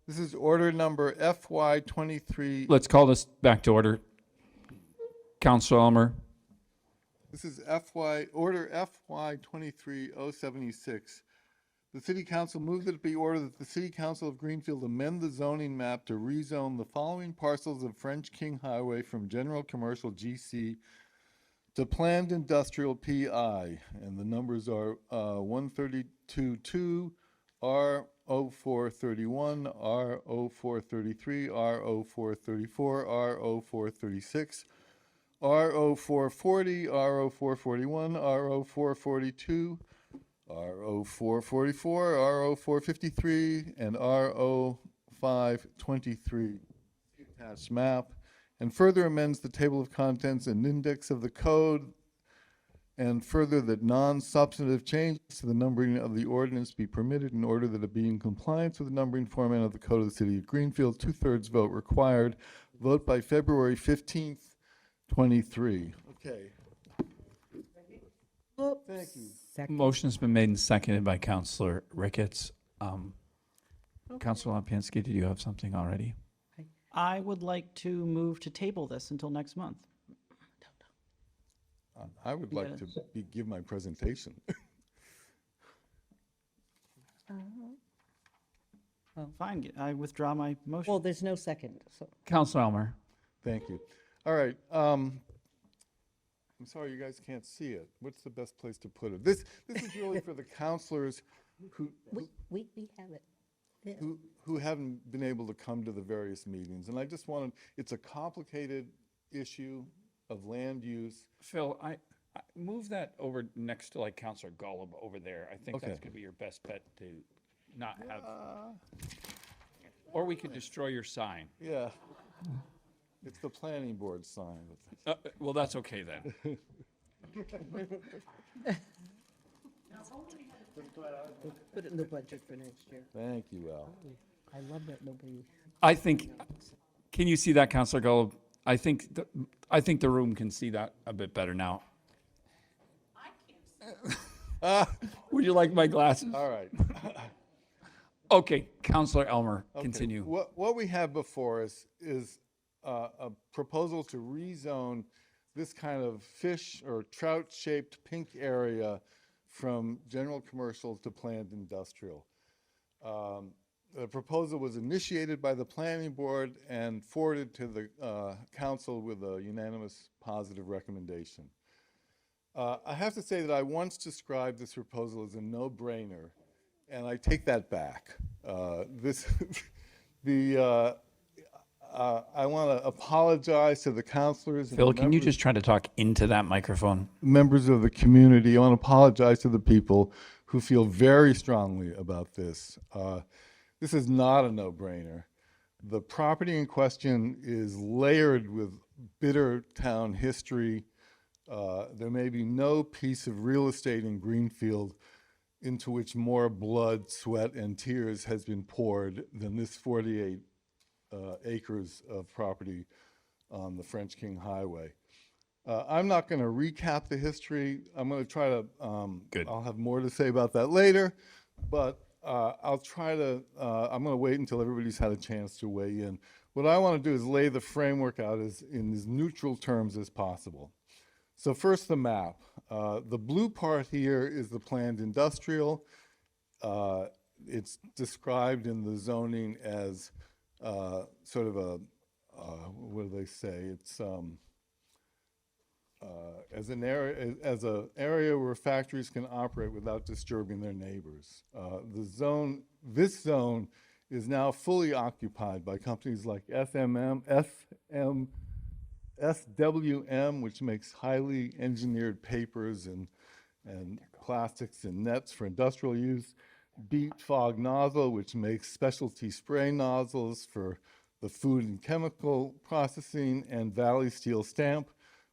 This is order number FY23. Let's call this back to order. Councilor Elmer. This is order FY23-076. The City Council moved that it be ordered that the City Council of Greenfield amend the zoning map to rezone the following parcels of French King Highway from General Commercial GC to Planned Industrial PI. And the numbers are 132-2, R0431, R0433, R0434, R0436, R0440, R0441, R0442, R0444, R0453, and R0523. Attached map, and further amends the table of contents and index of the code, and further that non-substantive changes to the numbering of the ordinance be permitted in order that it be in compliance with the numbering format of the Code of the City of Greenfield. 2/3 vote required. Vote by February 15th, 23. Okay. Thank you. Motion's been made and seconded by Councilor Ricketts. Councilor Lopinski, did you have something already? I would like to move to table this until next month. I would like to give my presentation. Fine, I withdraw my motion. Well, there's no second, so. Councilor Elmer. Thank you. All right. I'm sorry you guys can't see it. What's the best place to put it? This is really for the counselors who We have it. who haven't been able to come to the various meetings. And I just wanted, it's a complicated issue of land use. Phil, I move that over next to like Councilor Golub over there. I think that's Okay. gonna be your best bet to not have, or we could destroy your sign. Yeah. It's the planning board sign. Well, that's okay then. Put it in the budget for next year. Thank you, Al. I love that nobody. I think, can you see that, Councilor Golub? I think the room can see that a bit better now. Would you like my glasses? All right. Okay, Councilor Elmer, Okay. continue. What we have before us is a proposal to rezone this kind of fish or trout-shaped pink area from general commercial to planned industrial. The proposal was initiated by the planning board and forwarded to the council with a unanimous positive recommendation. I have to say that I once described this proposal as a no-brainer, and I take that back. I want to apologize to the councilors. Phil, can you just try to talk into that microphone? Members of the community, I want to apologize to the people who feel very strongly about this. This is not a no-brainer. The property in question is layered with bitter town history. There may be no piece of real estate in Greenfield into which more blood, sweat, and tears has been poured than this 48 acres of property on the French King Highway. I'm not going to recap the history. I'm going to try to, I'll have more to say about that later, but I'll try to, I'm going to wait until everybody's had a chance to weigh in. What I want to do is lay the framework out in as neutral terms as possible. So first, the map. The blue part here is the planned industrial. It's described in the zoning as sort of a, what do they say? It's as an area where factories can operate without disturbing their neighbors. This zone is now fully occupied by companies like SWM, which makes highly engineered papers and plastics and nets for industrial use. Beat Fog Nozzle, which makes specialty spray nozzles for the food and chemical processing, and Valley Steel Stamp,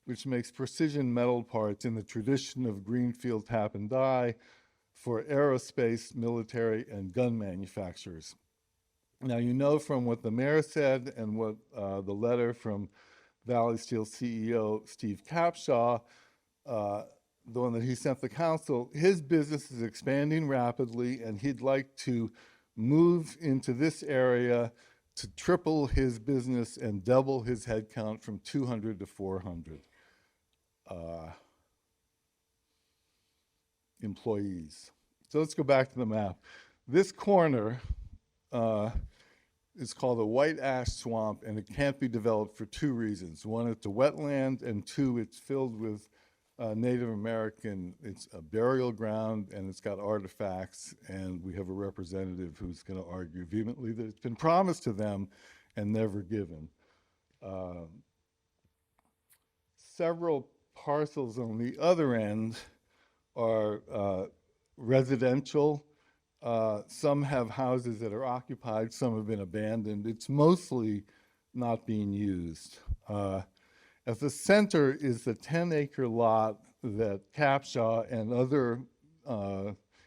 which makes precision metal parts in the tradition of Greenfield tap and die for aerospace, military, and gun manufacturers. Now, you know from what the mayor said and what the letter from Valley Steel CEO Steve Capshaw, the one that he sent the council, his business is expanding rapidly and he'd like to move into this area to triple his business and double his headcount from 200 to 400 employees. So let's go back to the map. This corner is called a white ash swamp, and it can't be developed for two reasons. One, it's a wetland, and two, it's filled with Native American, it's a burial ground, and it's got artifacts, and we have a representative who's going to argue vehemently that it's been promised to them and never given. Several parcels on the other end are residential. Some have houses that are occupied, some have been abandoned. It's mostly not being used. At the center is the 10-acre lot that Capshaw and other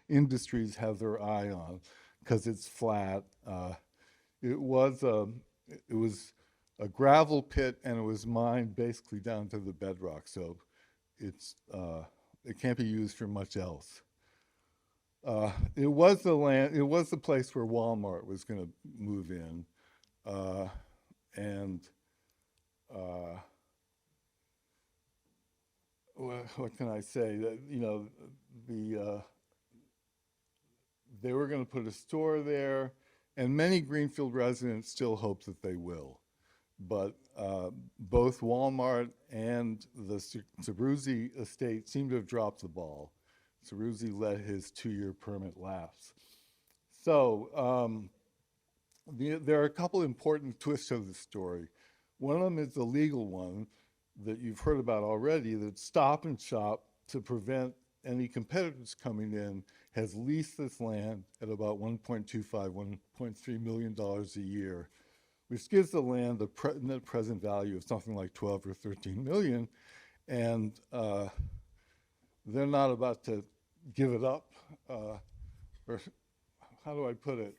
industries have their eye on because it's flat. It was a gravel pit, and it was mined basically down to the bedrock, so it can't be used for much else. It was the place where Walmart was going to move in, and what can I say? That, you know, they were going to put a store there, and many Greenfield residents still hope that they will. But both Walmart and the Ceruzzi estate seem to have dropped the ball. Ceruzzi let his 2-year permit lapse. So there are a couple important twists of the story. One of them is the legal one that you've heard about already, that Stop and Shop, to prevent any competitors coming in, has leased this land at about $1.25, $1.3 million a year, which gives the land a net present value of something like 12 or 13 million. And they're not about to give it up, or how do I put it?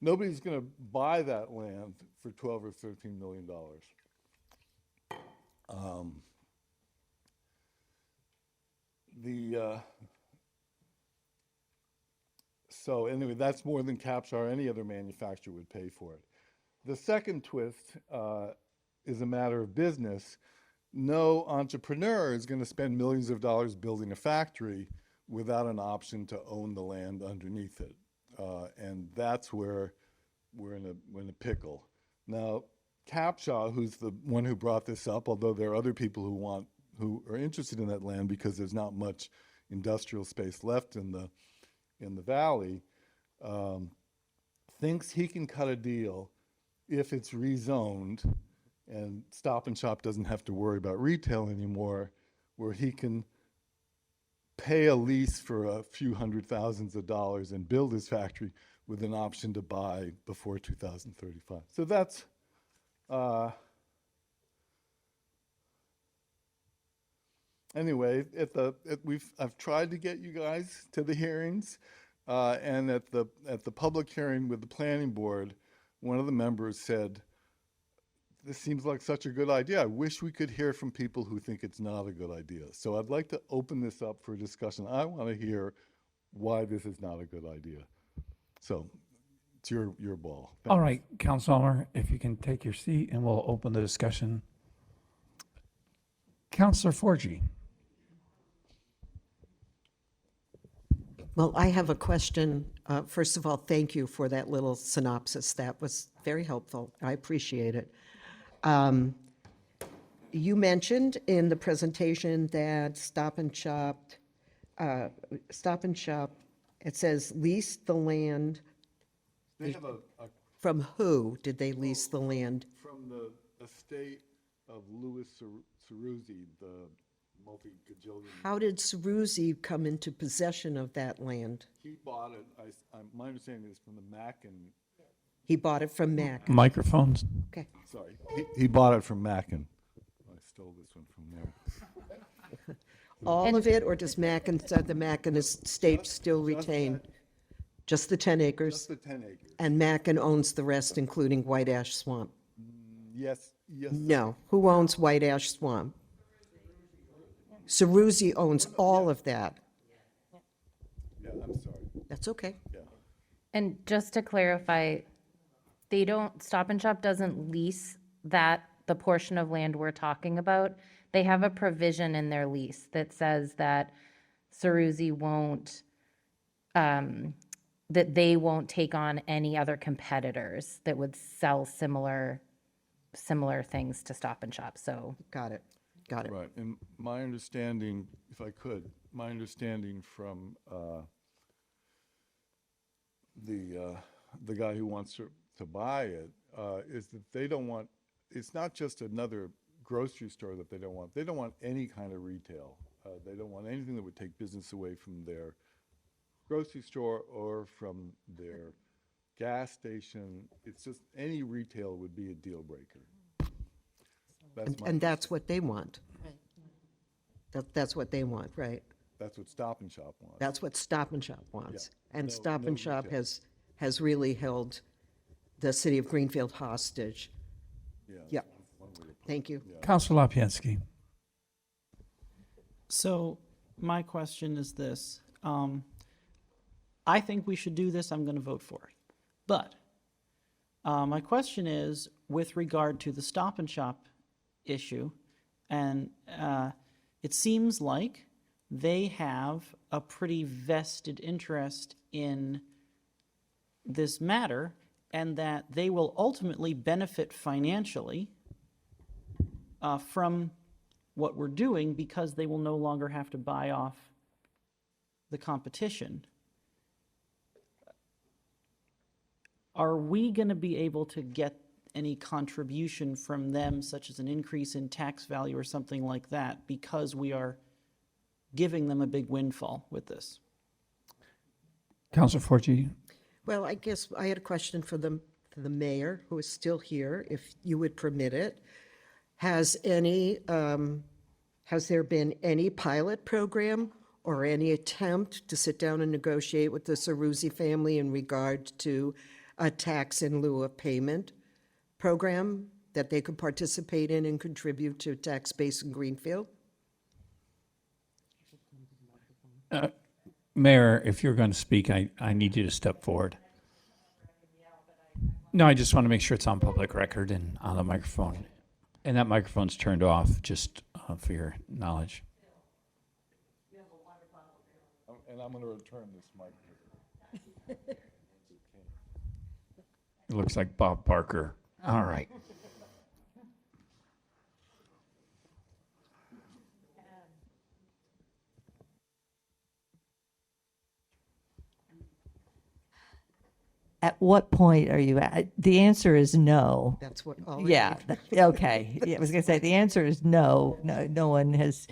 Nobody's going to buy that land for 12 or 13 million dollars. So anyway, that's more than Capshaw or any other manufacturer would pay for it. The second twist is a matter of business. No entrepreneur is going to spend millions of dollars building a factory without an option to own the land underneath it. And that's where we're in a pickle. Now, Capshaw, who's the one who brought this up, although there are other people who are interested in that land because there's not much industrial space left in the valley, thinks he can cut a deal if it's rezoned and Stop and Shop doesn't have to worry about retail anymore, where he can pay a lease for a few hundred thousands of dollars and build his factory with an option to buy before 2035. So that's anyway. I've tried to get you guys to the hearings, and at the public hearing with the planning board, one of the members said, "This seems like such a good idea. I wish we could hear from people who think it's not a good idea." So I'd like to open this up for discussion. I want to hear why this is not a good idea. So it's your ball. Thanks. All right, Councilor, if you can take your seat and we'll open the discussion. Councilor Forgy. Well, I have a question. First of all, thank you for that little synopsis. That was very helpful. I appreciate it. You mentioned in the presentation that Stop and Shop, it says lease the land. They have From who did they lease the land? from the estate of Louis Ceruzzi, the multi-gajillion. How did Ceruzzi come into possession of that land? He bought it, my understanding is from the Mackin. He bought it from Mac. Microphones. Okay. Sorry, he bought it from Mackin. I stole this one from there. All of it, or does the Mackin estate still retain? Just the 10 acres? Just the 10 acres. And Mackin owns the rest, including White Ash Swamp? Yes. No. Who owns White Ash Swamp? Ceruzzi owns all of that. Yeah, I'm sorry. That's okay. Yeah. And just to clarify, Stop and Shop doesn't lease the portion of land we're talking about. They have a provision in their lease that says that Ceruzzi won't, that they won't take on any other competitors that would sell similar things to Stop and Shop. So Got it. Right, and my understanding, if I could, my understanding from the guy who wants to buy it is that they don't want, it's not just another grocery store that they don't want any kind of retail. They don't want anything that would take business away from their grocery store or from their gas station. It's just any retail would be a deal breaker. And that's what they want. That's what they want, right? That's what Stop and Shop wants. That's what Stop and Shop wants. Yeah. And No- Stop no and Shop retail. has really held the city of Greenfield hostage. Yeah. Yeah. Thank you. Councilor Lapinski. So my question is this. I think we should do this. I'm going to vote for it. But my question is with regard to the Stop and Shop issue, and it seems like they have a pretty vested interest in this matter, and that they will ultimately benefit financially from what we're doing because they will no longer have to buy off the competition. are we going to be able to get any contribution from them, such as an increase in tax value or something like that, because we are giving them a big windfall with this? Councilor Forgy? Well, I guess I had a question for the mayor, who is still here, if you would permit it. Has there been any pilot program or any attempt to sit down and negotiate with the Ceruzzi family in regard to a tax in lieu of payment program that they could participate in and contribute to tax base in Greenfield? Mayor, if you're going to speak, I need you to step forward. No, I just want to make sure it's on public record and on the microphone. And that microphone's turned off, just for your knowledge. And I'm going to return this mic. It looks like Bob Barker. All right. At what point are you at? The answer is no. That's what. Yeah. Okay. Yeah, I was going to say the answer is no. No one has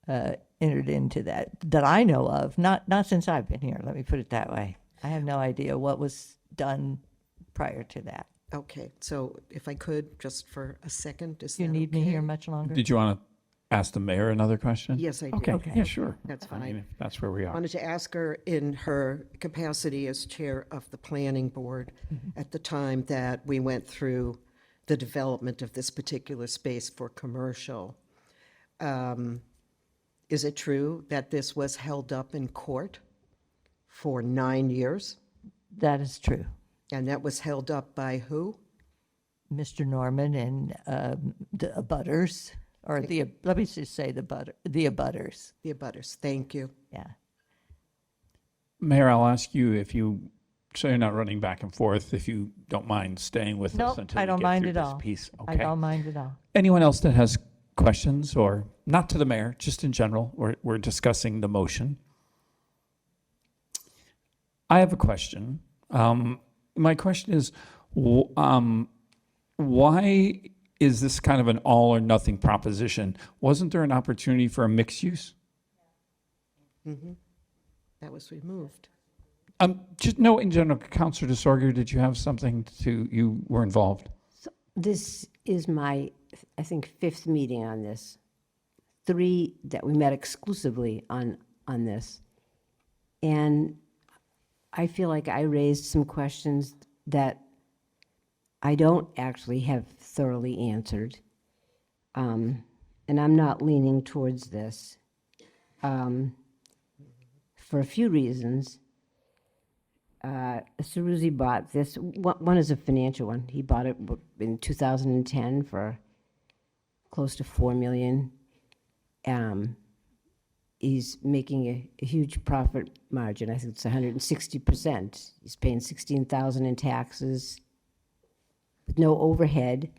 entered into that I know of. Not since I've been here. Let me put it that way. I have no idea what was done prior to that. Okay, so if I could, just for a second, is Do you that need me okay? here much longer? Did you want to ask the mayor another question? Yes, I do. Okay. Yeah, sure. That's I mean, fine. if that's where we I are. wanted to ask her in her capacity as chair of the planning board at the time that we went through the development of this particular space for commercial. Is it true that this was held up in court for 9 years? That is true. And that was held up by who? Mr. Norman and the abutters, or let me just say the abutters. The abutters, thank you. Yeah. Mayor, I'll ask you if you, so you're not running back and forth, if you don't mind staying with us Nope, until I we don't get mind through at this all. piece. I Okay. don't mind at all. Anyone else that has questions, or not to the mayor, just in general? We're discussing the motion. I have a question. My question is, why is this kind of an all or nothing proposition? Wasn't there an opportunity for a mixed use? Mm-hmm. That was removed. Just no, in general, Councilor DeSorger, did you have something you were involved? So this is my, I think, 5th meeting on this. 3 that we met exclusively on this. And I feel like I raised some questions that I don't actually have thoroughly answered. And I'm not leaning towards this for a few reasons. Ceruzzi bought this. One is a financial one. He bought it in 2010 for close to $4 million. He's making a huge profit margin. I think it's 160%. He's paying $16,000 in taxes with no overhead.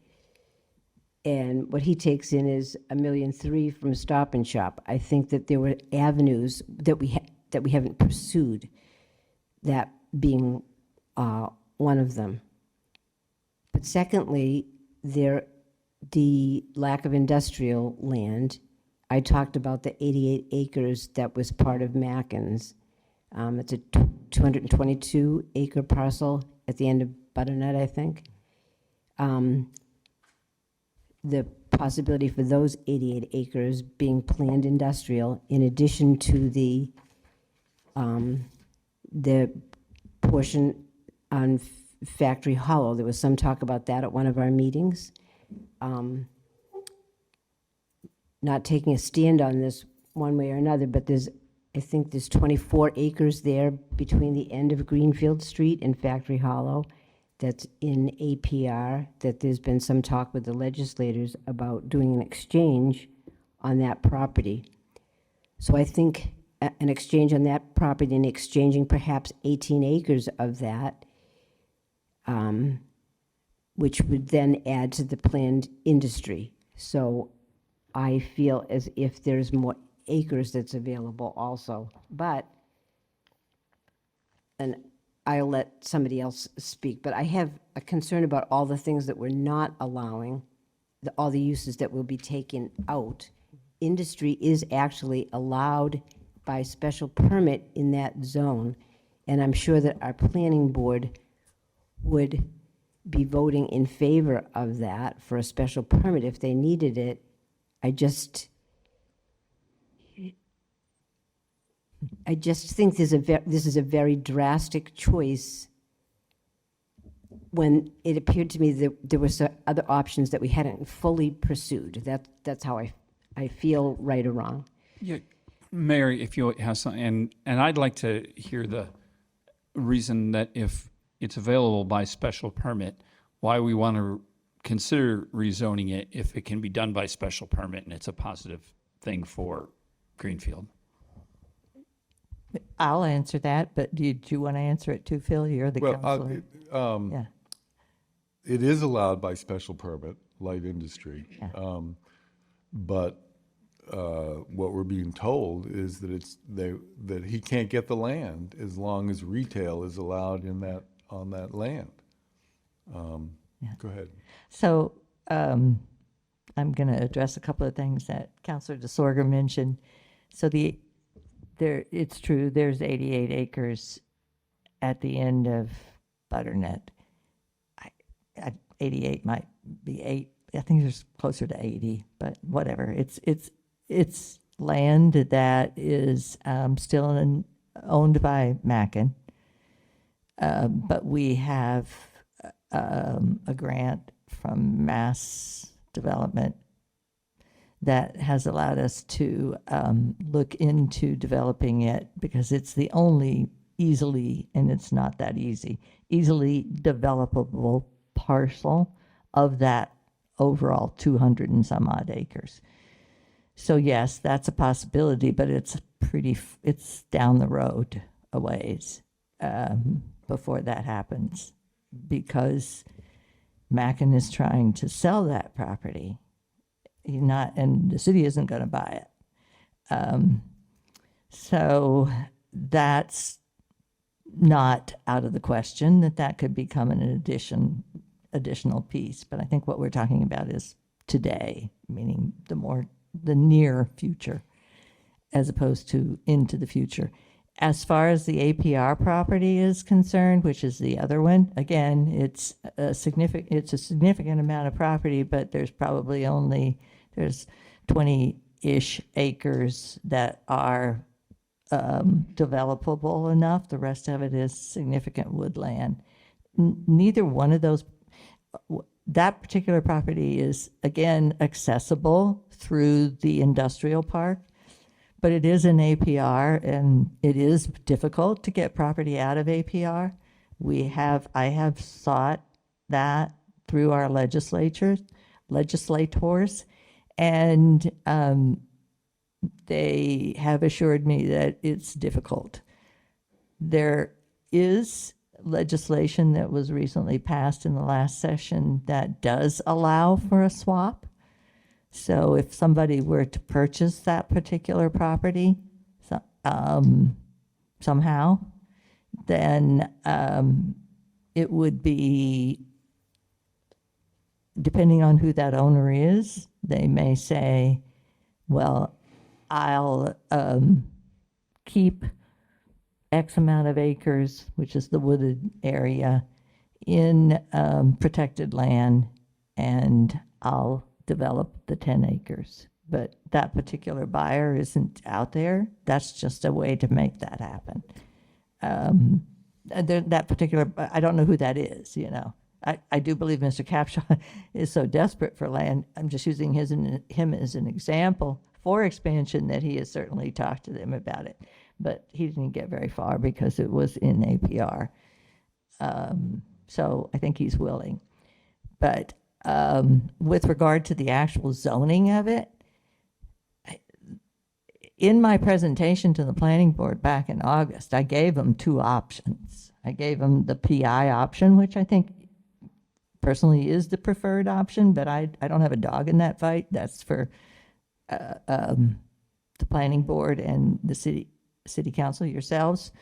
And what he takes in is $1.3 million from Stop and Shop. I think that there were avenues that we haven't pursued, that being one of them. But secondly, the lack of industrial land. I talked about the 88 acres that was part of Mackin's. It's a 222-acre parcel at the end of Butternut, I think. The possibility for those 88 acres being planned industrial, in addition to the portion on Factory Hollow. There was some talk about that at one of our meetings. Not taking a stand on this one way or another, but I think there's 24 acres there between the end of Greenfield Street and Factory Hollow that's in APR, that there's been some talk with the legislators about doing an exchange on that property. So I think an exchange on that property and exchanging perhaps 18 acres of that, which would then add to the planned industry. So I feel as if there's more acres that's available also. But I'll let somebody else speak, but I have a concern about all the things that we're not allowing, all the uses that will be taken out. Industry is actually allowed by special permit in that zone, and I'm sure that our planning board would be voting in favor of that for a special permit if they needed it. I just think this is a very drastic choice when it appeared to me that there were other options that we hadn't fully pursued. That's how I feel, right or wrong. Yeah, Mary, if you have something, and I'd like to hear the reason that if it's available by special permit, why we want to consider rezoning it if it can be done by special permit and it's a positive thing for Greenfield. I'll answer that, but do you want to answer it too, Phil? You're the counselor. Yeah. It is allowed by special permit, light industry. Yeah. But what we're being told is that that he can't get the land as long as retail is allowed on that land. Go ahead. So I'm going to address a couple of things that Councilor DeSorga mentioned. So it's true, there's 88 acres at the end of Butternut. 88 might be 8. I think there's closer to 80, but whatever. It's land that is still owned by Mackin, but we have a grant from Mass Development that has allowed us to look into developing it because it's the only and it's not that easily developable parcel of that overall 200 and some odd acres. So yes, that's a possibility, but it's down the road a ways before that happens because Mackin is trying to sell that property. And the city isn't going to buy it. So that's not out of the question that could become an additional piece. But I think what we're talking about is today, meaning the near future, as opposed to into the future. As far as the APR property is concerned, which is the other one, again, it's a significant amount of property, but there's probably there's 20-ish acres that are developable enough. The rest of it is significant woodland. Neither one of those, that particular property is, again, accessible through the industrial park, but it is an APR, and it is difficult to get property out of APR. I have sought that through our legislators, and they have assured me that it's difficult. There is legislation that was recently passed in the last session that does allow for a swap. So if somebody were to purchase that particular property somehow, then it would be, depending on who that owner is, they may say, well, I'll keep X amount of acres, which is the wooded area, in protected land, and I'll develop the 10 acres. But that particular buyer isn't out there. That's just a way to make that happen. That particular, I don't know who that is, I do believe Mr. Capshaw is so desperate for land. I'm just using him as an example for expansion that he has certainly talked to them about it. But he didn't get very far because it was in APR. So I think he's willing. But with regard to the actual zoning of it, in my presentation to the planning board back in August, I gave them 2 options. I gave them the PI option, which I think personally is the preferred option, but I don't have a dog in that fight. That's for the planning board and the city council yourselves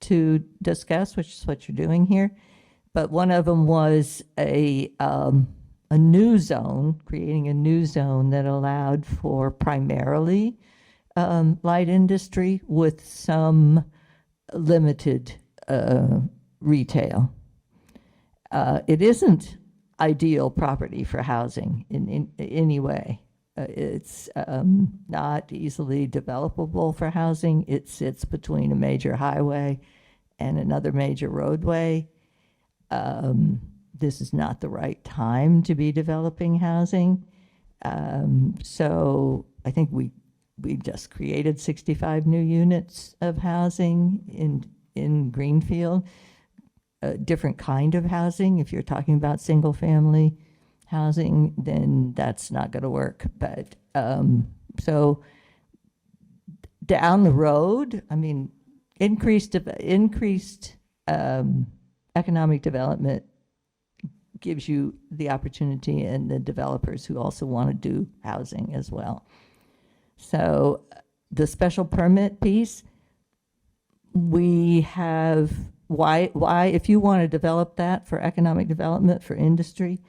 to discuss, which is what you're doing here. But one of them was a new zone, creating a new zone that allowed for primarily light industry with some limited retail. It isn't ideal property for housing in any way. It's not easily developable for housing. It sits between a major highway and another major roadway. This is not the right time to be developing housing. So I think we just created 65 new units of housing in Greenfield. A different kind of housing. If you're talking about single family housing, then that's not going to work. But so down the road, I mean, increased economic development gives you the opportunity and the developers who also want to do housing as well. So the special permit piece, we have, why, if you want to develop that for economic development, for industry,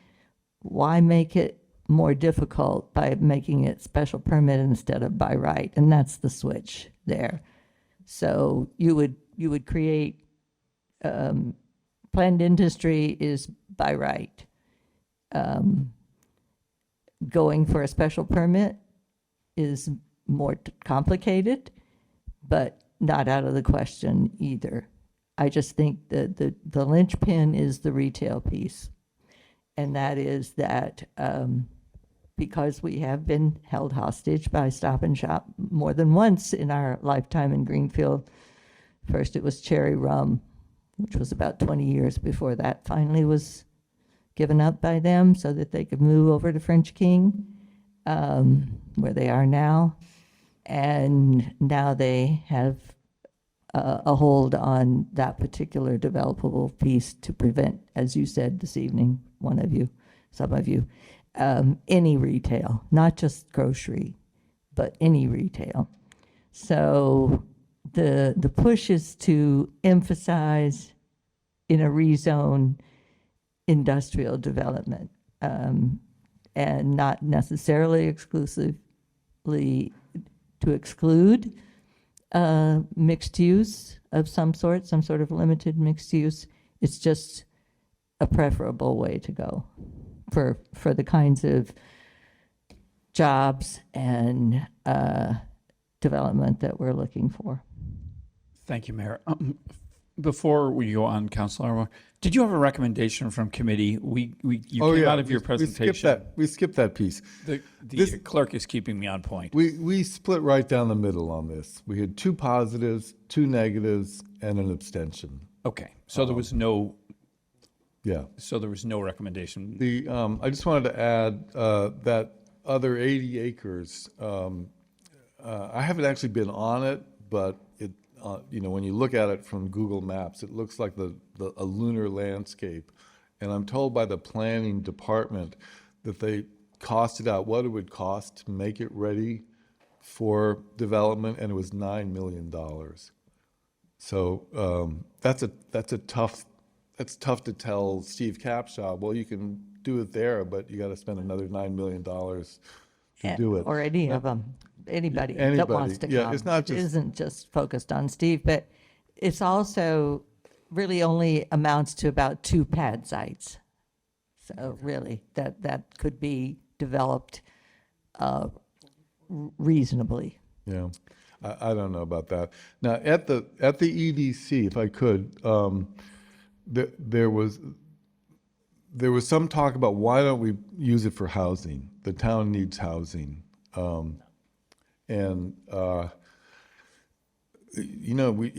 why make it more difficult by making it special permit instead of by right? And that's the switch there. So you would create, planned industry is by right. Going for a special permit is more complicated, but not out of the question either. I just think that the linchpin is the retail piece. And that is that because we have been held hostage by Stop and Shop more than once in our lifetime in Greenfield. First it was Cherry Rum, which was about 20 years before that finally was given up by them so that they could move over to French King, where they are now. And now they have a hold on that particular developable piece to prevent, as you said this evening, one of you, some of you, any retail, not just grocery, but any retail. So the push is to emphasize in a rezone industrial development, and not necessarily exclusively to exclude mixed use of some sort of limited mixed use. It's just a preferable way to go for the kinds of jobs and development that we're looking for. Thank you, Mayor. Before we go on, Councilor, did you have a recommendation from committee? You came out of your presentation. We skipped that piece. The clerk is keeping me on point. We split right down the middle on this. We had 2 positives, 2 negatives, and an abstention. Okay, so there was no. Yeah. So there was no recommendation. I just wanted to add that other 80 acres. I haven't actually been on it, but it. When you look at it from Google Maps, it looks like a lunar landscape. And I'm told by the planning department that they costed out what it would cost to make it ready for development, and it was $9 million. So that's tough to tell Steve Capshaw, well, you can do it there, but you got to spend another $9 million to do it. Or any of them. Anybody that wants to come. Yeah, it's not just, it isn't just focused on Steve, but it's also really only amounts to about 2 pad sites. So really, that could be developed reasonably. Yeah, I don't know about that. Now at the EDC, if I could, there was some talk about why don't we use it for housing? The town needs housing.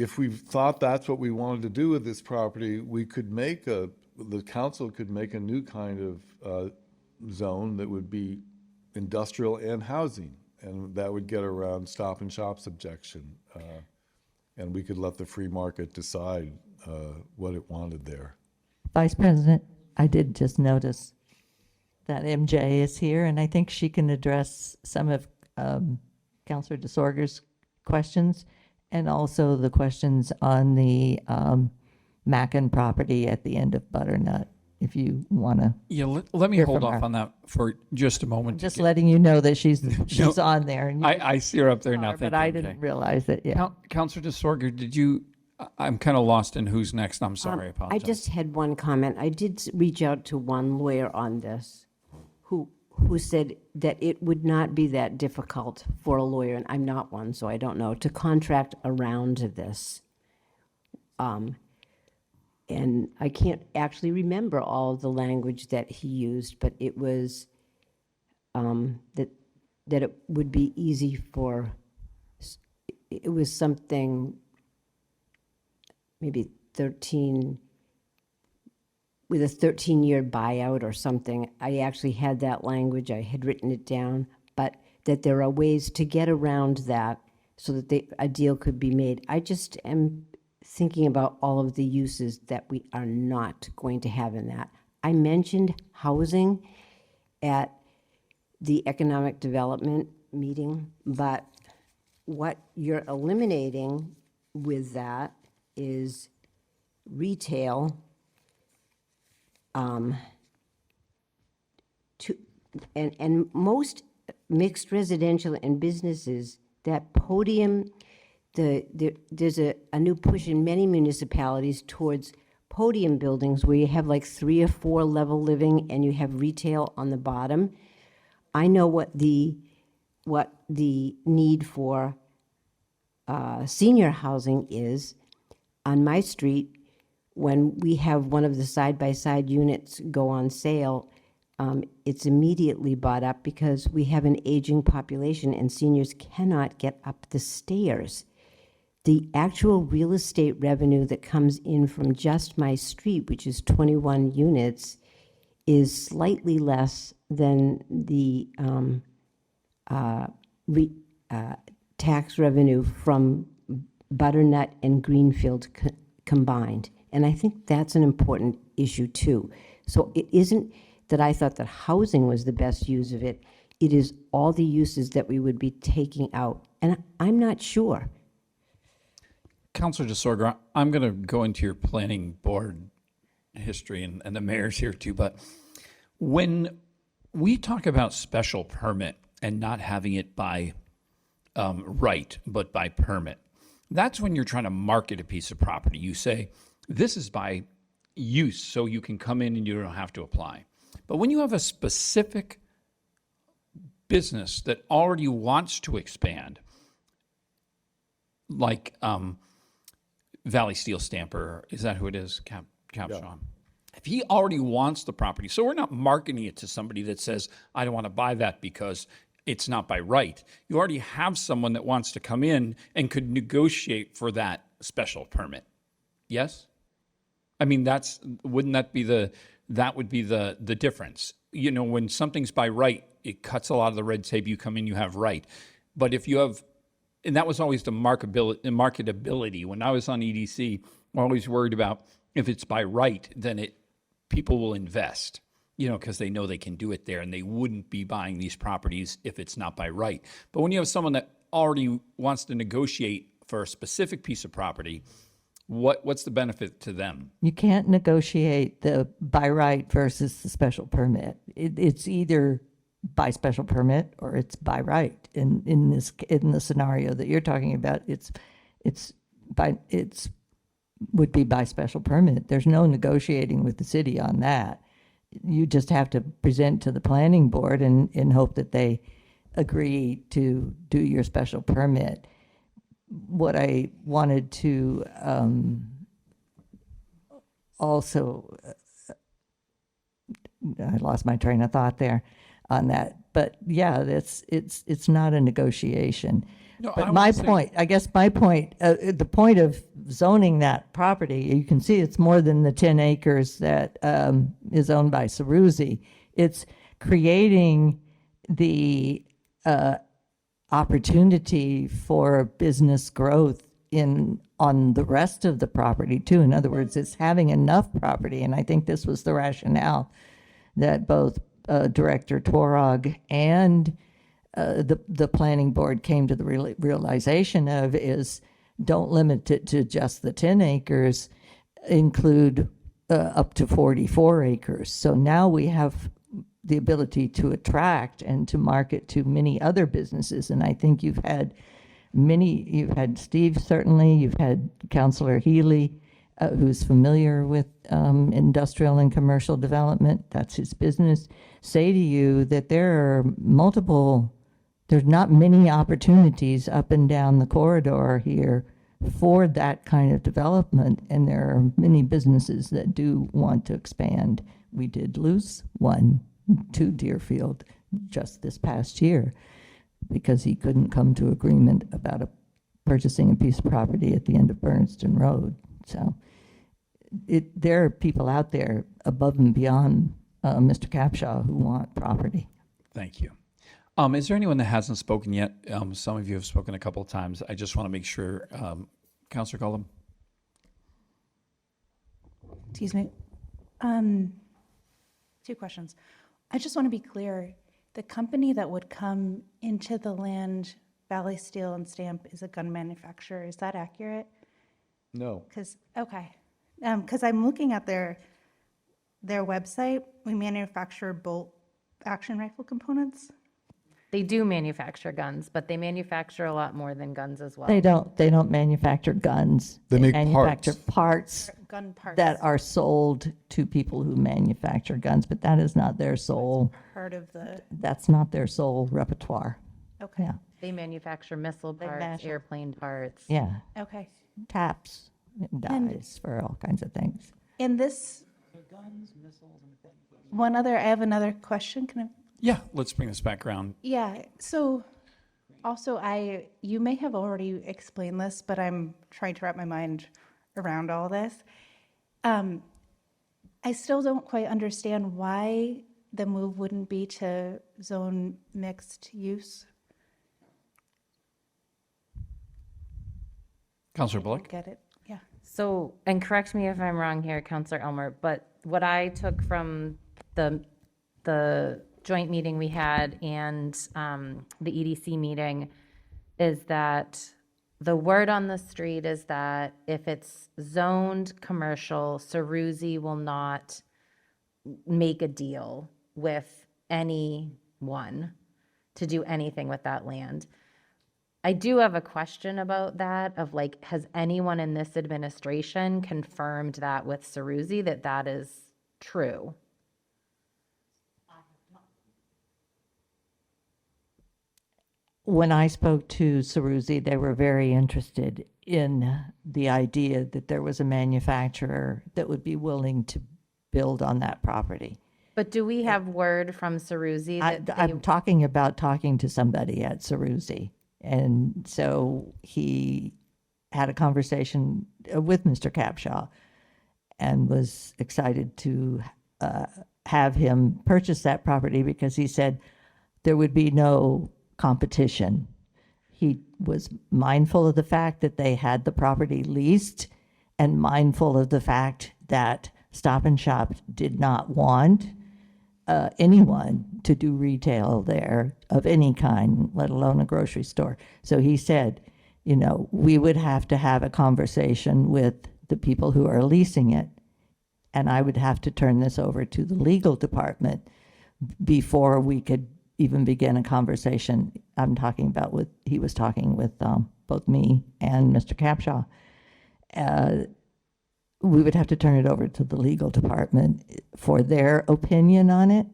If we thought that's what we wanted to do with this property, we could the council could make a new kind of zone that would be industrial and housing, and that would get around Stop and Shop's objection, and we could let the free market decide what it wanted there. Vice President, I did just notice that MJ is here, and I think she can address some of Councilor DeSorger's questions. and also the questions on the Mackin property at the end of Butternut, if you want to. Yeah, let me hold off on that for just a moment. Just letting you know that she's No, on there. And I see her up there now. but I didn't realize it. Yeah. Councilor DeSorger, did you? I'm kind of lost in who's next. I'm sorry. I I apologize. just had one comment. I did reach out to one lawyer on this who said that it would not be that difficult for a lawyer, and I'm not one, so I don't know, to contract around this. And I can't actually remember all of the language that he used, but it was that it would be easy for, it was something maybe 13, with a 13-year buyout or something. I actually had that language, I had written it down, but that there are ways to get around that so that a deal could be made. I just am thinking about all of the uses that we are not going to have in that. I mentioned housing at the economic development meeting, but what you're eliminating with that is retail, and most mixed residential and businesses, that podium, there's a new push in many municipalities towards podium buildings where you have like 3 or 4 level living and you have retail on the bottom. I know what the need for senior housing is. On my street, when we have one of the side-by-side units go on sale, it's immediately bought up because we have an aging population and seniors cannot get up the stairs. The actual real estate revenue that comes in from just my street, which is 21 units, is slightly less than the tax revenue from Butternut and Greenfield combined. And I think that's an important issue too. So it isn't that I thought that housing was the best use of it. It is all the uses that we would be taking out. And I'm not sure. Councilor DeSorger, I'm going to go into your planning board history, and the mayor's here too, but when we talk about special permit and not having it by right, but by permit, that's when you're trying to market a piece of property. You say, this is by use, so you can come in and you don't have to apply. But when you have a specific business that already wants to expand, like Valley Steel Stamper, is that who it is, Capshawn? If he already wants the property, so we're not marketing it to somebody that says, I don't want to buy that because it's not by right. You already have someone that wants to come in and could negotiate for that special permit. Yes? I mean, wouldn't that be that would be the difference. You know, when something's by right, it cuts a lot of the red tape. You come in, you have right. But if you have, and that was always the marketability. When I was on EDC, I'm always worried about if it's by right, then people will invest, you know, because they know they can do it there, and they wouldn't be buying these properties if it's not by right. But when you have someone that already wants to negotiate for a specific piece of property, what's the benefit to them? You can't negotiate the by right versus the special permit. It's either by special permit or it's by right. In the scenario that you're talking about, it's would be by special permit. There's no negotiating with the city on that. You just have to present to the planning board and hope that they agree to do your special permit. What I wanted to also, I lost my train of thought there on that, but yeah, it's not a negotiation. No, but my point, the point of zoning that property, you can see it's more than the 10 acres that is owned by Ceruzzi. It's creating the opportunity for business growth on the rest of the property too. In other words, it's having enough property, and I think this was the rationale that both Director Tworog and the planning board came to the realization of, is don't limit it to just the 10 acres, include up to 44 acres. So now we have the ability to attract and to market to many other businesses. And I think you've had Steve, certainly, you've had Councilor Healy, who's familiar with industrial and commercial development, that's his business, say to you that there's not many opportunities up and down the corridor here for that kind of development, and there are many businesses that do want to expand. We did lose one to Deerfield just this past year because he couldn't come to agreement about purchasing a piece of property at the end of Bernston Road. So there are people out there above and beyond Mr. Capshaw who want property. Thank you. Is there anyone that hasn't spoken yet? Some of you have spoken a couple of times. I just want to make sure. Councilor Cullum. Excuse me. 2 questions. I just want to be clear. The company that would come into the land, Valley Steel and Stamp, is a gun manufacturer. Is that accurate? No. Because I'm looking at their website. We manufacture bolt action rifle components. They do manufacture guns, but they manufacture a lot more than guns as well. They don't manufacture guns. They make manufacture parts Gun parts. that are sold to people who manufacture guns, but that is not their sole. Part of the. That's not their sole repertoire. Okay. Yeah. They manufacture missile parts, airplane parts. Yeah. Okay. Taps, dies for all kinds of things. In this. I have another question. Can I? Yeah, let's bring this back around. Yeah, so also you may have already explained this, but I'm trying to wrap my mind around all this. I still don't quite understand why the move wouldn't be to zone mixed use. Councilor Bullock? Get it, yeah. So, and correct me if I'm wrong here, Councilor Elmer, but what I took from the joint meeting we had and the EDC meeting is that the word on the street is that if it's zoned commercial, Ceruzzi will not make a deal with anyone to do anything with that land. I do have a question about that of like, has anyone in this administration confirmed that with Ceruzzi that that is true? When I spoke to Ceruzzi, they were very interested in the idea that there was a manufacturer that would be willing to build on that property. But do we have word from Ceruzzi that I'm talking about talking to somebody at Ceruzzi. And so he had a conversation with Mr. Capshaw and was excited to have him purchase that property because he said there would be no competition. He was mindful of the fact that they had the property leased and mindful of the fact that Stop and Shop did not want anyone to do retail there of any kind, let alone a grocery store. So he said, you know, we would have to have a conversation with the people who are leasing it, and I would have to turn this over to the legal department before we could even begin a conversation. I'm talking about he was talking with both me and Mr. Capshaw. We would have to turn it over to the legal department for their opinion on it.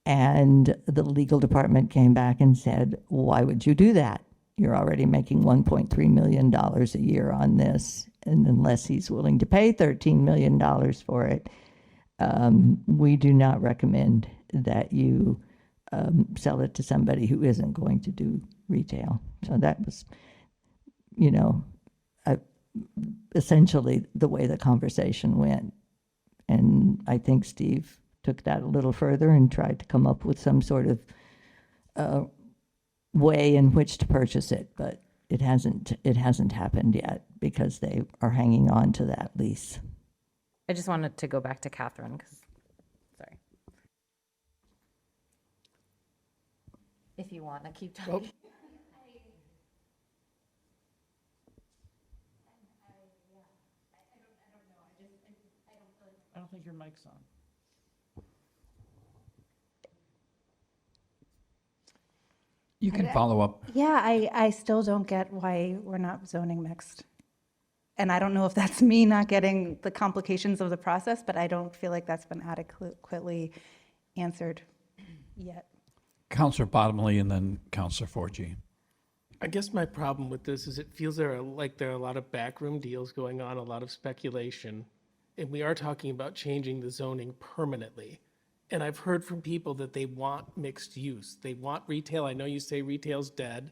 And the legal department came back and said, why would you do that? You're already making $1.3 million a year on this. And unless he's willing to pay $13 million for it, we do not recommend that you sell it to somebody who isn't going to do retail. So that was, you know, essentially the way the conversation went. And I think Steve took that a little further and tried to come up with some sort of way in which to purchase it, but it hasn't happened yet because they are hanging on to that lease. I just wanted to go back to Catherine because, sorry. If you want to keep talking. think your mic's on. You can follow up. Yeah, I still don't get why we're not zoning mixed. And I don't know if that's me not getting the complications of the process, but I don't feel like that's been adequately answered yet. Counselor Bottomley and then Counselor 4G. I guess my problem with this is it feels there are a lot of backroom deals going on, a lot of speculation, and we are talking about changing the zoning permanently. And I've heard from people that they want mixed use. They want retail. I know you say retail's dead,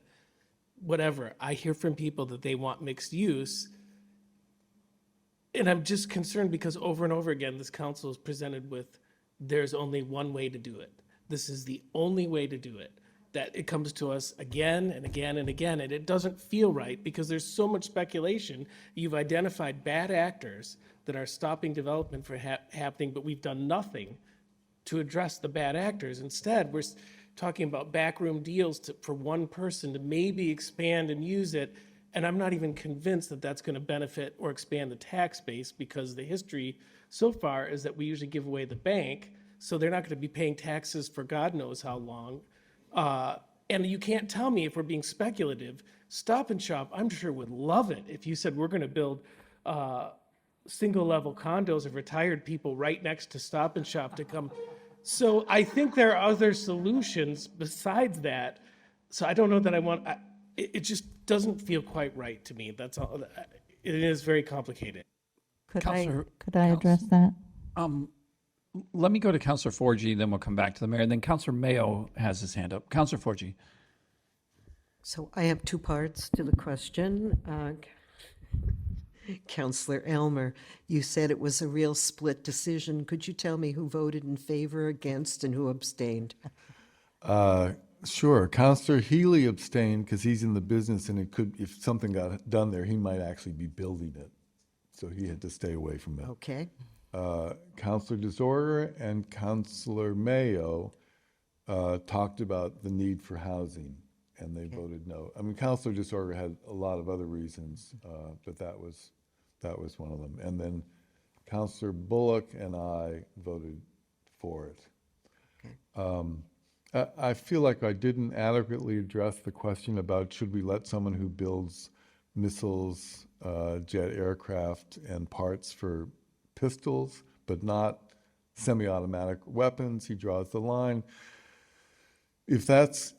whatever. I hear from people that they want mixed use. And I'm just concerned because over and over again, this council is presented with, there's only one way to do it. This is the only way to do it. That it comes to us again and again and again, and it doesn't feel right because there's so much speculation. You've identified bad actors that are stopping development from happening, but we've done nothing to address the bad actors. Instead, we're talking about backroom deals for one person to maybe expand and use it, and I'm not even convinced that that's going to benefit or expand the tax base because the history so far is that we usually give away the bank, so they're not going to be paying taxes for God knows how long. And you can't tell me if we're being speculative. Stop and Shop, I'm sure would love it if you said we're going to build single level condos of retired people right next to Stop and Shop to come. So I think there are other solutions besides that. So I don't know that I want, it just doesn't feel quite right to me. That's all. It is very complicated. Could I address that? Let me go to Counselor 4G, then we'll come back to the mayor. And then Counselor Mayo has his hand up. Counselor 4G. So I have two parts to the question. Counselor Elmer, you said it was a real split decision. Could you tell me who voted in favor, against, and who abstained? Sure. Counselor Healy abstained because he's in the business, and it could, if something got done there, he might actually be building it. So he had to stay away from it. Okay. Counselor DeZorger and Counselor Mayo talked about the need for housing, and they voted no. I mean, Counselor DeZorger had a lot of other reasons, but that was one of them. And then Counselor Bullock and I voted for it. Okay. I feel like I didn't adequately address the question about should we let someone who builds missiles, jet aircraft, and parts for pistols, but not semi-automatic weapons. He draws the line. If that's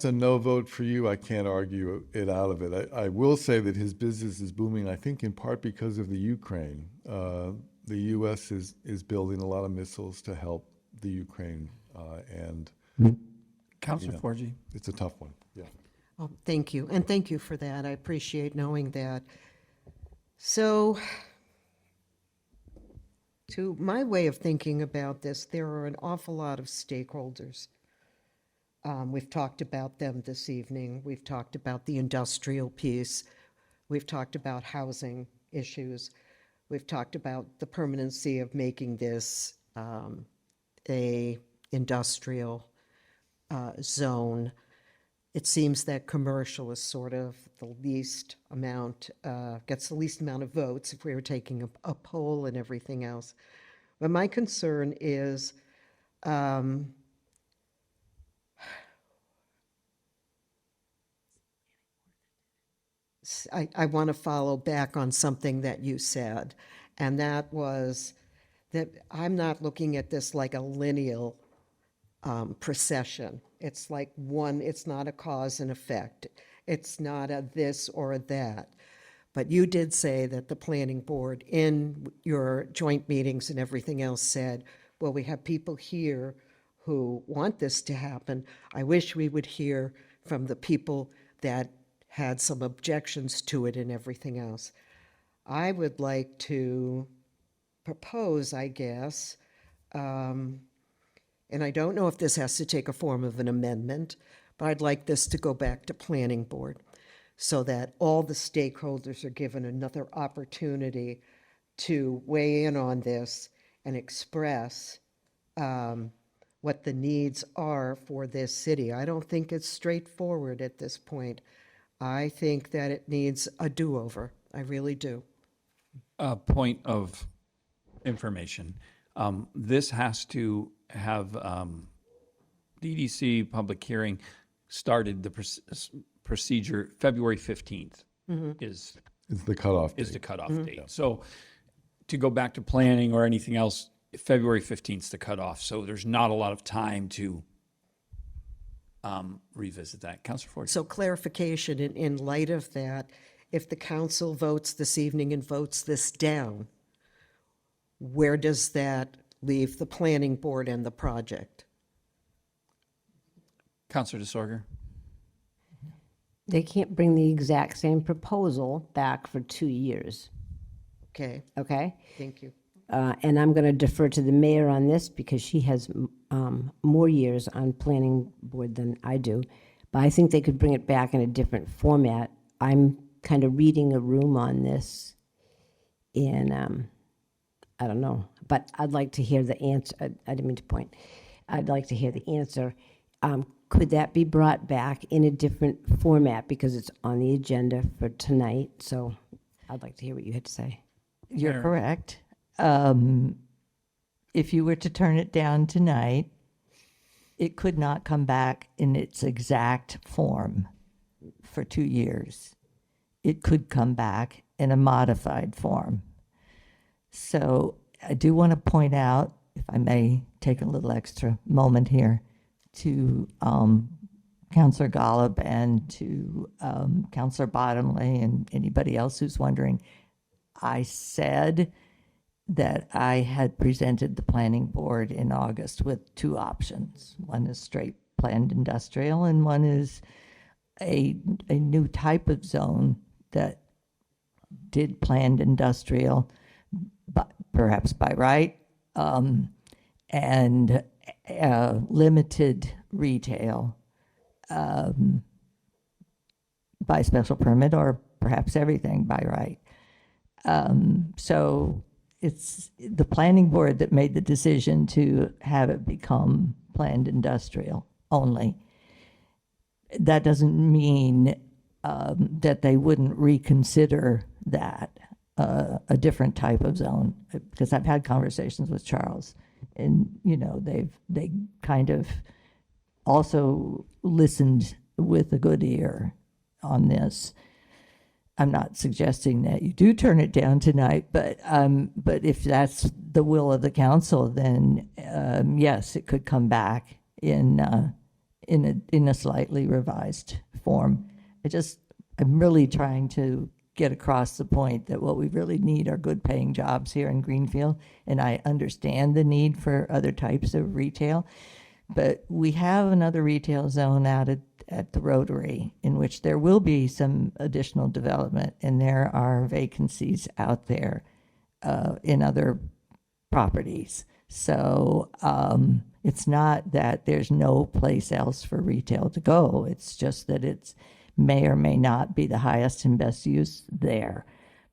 a no vote for you, I can't argue it out of it. I will say that his business is booming, I think in part because of the Ukraine. The U.S. is building a lot of missiles to help the Ukraine, and Counselor 4G. It's a tough one. Yeah. Oh, thank you, and thank you for that. I appreciate knowing that. So, to my way of thinking about this, there are an awful lot of stakeholders. We've talked about them this evening. We've talked about the industrial piece. We've talked about housing issues. We've talked about the permanency of making this a industrial zone. It seems that commercial is sort of the least amount, gets the least amount of votes if we were taking a poll and everything else. But my concern is I want to follow back on something that you said, and that was that I'm not looking at this like a lineal procession. It's like one, it's not a cause and effect. It's not a this or a that. But you did say that the planning board in your joint meetings and everything else said, well, we have people here who want this to happen. I wish we would hear from the people that had some objections to it and everything else. I would like to propose, I guess, and I don't know if this has to take a form of an amendment, but I'd like this to go back to planning board so that all the stakeholders are given another opportunity to weigh in on this and express what the needs are for this city. I don't think it's straightforward at this point. I think that it needs a do-over. I really do. A point of information. This has to have DDC public hearing started the procedure February 15th is the cutoff is date. the cutoff date. So to go back to planning or anything else, February 15th is the cutoff. So there's not a lot of time to revisit that. Councilor Ford. So clarification, in light of that, if the council votes this evening and votes this down, where does that leave the planning board and the project? Councilor DeSorger. They can't bring the exact same proposal back for 2 years. Okay, Okay? thank you. And I'm going to defer to the mayor on this because she has more years on planning board than I do. But I think they could bring it back in a different format. I'm kind of reading a room on this, and I don't know. But I'd like to hear the answer. I didn't mean to point. I'd like to hear the answer. Could that be brought back in a different format because it's on the agenda for tonight? So I'd like to hear what you had to say. You're Mayor. correct. If you were to turn it down tonight, it could not come back in its exact form for 2 years. It could come back in a modified form. So I do want to point out, if I may take a little extra moment here, to Councillor Golub and to Councillor Bottomley and anybody else who's wondering, I said that I had presented the planning board in August with 2 options. One is straight planned industrial, and one is a new type of zone that did planned industrial, but perhaps by right, and limited retail by special permit, or perhaps everything by right. So it's the planning board that made the decision to have it become planned industrial only. That doesn't mean that they wouldn't reconsider that, a different type of zone, because I've had conversations with Charles, and they kind of also listened with a good ear on this. I'm not suggesting that you do turn it down tonight, but if that's the will of the council, then yes, it could come back in a slightly revised form. I'm really trying to get across the point that what we really need are good paying jobs here in Greenfield, and I understand the need for other types of retail, but we have another retail zone out at the Rotary in which there will be some additional development, and there are vacancies out there in other properties. So it's not that there's no place else for retail to go. It's just that it's may or may not be the highest and best use there.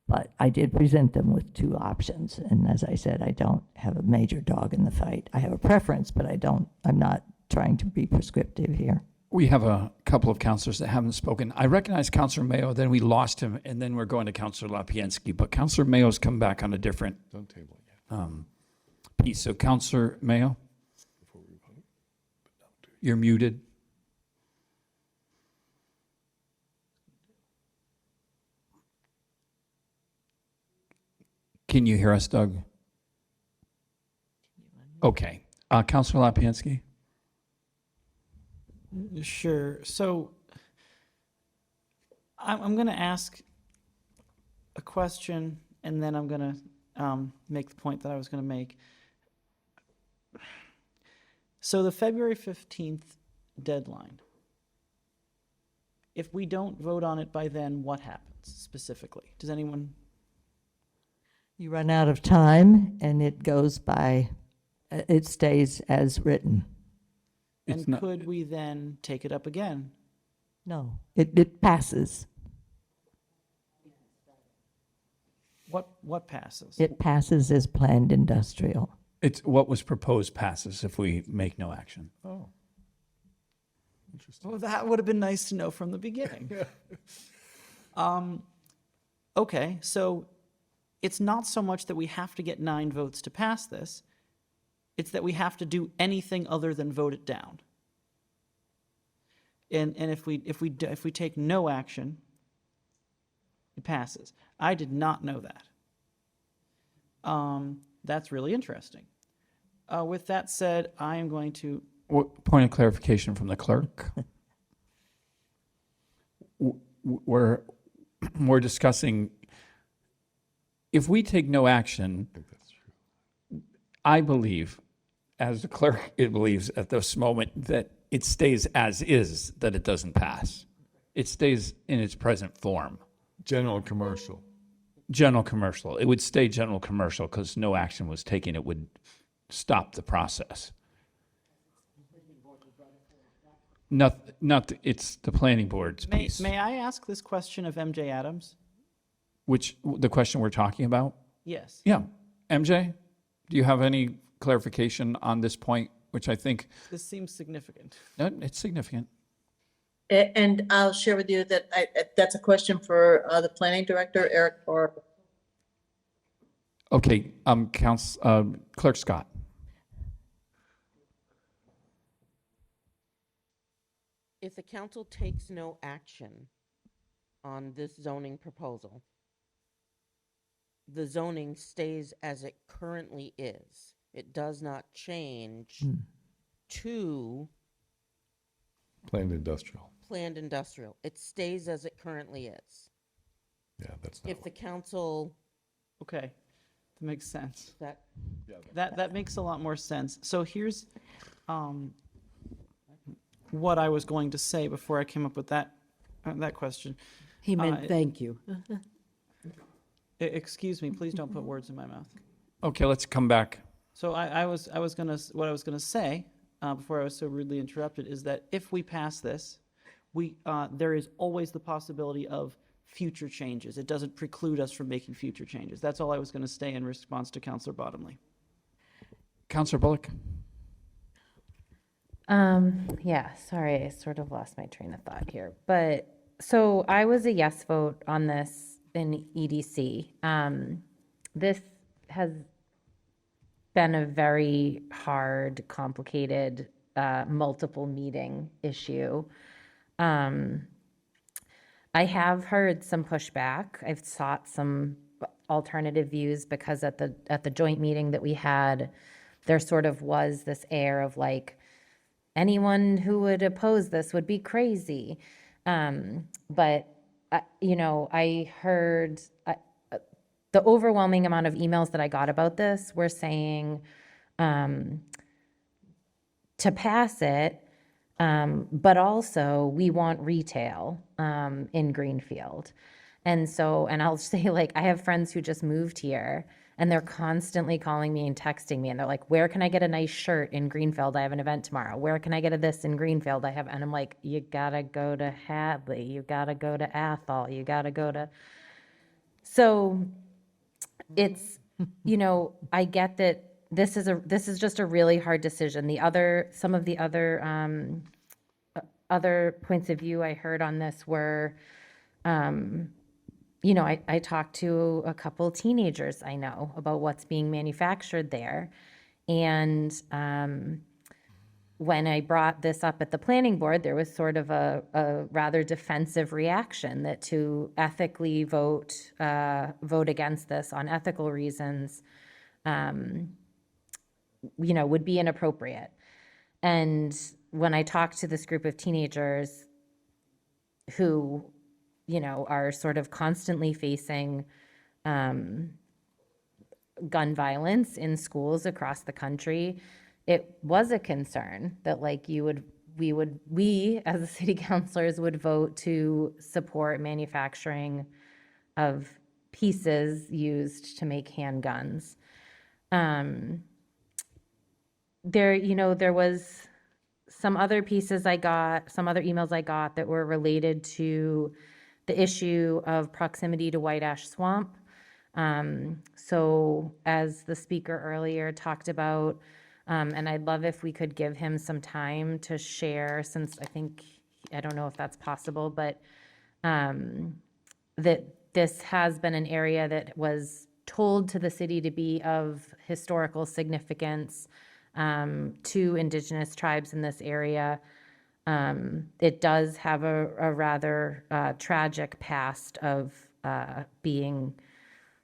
But I did present them with 2 options. And as I said, I don't have a major dog in the fight. I have a preference, but I'm not trying to be prescriptive here. We have a couple of councilors that haven't spoken. I recognize Councilor Mayo, then we lost him, and then we're going to Councilor Lapiensky. But Councilor Mayo's come back on a different Don't table it yet. piece. So Councilor Mayo, you're muted. Can you hear us, Doug? Okay. Councilor Lapiensky? Sure. So I'm going to ask a question, and then I'm going to make the point that I was going to make. So the February 15th deadline, if we don't vote on it by then, what happens specifically? Does anyone? You run out of time, and it goes by, it stays as written. And could we then take it up again? No, it passes. What passes? It passes as planned industrial. It's what was proposed passes if we make no action. Oh. Interesting. Well, that would have been nice to know from the beginning. Okay, so it's not so much that we have to get 9 votes to pass this. It's that we have to do anything other than vote it down. And if we take no action, it passes. I did not know that. That's really interesting. With that said, I am going to. Point of clarification from the clerk. We're discussing, if we take no action, I believe, as the clerk, it believes at this moment that it stays as is, that it doesn't pass. It stays in its present form. General commercial. General commercial. It would stay general commercial because no action was taken. It would stop the process. It's the planning board's piece. May I ask this question of MJ Adams? Which, the question we're talking about? Yes. Yeah. MJ, do you have any clarification on this point, which I think... This seems significant. No, it's significant. And I'll share with you that that's a question for the planning director, Eric, or... Okay, Clerk Scott. If the council takes no action on this zoning proposal, the zoning stays as it currently is. It does not change to Planned industrial. planned industrial. It stays as it currently is. Yeah, that's not. If the council, Okay, that makes sense. that, That makes a lot more sense. So here's what I was going to say before I came up with that question. He meant thank you. Excuse me, please don't put words in my mouth. Okay, let's come back. So what I was gonna say before I was so rudely interrupted is that if we pass this, there is always the possibility of future changes. It doesn't preclude us from making future changes. That's all I was gonna say in response to Councilor Bottomley. Councilor Bullock. Yeah, sorry, I sort of lost my train of thought here. But so I was a yes vote on this in EDC. This has been a very hard, complicated, multiple meeting issue. I have heard some pushback. I've sought some alternative views because at the joint meeting that we had, there sort of was this air of like, anyone who would oppose this would be crazy. But, I heard the overwhelming amount of emails that I got about this were saying to pass it, but also we want retail in Greenfield. And I'll say, like, I have friends who just moved here and they're constantly calling me and texting me and they're like, where can I get a nice shirt in Greenfield? I have an event tomorrow. Where can I get this in Greenfield? And I'm like, you gotta go to Hadley, you gotta go to Athol, you gotta go to... So it's, I get that this is just a really hard decision. Some of the other points of view I heard on this were, I talked to a couple teenagers I know about what's being manufactured there. And when I brought this up at the planning board, there was sort of a rather defensive reaction that to ethically vote against this on ethical reasons, would be inappropriate. And when I talked to this group of teenagers who are sort of constantly facing gun violence in schools across the country, it was a concern that we as the city councilors would vote to support manufacturing of pieces used to make handguns. There was some other pieces some other emails I got that were related to the issue of proximity to White Ash Swamp. So as the speaker earlier talked about, and I'd love if we could give him some time to share, since I don't know if that's possible, but that this has been an area that was told to the city to be of historical significance, to indigenous tribes in this area. It does have a rather tragic past of being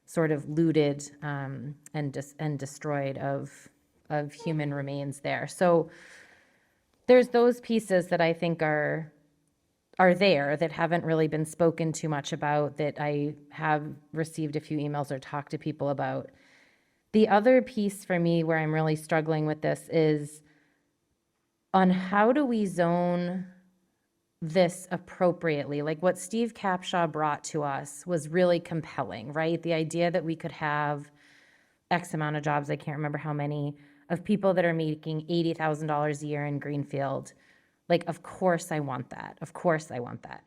sort of looted and destroyed of human remains there. So there's those pieces that I think are there that haven't really been spoken too much about, that I have received a few emails or talked to people about. The other piece for me where I'm really struggling with this is on how do we zone this appropriately? Like what Steve Capshaw brought to us was really compelling, right? The idea that we could have X amount of jobs, I can't remember how many, of people that are making $80,000 a year in Greenfield. Like, of course I want that. Of course I want that.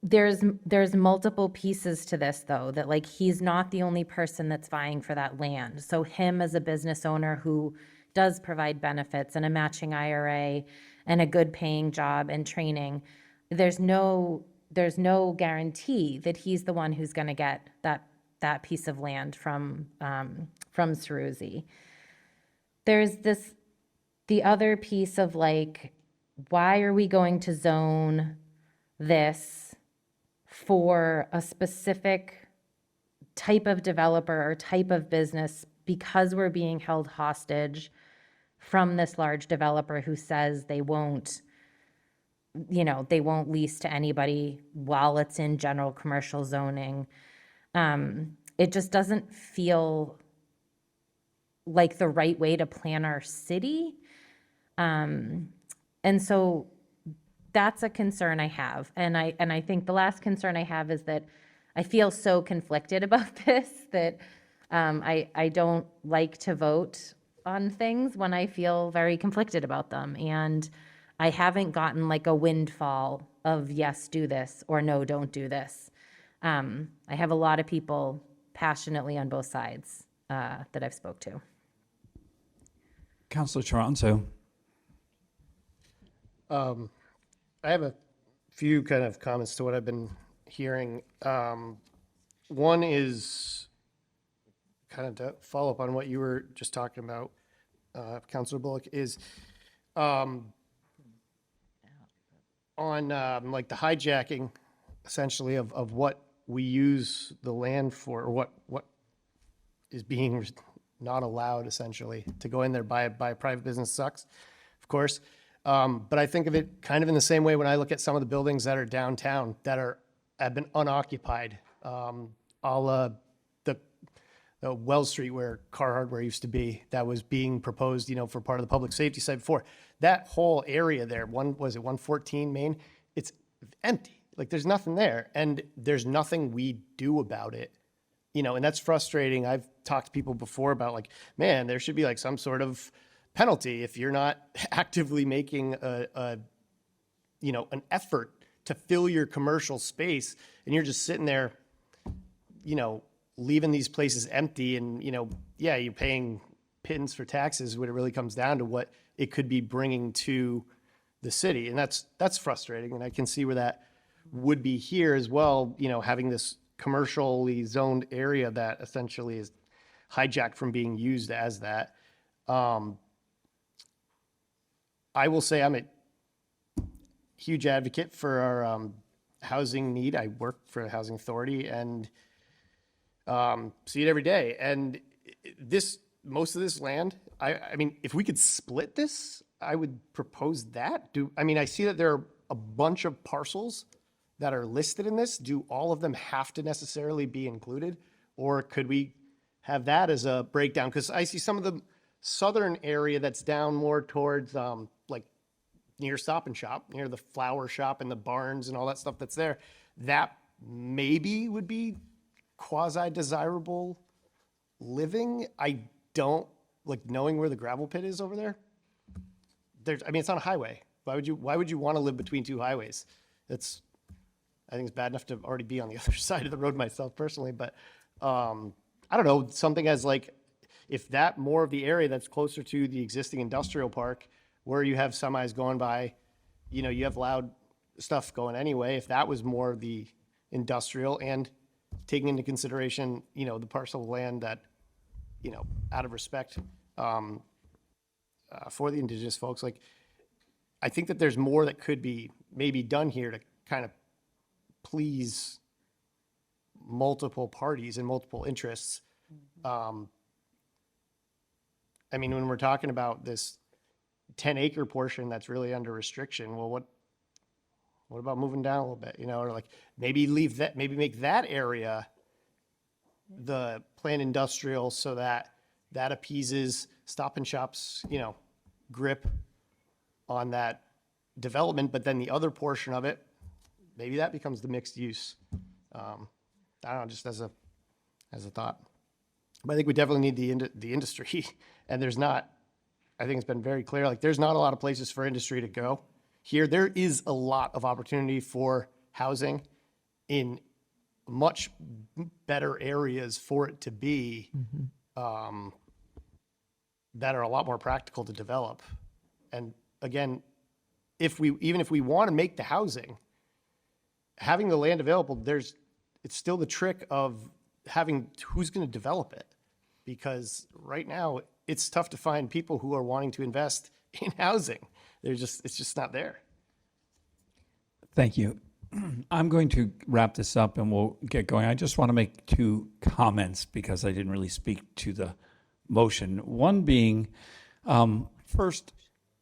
There's multiple pieces to this though, that like he's not the only person that's vying for that land. So him as a business owner who does provide benefits and a matching IRA and a good paying job and training, there's no guarantee that he's the one who's going to get that piece of land from Ceruzzi. There's the other piece of like, why are we going to zone this for a specific type of developer or type of business because we're being held hostage from this large developer who says they won't lease to anybody while it's in general commercial zoning. It just doesn't feel like the right way to plan our city. And so that's a concern I have. And I think the last concern I have is that I feel so conflicted about this that I don't like to vote on things when I feel very conflicted about them. And I haven't gotten like a windfall of yes, do this, or no, don't do this. I have a lot of people passionately on both sides that I've spoke to. Councilor Toronto. I have a few kind of comments to what I've been hearing. One is kind of to follow up on what you were just talking about, Councilor Bullock, is on like the hijacking, essentially, of what we use the land for, or what is being not allowed, essentially, to go in there by a private business sucks, of course. But I think of it kind of in the same way when I look at some of the buildings that are downtown that have been unoccupied, a la the Wells Street where Car Hardware used to be, that was being proposed, for part of the public safety side before. That whole area there, 114 Main, it's empty. Like there's nothing there, and there's nothing we do about it, and that's frustrating. I've talked to people before about like, man, there should be like some sort of penalty if you're not actively making an effort to fill your commercial space, and you're just sitting there, leaving these places empty, and you're paying pittance for taxes when it really comes down to what it could be bringing to the city, and that's frustrating. And I can see where that would be here as well. Having this commercially zoned area that essentially is hijacked from being used as that. I will say I'm a huge advocate for our housing need. I work for a housing authority and see it every day. And most of this land, I mean, if we could split this, I would propose that. I see that there are a bunch of parcels that are listed in this. Do all of them have to necessarily be included? Or could we have that as a breakdown? Because I see some of the southern area that's down more towards like near Stop and Shop, near the flower shop and the barns and all that stuff that's there, that maybe would be quasi-desirable living. I don't like knowing where the gravel pit is over there. It's on a highway. Why would you want to live between two highways? I think it's bad enough to already be on the other side of the road myself personally, but I don't know, something as like, if that more of the area that's closer to the existing industrial park where you have semis going by, you have loud stuff going anyway, if that was more of the industrial and taking into consideration, the parcel of land that out of respect for the indigenous folks, like, I think that there's more that could be maybe done here to kind of please multiple parties and multiple interests. I mean, when we're talking about this 10-acre portion that's really under restriction, well, what about moving down a little bit, or like maybe make that area the planned industrial so that appeases Stop and Shop's, grip on that development, but then the other portion of it, maybe that becomes the mixed use. I don't know, just as a thought. But I think we definitely need the industry, and there's not. I think it's been very clear. Like, there's not a lot of places for industry to go. Here, there is a lot of opportunity for housing in much better areas for it to be, that are a lot more practical to develop. And again, even if we want to make the housing, having the land available, it's still the trick of having who's going to develop it, because right now it's tough to find people who are wanting to invest in housing. It's just not there. Thank you. I'm going to wrap this up and we'll get going. I just want to make 2 comments because I didn't really speak to the motion. One being, first,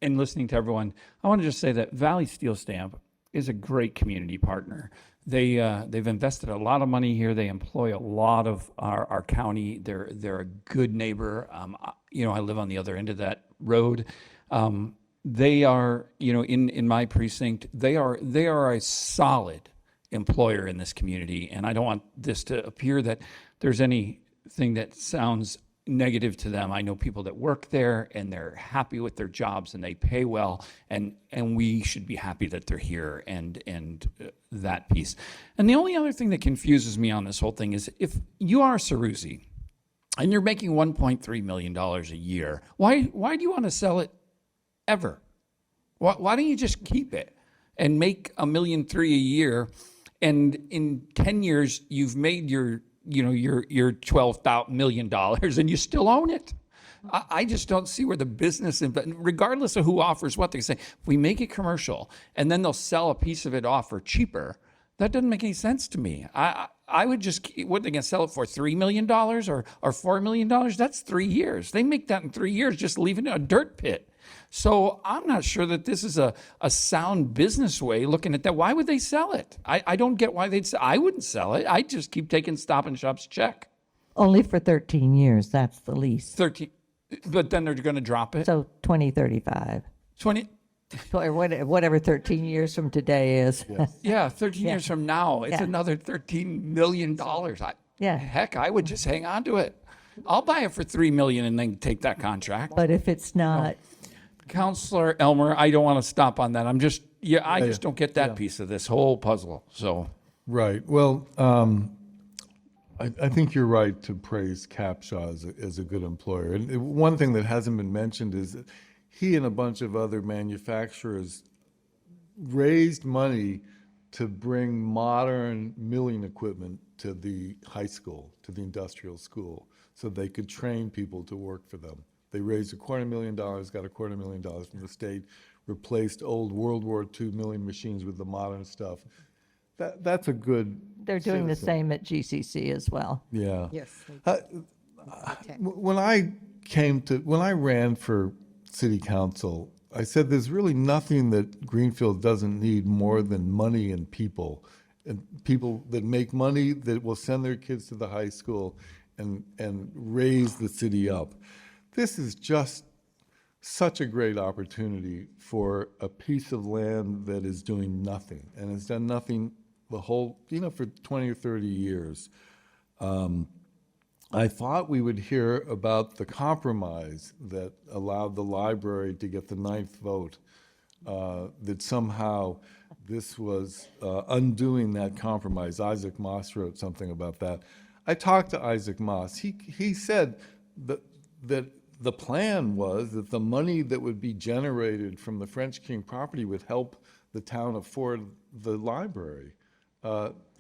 in listening to everyone, I want to just say that Valley Steel Stamp is a great community partner. They've invested a lot of money here. They employ a lot of our county. They're a good neighbor. I live on the other end of that road. They are, in my precinct, they are a solid employer in this community. And I don't want this to appear that there's anything that sounds negative to them. I know people that work there and they're happy with their jobs and they pay well, and we should be happy that they're here and that piece. And the only other thing that confuses me on this whole thing is if you are Ceruzzi and you're making $1.3 million a year, why do you want to sell it ever? Why don't you just keep it and make $1.3 million a year, and in 10 years you've made your $12 million and you still own it? I just don't see where the business, regardless of who offers what, they say, if we make it commercial and then they'll sell a piece of it off for cheaper, that doesn't make any sense to me. I would just, what, they're going to sell it for $3 million or $4 million? That's 3 years. They make that in 3 years, just leaving it a dirt pit. So I'm not sure that this is a sound business way looking at that. Why would they sell it? I don't get why they'd sell. I wouldn't sell it. I'd just keep taking Stop and Shop's check. Only for 13 years. That's the lease. 13, but then they're going to drop it. So 2035. 20. Or whatever 13 years from today is. Yes. Yeah, 13 years from now, it's another $13 million. Heck, I would just hang on to it. I'll buy it for $3 million and then take that contract. But if it's not. Councilor Elmer, I don't want to stop on that. I just don't get that piece of this whole puzzle. So. Right. Well, I think you're right to praise Capshaw as a good employer. And one thing that hasn't been mentioned is that he and a bunch of other manufacturers raised money to bring modern milling equipment to the high school, to the industrial school, so they could train people to work for them. They raised $250,000, got $250,000 from the state, replaced old World War II milling machines with the modern stuff. That's a good. They're doing the same at GCC as well. Yeah. Yes. When I ran for city council, I said there's really nothing that Greenfield doesn't need more than money and people that make money that will send their kids to the high school and raise the city up. This is just such a great opportunity for a piece of land that is doing nothing and has done nothing the whole, for 20 or 30 years. I thought we would hear about the compromise that allowed the library to get the 9th vote, that somehow this was undoing that compromise. Isaac Moss wrote something about that. I talked to Isaac Moss. He said that the plan was that the money that would be generated from the French King property would help the town afford the library.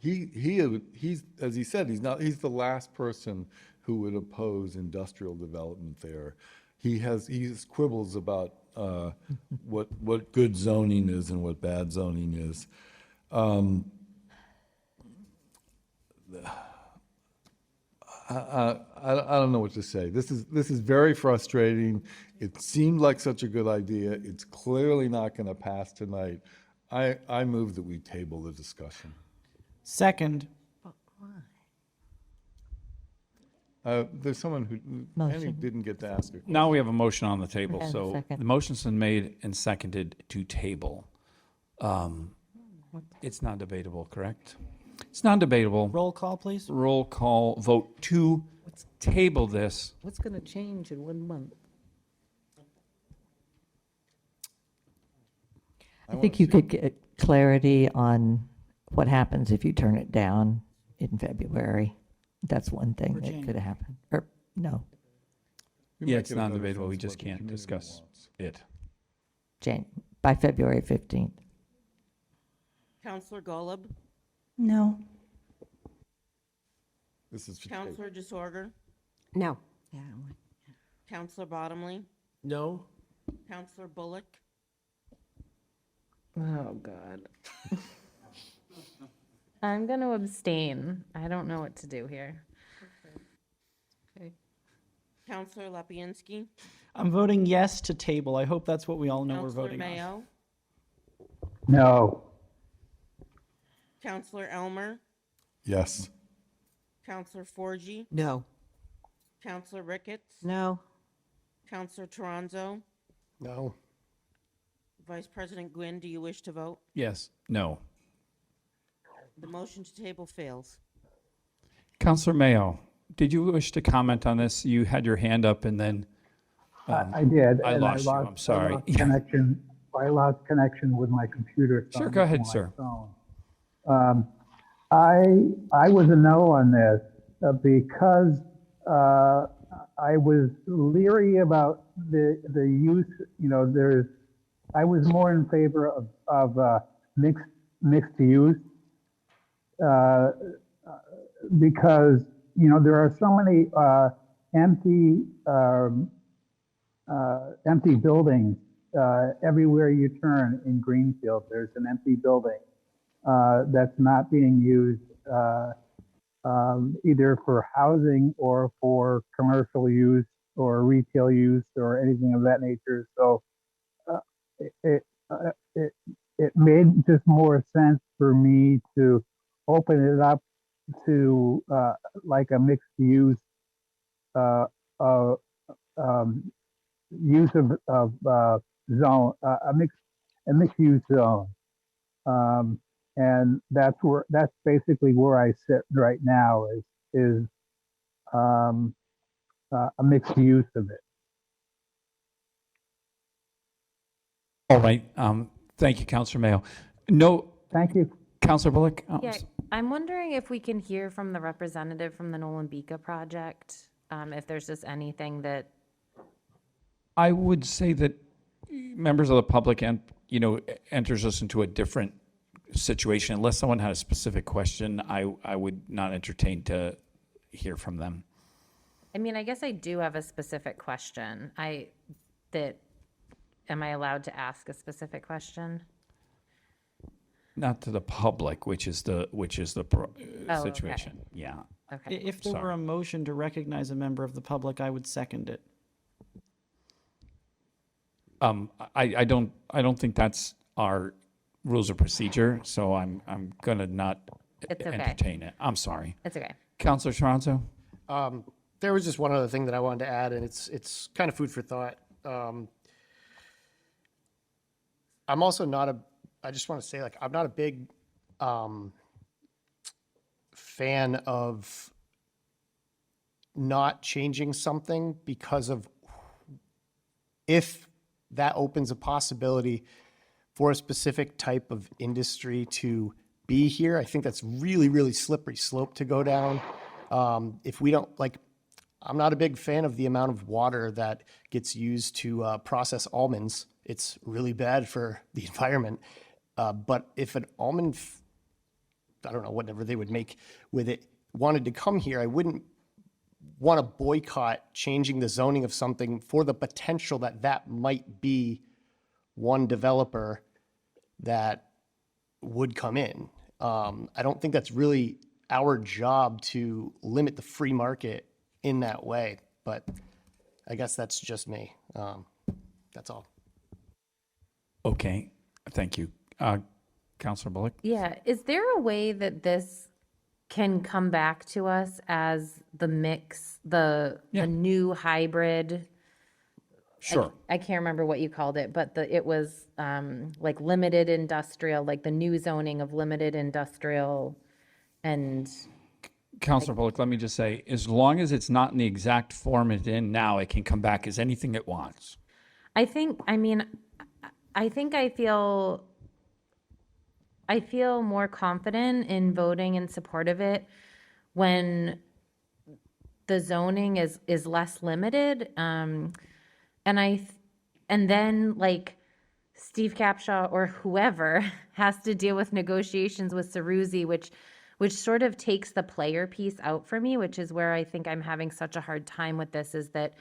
He's, as he said, he's the last person who would oppose industrial development there. He quibbles about what good zoning is and what bad zoning is. I don't know what to say. This is very frustrating. It seemed like such a good idea. It's clearly not going to pass tonight. I move that we table the discussion. Second. There's someone who Annie didn't get to ask a question. Now we have a motion on the table, And so second. the motion's been made and seconded to table. It's not debatable, correct? It's not debatable. Roll call, please. Roll call vote to table this. What's going to change in 1 month? I think you could get clarity on what happens if you turn it down in February. That's one thing that could Virginia. happen. Or, no, Yeah, it's not debatable. We just can't discuss it. by February 15th. Counselor Golub, No. This is for Counselor Disorder, No. Counselor Bottomley, No? Counselor Bullock, Oh, God. I'm going to abstain. I don't know what to do here. Counselor Lapinski, I'm voting yes to table. I hope that's what we all know we're Counselor voting on. Mayo, No. Counselor Elmer, Yes. Counselor Forgy, No. Counselor Ricketts, No. Counselor Toronzo, No. Vice President Gwynn, do you wish to vote? Yes, no. The motion to table fails. Counselor Mayo, did you wish to comment on this? You had your hand up and then I did. I and lost you. I'm sorry. I lost connection with my computer. so Sure, I'm go ahead, on my sir. phone. I was a no on this because I was leery about the use. I was more in favor of mixed use because there are so many empty buildings everywhere you turn in Greenfield. There's an empty building that's not being used either for housing or for commercial use or retail use or anything of that nature. So it made just more sense for me to open it up to like a mixed use use of zone, a mixed use zone. And that's basically where I sit right now is a mixed use of it. All right. Thank you, Counselor Mayo. No. Thank you. Counselor Bullock? Oh, Yeah, I'm wondering if we can hear from the representative from the Nolan Bika project, if there's just anything that, I would say that members of the public enters us into a different situation. Unless someone had a specific question, I would not entertain to hear from them. I mean, I guess I do have a specific question. Am I allowed to ask a specific question? Not to the public, which is the Oh, situation. okay. Yeah. Okay. If there were a motion to recognize a member of the public, I would second it. I don't think that's our rules of procedure, so I'm gonna not It's okay. entertain it. I'm sorry. It's okay. Counselor Toronto? There was just one other thing that I wanted to add, and it's kind of food for thought. I'm also I just want to say, I'm not a big fan of not changing something because of if that opens a possibility for a specific type of industry to be here. I think that's really, really slippery slope to go down. If we don't, I'm not a big fan of the amount of water that gets used to process almonds. It's really bad for the environment. But if an almond, I don't know, whatever they would make with it, wanted to come here, I wouldn't want to boycott changing the zoning of something for the potential that that might be one developer that would come in. I don't think that's really our job to limit the free market in that way, but I guess that's just me. That's all. Okay, thank you. Councilor Bullock? Yeah, is there a way that this can come back to us as the mix, the new hybrid? Sure. I can't remember what you called it, but it was like limited industrial, like the new zoning of limited industrial and. Councilor Bullock, let me just say, as long as it's not in the exact form it's in now, it can come back as anything it wants. I think I feel more confident in voting in support of it when the zoning is less limited. And then like Steve Capshaw or whoever has to deal with negotiations with Ceruzzi, which sort of takes the player piece out for me, which is where I think I'm having such a hard time with this, is that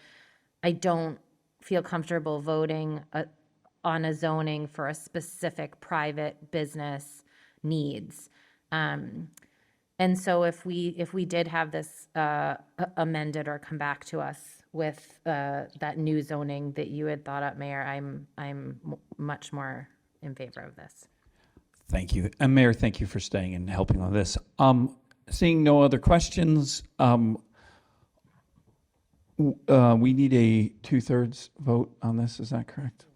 I don't feel comfortable voting on a zoning for a specific private business needs. And so if we did have this amended or come back to us with that new zoning that you had thought up, Mayor, I'm much more in favor of this. Thank you. And Mayor, thank you for staying and helping on this. Seeing no other questions, we need a 2/3 vote on this, is that correct?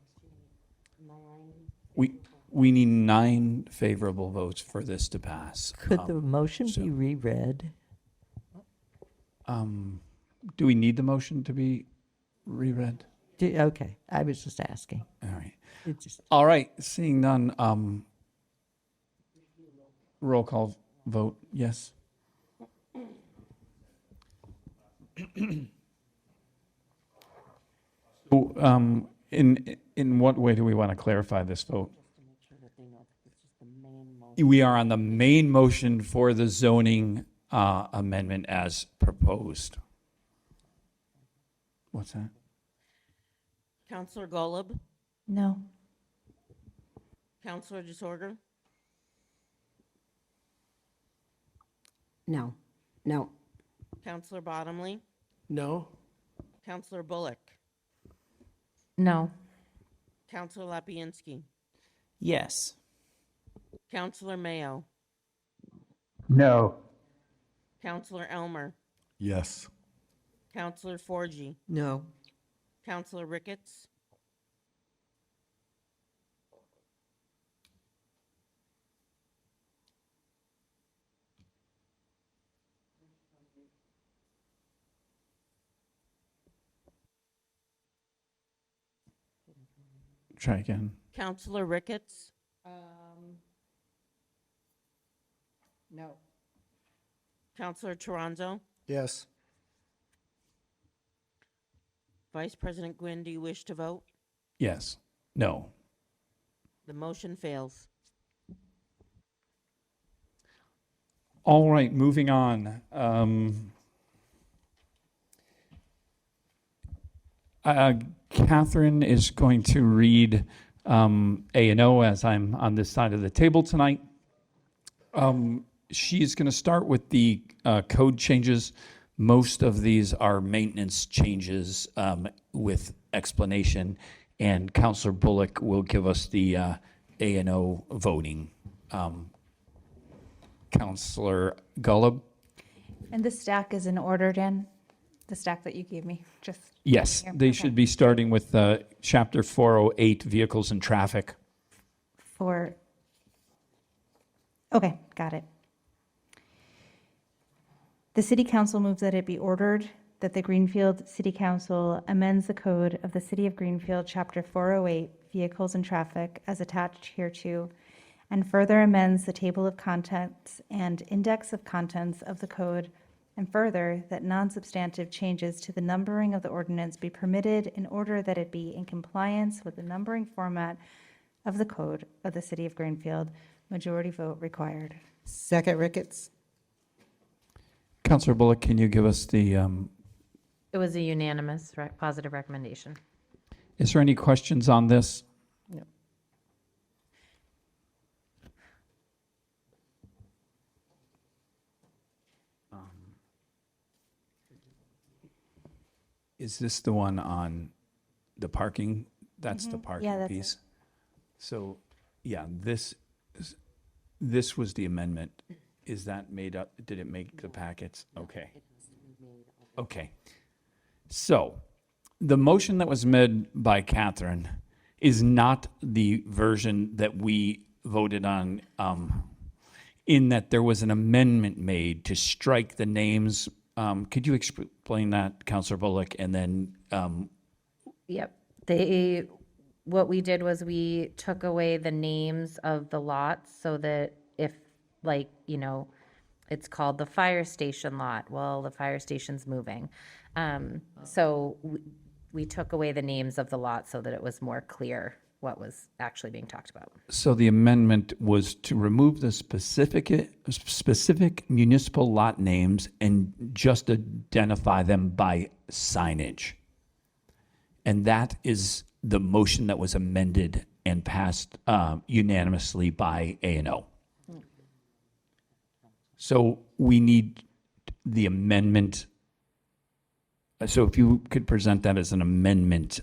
We need 9 favorable votes for this to pass. Could the motion be reread? Do we need the motion to be reread? Okay, I was just asking. All right. All right, seeing none, roll call vote, yes. So, in what way do we want to clarify this vote? We are on the main motion for the zoning amendment as proposed. What's that? Counselor Golub, No. Counselor Disorder, No. No. Counselor Bottomley, No. Counselor Bullock, No. Counselor Lapinski, Yes. Counselor Mayo, No. Counselor Elmer, Yes. Counselor Forgy, No. Counselor Ricketts, Try again. Counselor Ricketts, No. Counselor Toronzo, Yes. Vice President Gwynn, do you wish to vote? Yes. No. The motion fails. All right, moving on. Catherine is going to read A&O as I'm on this side of the table tonight. She's going to start with the code changes. Most of these are maintenance changes with explanation, and Councilor Bullock will give us the A&O voting. Councilor Golub? And the stack is in order, Dan? The stack that you gave me, just. Yes, here. they Okay. should be starting with Chapter 408, Vehicles and Traffic. Okay, got it. The City Council moves that it be ordered that the Greenfield City Council amends the code of the City of Greenfield, Chapter 408, Vehicles and Traffic, as attached hereto, and further amends the table of contents and index of contents of the code, and further, that non-substantive changes to the numbering of the ordinance be permitted in order that it be in compliance with the numbering format of the code of the City of Greenfield. Majority vote required. Second, Ricketts. Councilor Bullock, can you give us the, It was a unanimous positive recommendation. is there any questions on this? No. Is this the one on the parking? That's the Mhm. parking Yeah, that's piece? So, yeah, this was the amendment. Is that made up? Did it make the packets? Okay. Okay. So, the motion that was made by Catherine is not the version that we voted on, in that there was an amendment made to strike the names. Could you explain that, Councilor Bullock? And then, Yep. What we did was we took away the names of the lots so that if, like, you know, it's called the fire station lot, well, the fire station's moving. So we took away the names of the lots so that it was more clear what was actually being talked about. so the amendment was to remove the specific municipal lot names and just identify them by signage. And that is the motion that was amended and passed unanimously by A&O. So we need the amendment. So if you could present that as an amendment,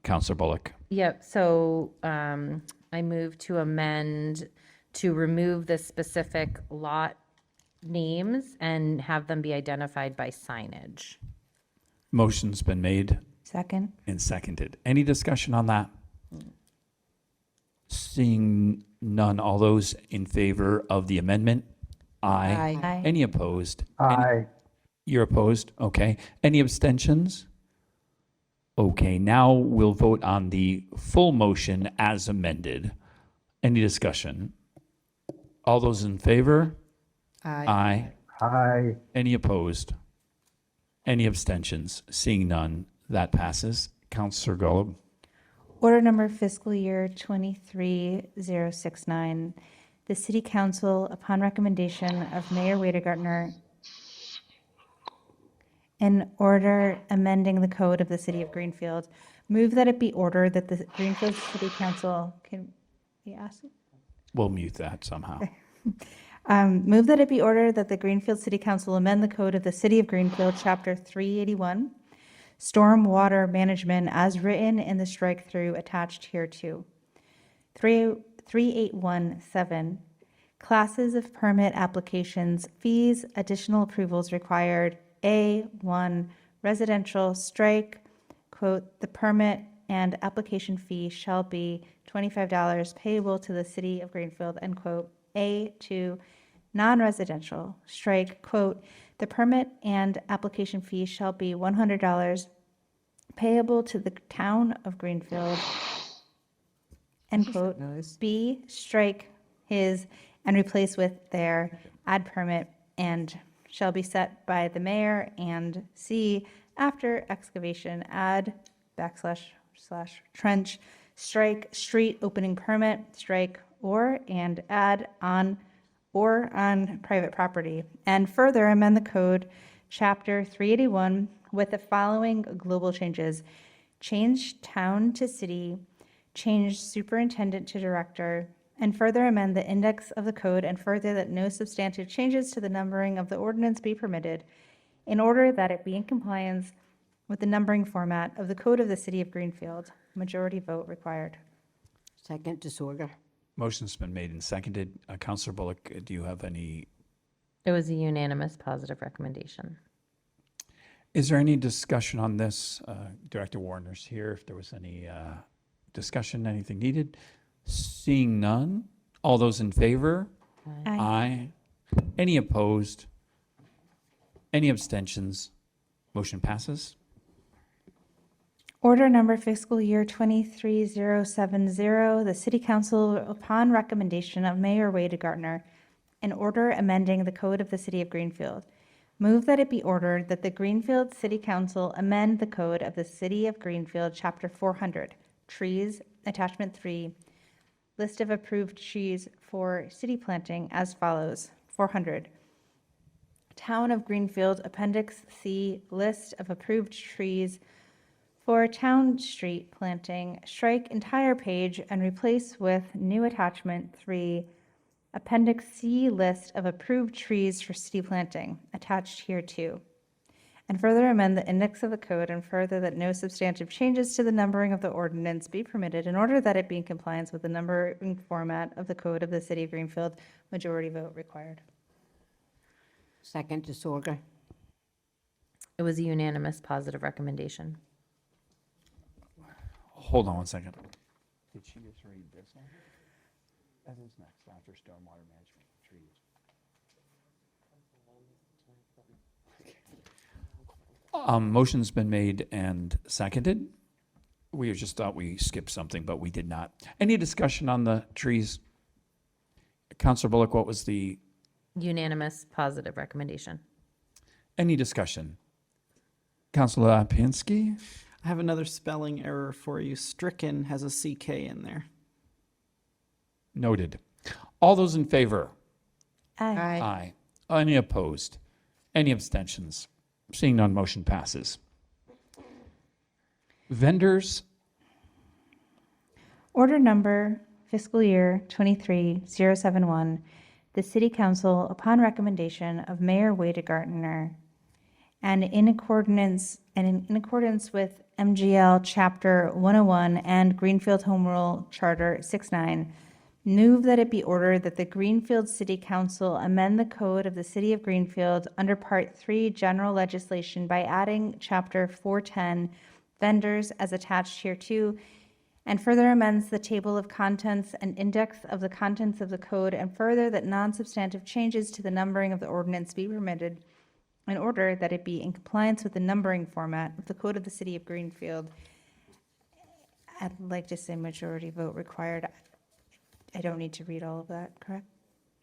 Councilor Bullock. Yep, so I move to amend to remove the specific lot names and have them be identified by signage. Motion's been made Second. and seconded. Any discussion on that? Seeing none, all those in favor of the amendment? Aye. Aye. Any opposed? Aye. You're opposed? Okay. Any abstentions? Okay, now we'll vote on the full motion as amended. Any discussion? All those in favor? Aye. Aye. Aye. Any opposed? Any abstentions? Seeing none, that passes. Councilor Golub. Order number fiscal year 23069. The City Council, upon recommendation of Mayor Weidergartner, in order amending the code of the City of Greenfield, move that it be ordered that the Greenfield City Council can be asked. We'll mute that somehow. Move that it be ordered that the Greenfield City Council amend the code of the City of Greenfield, Chapter 381, Stormwater Management, as written in the strike-through attached hereto. 3817, Classes of Permit Applications, Fees, Additional Approvals Required, A1, Residential, strike, quote, the permit and application fee shall be $25 payable to the City of Greenfield, end quote. A2, non-residential, strike, quote, the permit and application fee shall be $100 payable to the Town of Greenfield, end quote. B, strike his and replace with their, add permit and shall be set by the mayor, and C, after excavation, add / trench, strike street opening permit, strike or, and add on or on private property, and further amend the code, Chapter 381, with the following global changes. Change town to city, change superintendent to director, and further amend the index of the code, and further that no substantive changes to the numbering of the ordinance be permitted, in order that it be in compliance with the numbering format of the code of the City of Greenfield. Majority vote required. Second, disorder. Motion's been made and seconded. Councilor Bullock, do you have any? It was a unanimous positive recommendation. Is there any discussion on this? Director Warner's here. If there was any discussion, anything needed? Seeing none, all those in favor? Aye. Aye. Any opposed? Any abstentions? Motion passes. Order number fiscal year 23070, the City Council, upon recommendation of Mayor Weidergartner, an order amending the code of the City of Greenfield. Move that it be ordered that the Greenfield City Council amend the code of the City of Greenfield, Chapter 400, Trees, Attachment 3, List of approved trees for city planting as follows. 400, Town of Greenfield, Appendix C, list of approved trees for Town Street planting, strike entire page and replace with new attachment 3, Appendix C, list of approved trees for city planting, attached here too. And further amend the index of the code and further that no substantive changes to the numbering of the ordinance be permitted in order that it be in compliance with the numbering format of the code of the city of Greenfield, majority vote required. Second, disorder. It was a unanimous positive recommendation. Hold on one second. Did she just read this one? That is next after stormwater management trees. Motion's been made and seconded. We just thought we skipped something, but we did not. Any discussion on the trees? Councilor Bullock, what was the, Unanimous positive recommendation. any discussion? Councilor Lapinski? I have another spelling error for you. Stricken has a CK in there. Noted. All those in favor? Aye. Aye. Any opposed? Any abstentions? Seeing none, motion passes. Vendors, Order number fiscal year 23-071, the City Council, upon recommendation of Mayor Weidegartner, and in accordance with MGL Chapter 101 and Greenfield Home Rule Charter 69, move that it be ordered that the Greenfield City Council amend the code of the City of Greenfield under Part 3 General Legislation by adding Chapter 410 Vendors as attached hereto, and further amends the table of contents and index of the contents of the code, and further that non-substantive changes to the numbering of the ordinance be permitted in order that it be in compliance with the numbering format of the code of the City of Greenfield. I'd like to say majority vote required. I don't need to read all of that, correct?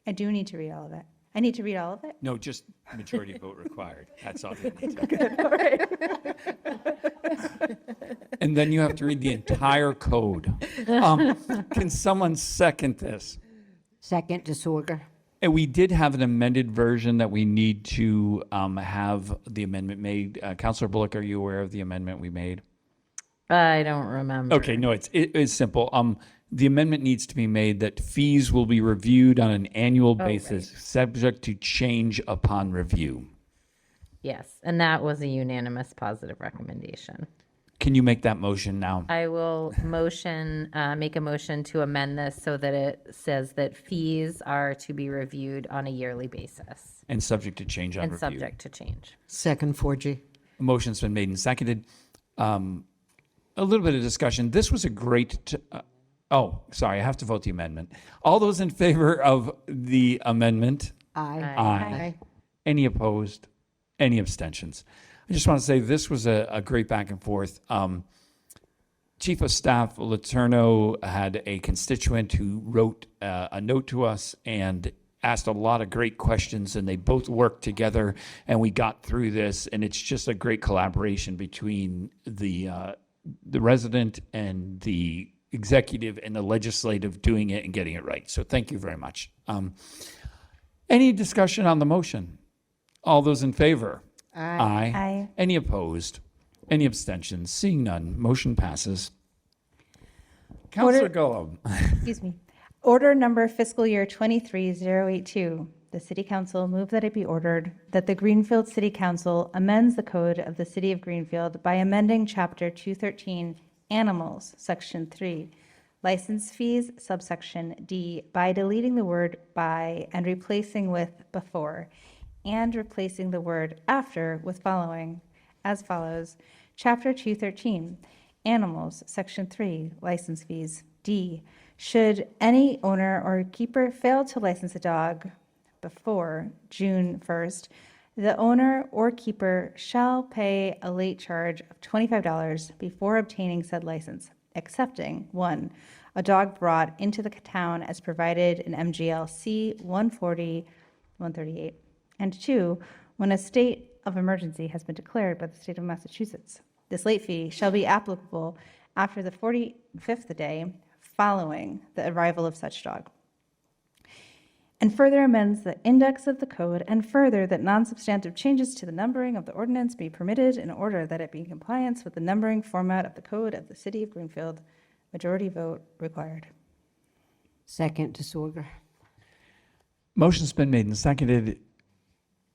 I do need to read all of it. I need to read all of it? no, just majority vote required. That's all you need to. Good, all right. And then you have to read the entire code. Can someone second this? Second, disorder. And we did have an amended version that we need to have the amendment made. Councilor Bullock, are you aware of the amendment we made? I don't remember. Okay, no, it's simple. The amendment needs to be made that fees will be reviewed on an annual basis, subject to change upon review. Yes, and that was a unanimous positive recommendation. Can you make that motion now? I will make a motion to amend this so that it says that fees are to be reviewed on a yearly basis. And subject to change on And review. subject to change. Second, 4G. A motion's been made and seconded. A little bit of discussion. This was a great, sorry, I have to vote the amendment. All those in favor of the amendment? Aye. Aye. Any opposed? Any abstentions? I just want to say this was a great back and forth. Chief of Staff Letourneau had a constituent who wrote a note to us and asked a lot of great questions, and they both worked together, and we got through this, and it's just a great collaboration between the resident and the executive and the legislative doing it and getting it right. So thank you very much. Any discussion on the motion? All those in favor? Aye. Aye. Any opposed? Any abstentions? Seeing none, motion passes. Councilor Golub. Excuse me. Order number fiscal year 23-082. The City Council move that it be ordered that the Greenfield City Council amends the code of the City of Greenfield by amending Chapter 213 Animals, Section 3, License Fees, subsection D, by deleting the word by and replacing with before, and replacing the word after with following, as follows. Chapter 213, Animals, Section 3, License Fees, D. Should any owner or keeper fail to license a dog before June 1st, the owner or keeper shall pay a late charge of $25 before obtaining said license, excepting 1, a dog brought into the town as provided in MGL C 140-138, and 2, when a state of emergency has been declared by the state of Massachusetts. This late fee shall be applicable after the 45th day following the arrival of such dog. and further amends the index of the code, and further that non-substantive changes to the numbering of the ordinance be permitted in order that it be in compliance with the numbering format of the code of the City of Greenfield. Majority vote required. Second, DeSorger. Motion's been made and seconded.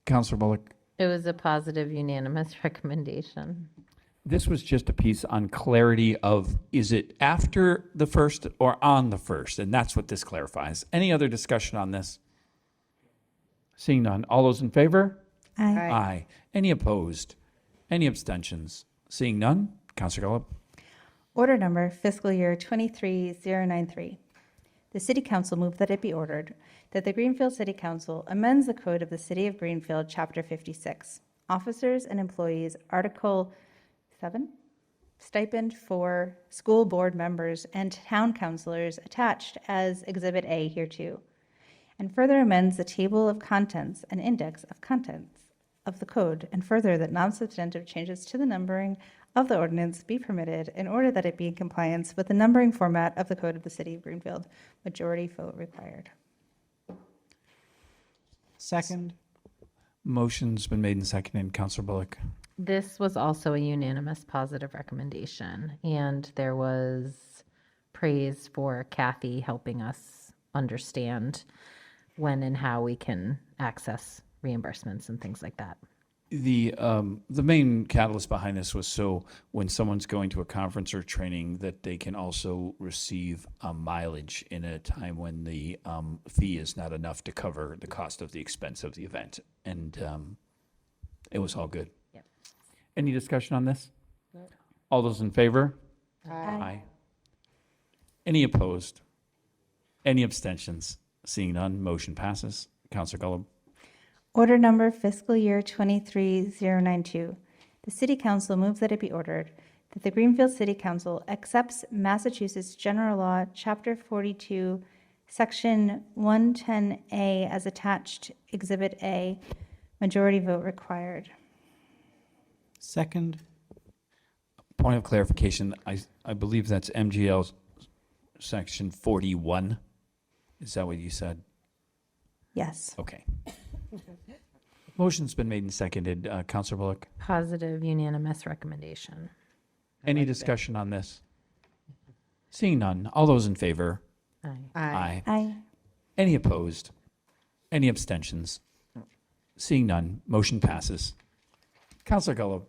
Counselor Bullock. It was a positive unanimous recommendation. This was just a piece on clarity of, is it after the first or on the first? And that's what this clarifies. Any other discussion on this? Seeing none. All those in favor? Aye. Aye. Any opposed? Any abstentions? Seeing none. Counselor Gallup. Order number fiscal year 23093. The City Council moved that it be ordered that the Greenfield City Council amends the Code of the City of Greenfield, Chapter 56, Officers and Employees, Article 7, Stipend for School Board Members and Town Councilors, attached as Exhibit A hereto, and further amends the table of contents and index of contents of the code, and further that non-substantive changes to the numbering of the ordinance be permitted in order that it be in compliance with the numbering format of the Code of the City of Greenfield. Majority vote required. Second. Motion's been made and seconded. Counselor Bullock. This was also a unanimous positive recommendation, and there was praise for Kathy helping us understand when and how we can access reimbursements and things like that. The main catalyst behind this was so when someone's going to a conference or training that they can also receive mileage in a time when the fee is not enough to cover the cost of the expense of the event. And it was all good. Yep. Any discussion on this? No. All those in favor? Aye. Any opposed? Any abstentions? Seeing none, motion passes. Counselor Gullub. Order number fiscal year 23092. The City Council moves that it be ordered that the Greenfield City Council accepts Massachusetts General Law, Chapter 42, Section 110A as attached Exhibit A. Majority vote required. Second. Point of clarification, I believe that's MGL Section 41. Is that what you said? Yes. Okay. Motion's been made and seconded. Counselor Bullock. Positive unanimous recommendation. Any discussion on this? Seeing none. All those in favor? Aye. Aye. Aye. Any opposed? Any abstentions? Seeing none. Motion passes. Counselor Gullub.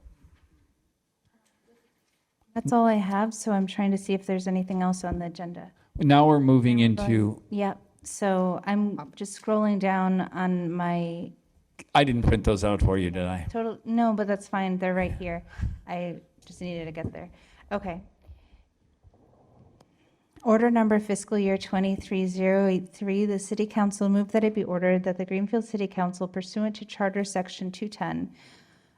That's all I have, so I'm trying to see if there's anything else on the agenda. Now we're moving into, Yep, so I'm just scrolling down on my I didn't print those out for you, did I? total, no, but that's fine, they're right here. I just needed to get there. Okay. Order number fiscal year 23083, the City Council moved that it be ordered that the Greenfield City Council pursuant to Charter Section 210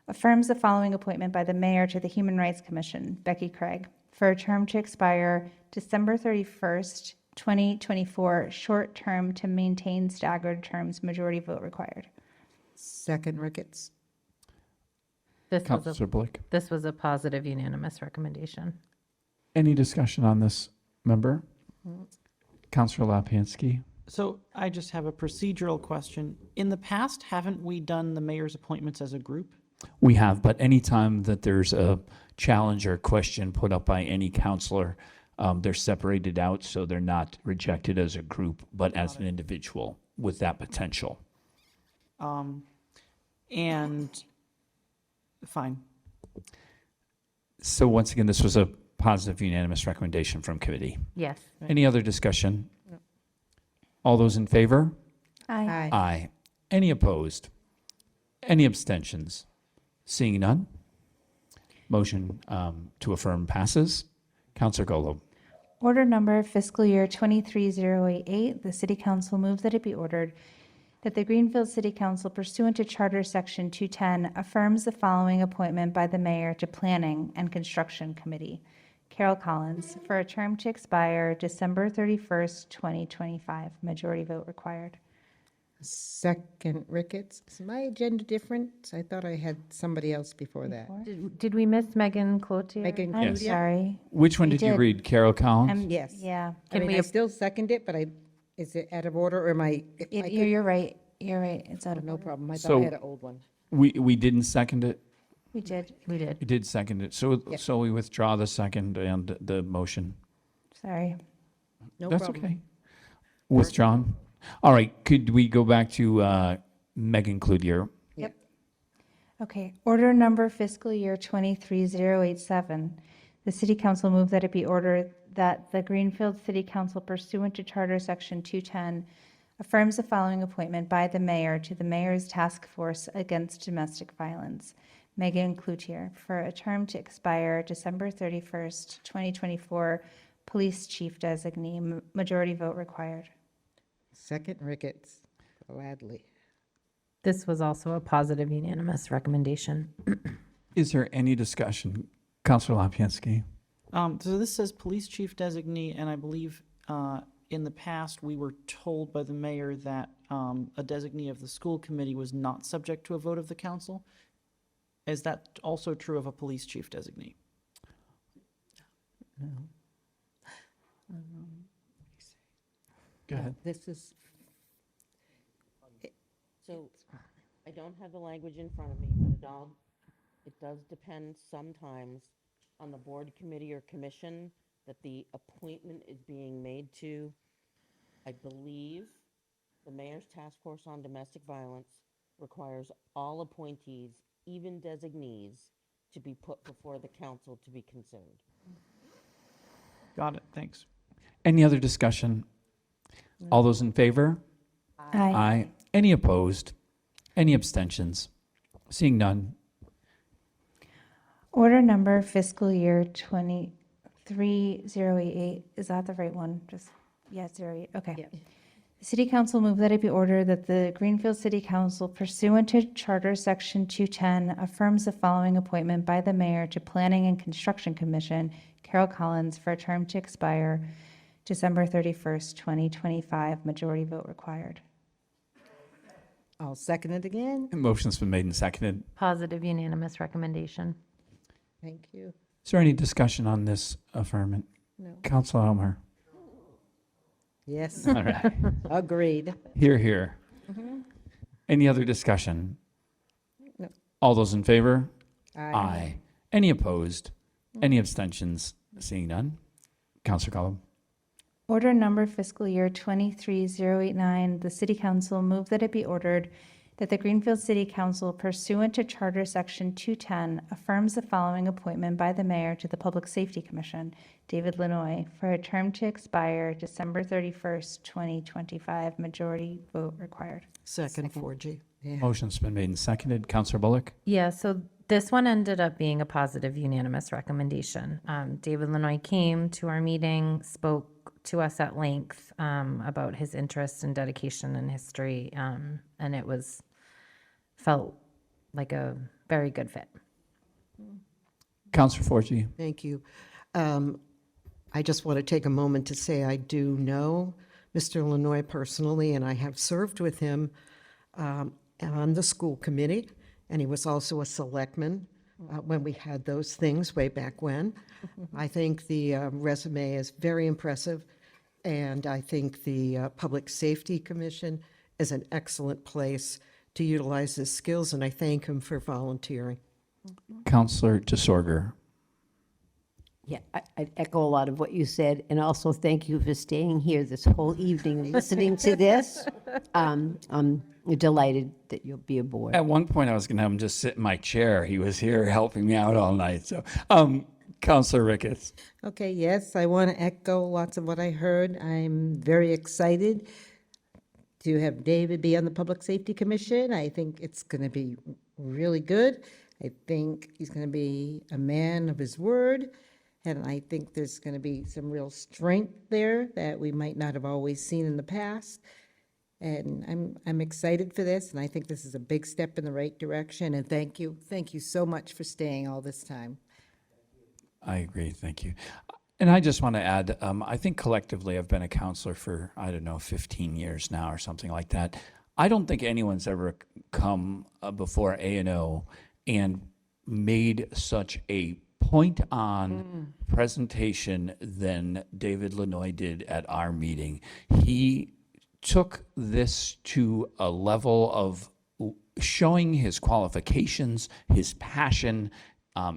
affirms the following appointment by the mayor to the Human Rights Commission, Becky Craig, for a term to expire December 31st, 2024, short term to maintain staggered terms, majority vote required. Second, Ricketts. Counselor Bullock. This was a positive unanimous recommendation. Any discussion on this, member? Counselor Lapansky. So I just have a procedural question. In the past, haven't we done the mayor's appointments as a group? We have, but anytime that there's a challenge or question put up by any counselor, they're separated out so they're not rejected as a group, but as an individual with that potential. And fine. So once again, this was a positive unanimous recommendation from committee. Yes. Any other discussion? All those in favor? Aye. Aye. Any opposed? Any abstentions? Seeing none, motion to affirm passes. Counselor Golo. Order number fiscal year 23088, the City Council moves that it be ordered that the Greenfield City Council pursuant to Charter Section 210 affirms the following appointment by the mayor to Planning and Construction Committee, Carol Collins, for a term to expire December 31st, 2025. Majority vote required. Second, Ricketts. Is my agenda different? I thought I had somebody else before that. Did we miss Megan Cloutier? Megan I'm Cloutier? sorry. Which one did you read? Carol Collins? Yes. Yeah. I mean, I still second it, but Is it out of order, or am I? You're right. You're right. It's out of No order. problem. I thought So- I had an old one. We didn't second it? We did. We did. You did second it. So, Yep. so we withdraw the second and the motion. Sorry. No That's problem. okay. Withdrawn. All right, could we go back to Megan Cloutier? Yep. Okay, order number fiscal year 23087. The City Council move that it be ordered that the Greenfield City Council pursuant to Charter Section 210 affirms the following appointment by the mayor to the Mayor's Task Force Against Domestic Violence, Megan Cloutier, for a term to expire December 31st, 2024, Police Chief Designee, majority vote required. Second, Ricketts, gladly. This was also a positive unanimous recommendation. Is there any discussion? Councilor Lapinski? So this says police chief designee, and I believe in the past, we were told by the mayor that a designee of the school committee was not subject to a vote of the council. Is that also true of a police chief designee? No. Go ahead. This is, So, I don't have the language in front of me, but it does depend sometimes on the board, committee, or commission that the appointment is being made to. I believe the Mayor's Task Force on Domestic Violence requires all appointees, even designees, to be put before the council to be considered. Got it, thanks. Any other discussion? All those in favor? Aye. Any opposed? Any abstentions? Seeing none. Order number fiscal year 23088, is that the right one? Just, yeah, 08, okay. The City Council move that it be ordered that the Greenfield City Council pursuant to Charter Section 210 affirms the following appointment by the mayor to Planning and Construction Commission, Carol Collins, for a term to expire December 31st, 2025, majority vote required. I'll second it again. Motion's been made and seconded. Positive unanimous recommendation. Thank you. Is there any discussion on this affirmation? No. Councilor Elmer? Yes. All right. Agreed. Here, here. Mhm. Any other discussion? No. All those in favor? Aye. Any opposed? Any abstentions? Seeing none. Councilor Cullum? Order number fiscal year 23089, the City Council move that it be ordered that the Greenfield City Council pursuant to Charter Section 210 affirms the following appointment by the mayor to the Public Safety Commission, David Lanoy, for a term to expire December 31st, 2025, majority vote required. Second, 4G. Yeah. Motion's been made and seconded. Councilor Bullock? Yeah, so this one ended up being a positive unanimous recommendation. David Lanoy came to our meeting, spoke to us at length about his interest and dedication and history, and it felt like a very good fit. Councilor Forgy? Thank you. I just want to take a moment to say I do know Mr. Lanoy personally, and I have served with him on the school committee, and he was also a selectman when we had those things way back when. I think the resume is very impressive, and I think the Public Safety Commission is an excellent place to utilize his skills, and I thank him for volunteering. Councilor DeSorger? Yeah, I echo a lot of what you said, and also thank you for staying here this whole evening and listening to this. I'm delighted that you'll be aboard. At one point, I was going to have him just sit in my chair. He was here helping me out all night. So, Councilor Ricketts? Okay, yes, I want to echo lots of what I heard. I'm very excited to have David be on the Public Safety Commission. I think it's going to be really good. I think he's going to be a man of his word, and I think there's going to be some real strength there that we might not have always seen in the past. And I'm excited for this, and I think this is a big step in the right direction, and thank you so much for staying all this time. I agree. Thank you. And I just want to add, I think collectively I've been a counselor for, 15 years now or something like that. I don't think anyone's ever come before A&O and made such a point-on presentation than David Lanoy did at our meeting. He took this to a level of showing his qualifications, his passion,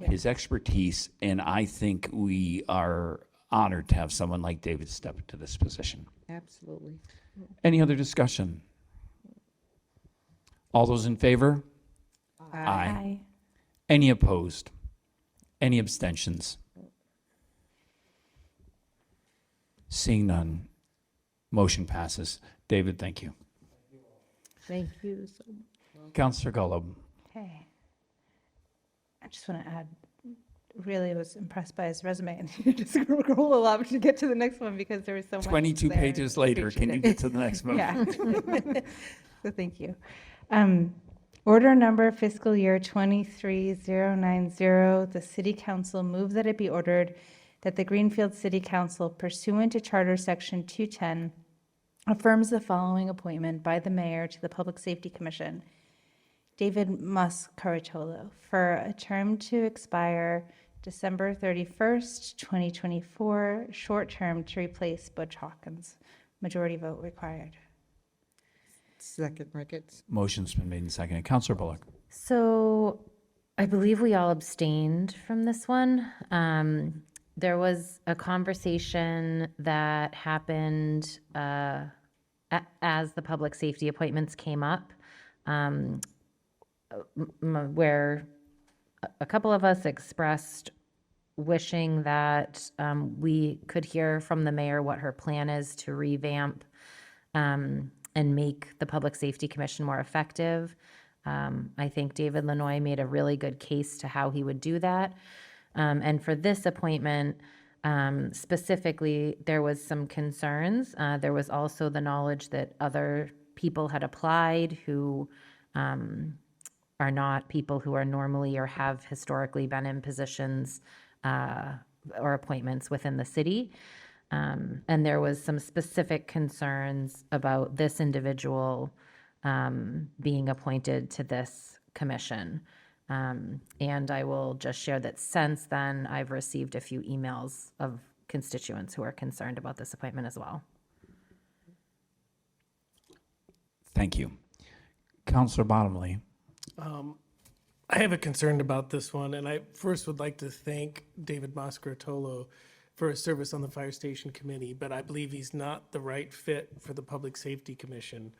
his expertise, and I think we are honored to have someone like David step into this position. Absolutely. Any other discussion? All those in favor? Aye. Any opposed? Any abstentions? Seeing none, motion passes. David, thank you. Thank you so much. Councillor Golub. Okay. I just want to add, really was impressed by his resume, and you just scroll a lot to get to the next one because there was so much 22 there. pages later, can you get to the next motion? Yeah. So thank you. Order number fiscal year 23090, the City Council move that it be ordered that the Greenfield City Council, pursuant to Charter Section 210, affirms the following appointment by the mayor to the Public Safety Commission. David Mascaratolo, for a term to expire December 31st, 2024, short term to replace Butch Hawkins. Majority vote required. Second, Ricketts. Motion's been made and seconded. Councillor Bullock. So I believe we all abstained from this one. There was a conversation that happened as the public safety appointments came up, where a couple of us expressed wishing that we could hear from the mayor what her plan is to revamp and make the Public Safety Commission more effective. I think David Lanoy made a really good case to how he would do that. And for this appointment, specifically, there was some concerns. There was also the knowledge that other people had applied who are not people who are normally or have historically been in positions or appointments within the city. And there was some specific concerns about this individual being appointed to this commission. And I will just share that since then, I've received a few emails of constituents who are concerned about this appointment as well. Thank you. Councillor Bottomley. I have a concern about this one, and I first would like to thank David Mascaratolo for his service on the Fire Station Committee, but I believe he's not the right fit for the Public Safety Commission.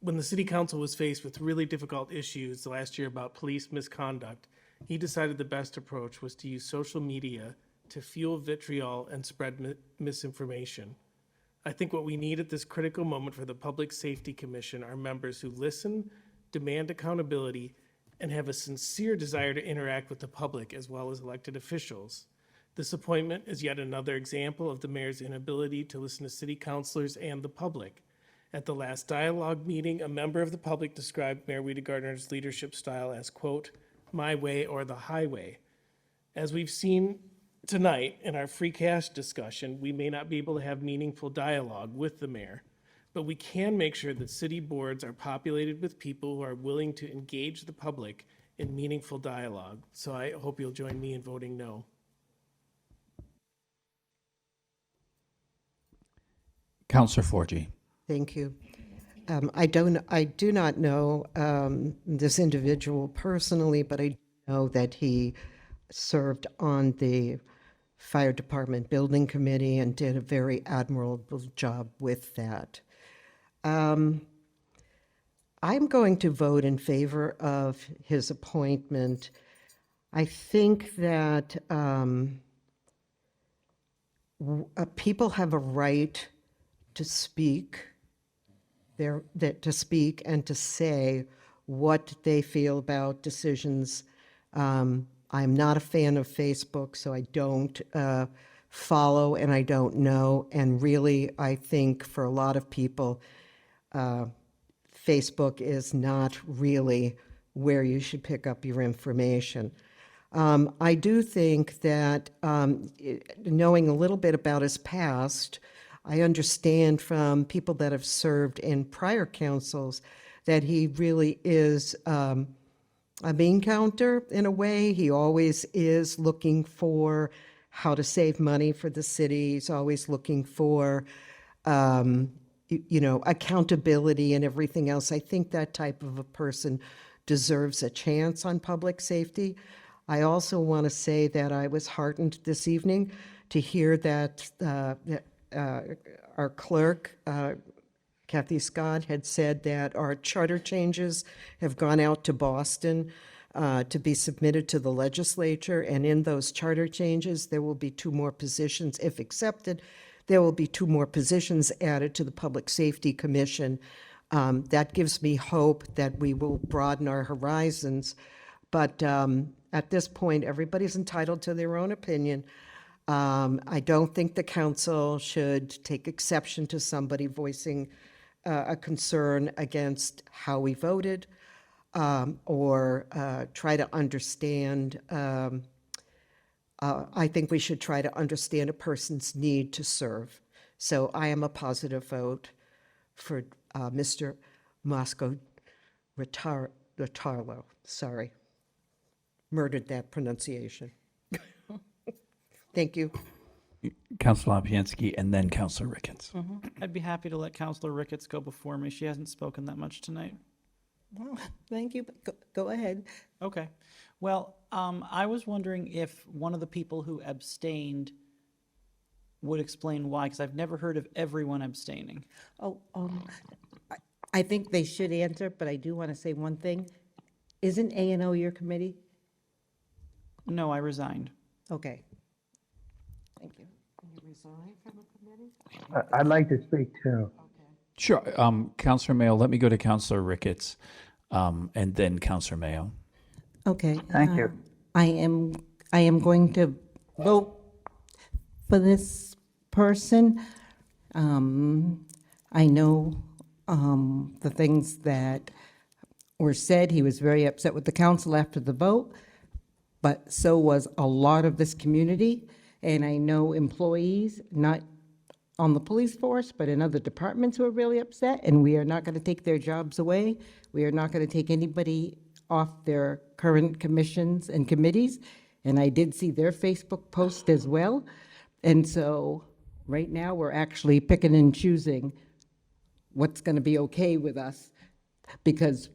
When the City Council was faced with really difficult issues last year about police misconduct, he decided the best approach was to use social media to fuel vitriol and spread misinformation. I think what we need at this critical moment for the Public Safety Commission are members who listen, demand accountability, and have a sincere desire to interact with the public as well as elected officials. This appointment is yet another example of the mayor's inability to listen to city councilors and the public. At the last dialogue meeting, a member of the public described Mayor Wiedegardner's leadership style as, quote, my way or the highway. As we've seen tonight in our free cash discussion, we may not be able to have meaningful dialogue with the mayor, but we can make sure that city boards are populated with people who are willing to engage the public in meaningful dialogue. So I hope you'll join me in voting no. Councillor Forgy. Thank you. I do not know this individual personally, but I know that he served on the Fire Department Building Committee and did a very admirable job with that. I'm going to vote in favor of his appointment. I think that people have a right to speak, to speak and to say what they feel about decisions. I'm not a fan of Facebook, so I don't follow and I don't know. And really, I think for a lot of people, Facebook is not really where you should pick up your information. I do think that knowing a little bit about his past, I understand from people that have served in prior councils that he really is a bean counter in a way. He always is looking for how to save money for the city. He's always looking for accountability and everything else. I think that type of a person deserves a chance on public safety. I also want to say that I was heartened this evening to hear that our clerk, Kathy Scott, had said that our charter changes have gone out to Boston to be submitted to the legislature, and in those charter changes, there will be 2 more positions. If accepted, there will be 2 more positions added to the Public Safety Commission. That gives me hope that we will broaden our horizons. But at this point, everybody's entitled to their own opinion. I don't think the council should take exception to somebody voicing a concern against how we voted, or try to understand. I think we should try to understand a person's need to serve. So I am a positive vote for Mr. Mosco Ratarlo. Sorry, murdered that pronunciation. Thank you. Councilor Lopinski and then Councilor Ricketts. I'd be happy to let Councilor Ricketts go before me. She hasn't spoken that much tonight. Well, thank you, but go ahead. Okay. Well, I was wondering if one of the people who abstained would explain why, because I've never heard of everyone abstaining. Oh, I think they should answer, but I do want to say one thing. Isn't A&O your committee? No, I resigned. Okay. Thank you. I'd like to speak too. Sure. Councilor Mayo, let me go to Councilor Ricketts and then Councilor Mayo. Okay. Thank you. I am going to vote for this person. I know the things that were said. He was very upset with the council after the vote, but so was a lot of this community. And I know employees, not on the police force, but in other departments who are really upset, and we are not going to take their jobs away. We are not going to take anybody off their current commissions and committees. And I did see their Facebook post as well. And so right now we're actually picking and choosing what's going to be okay with us, because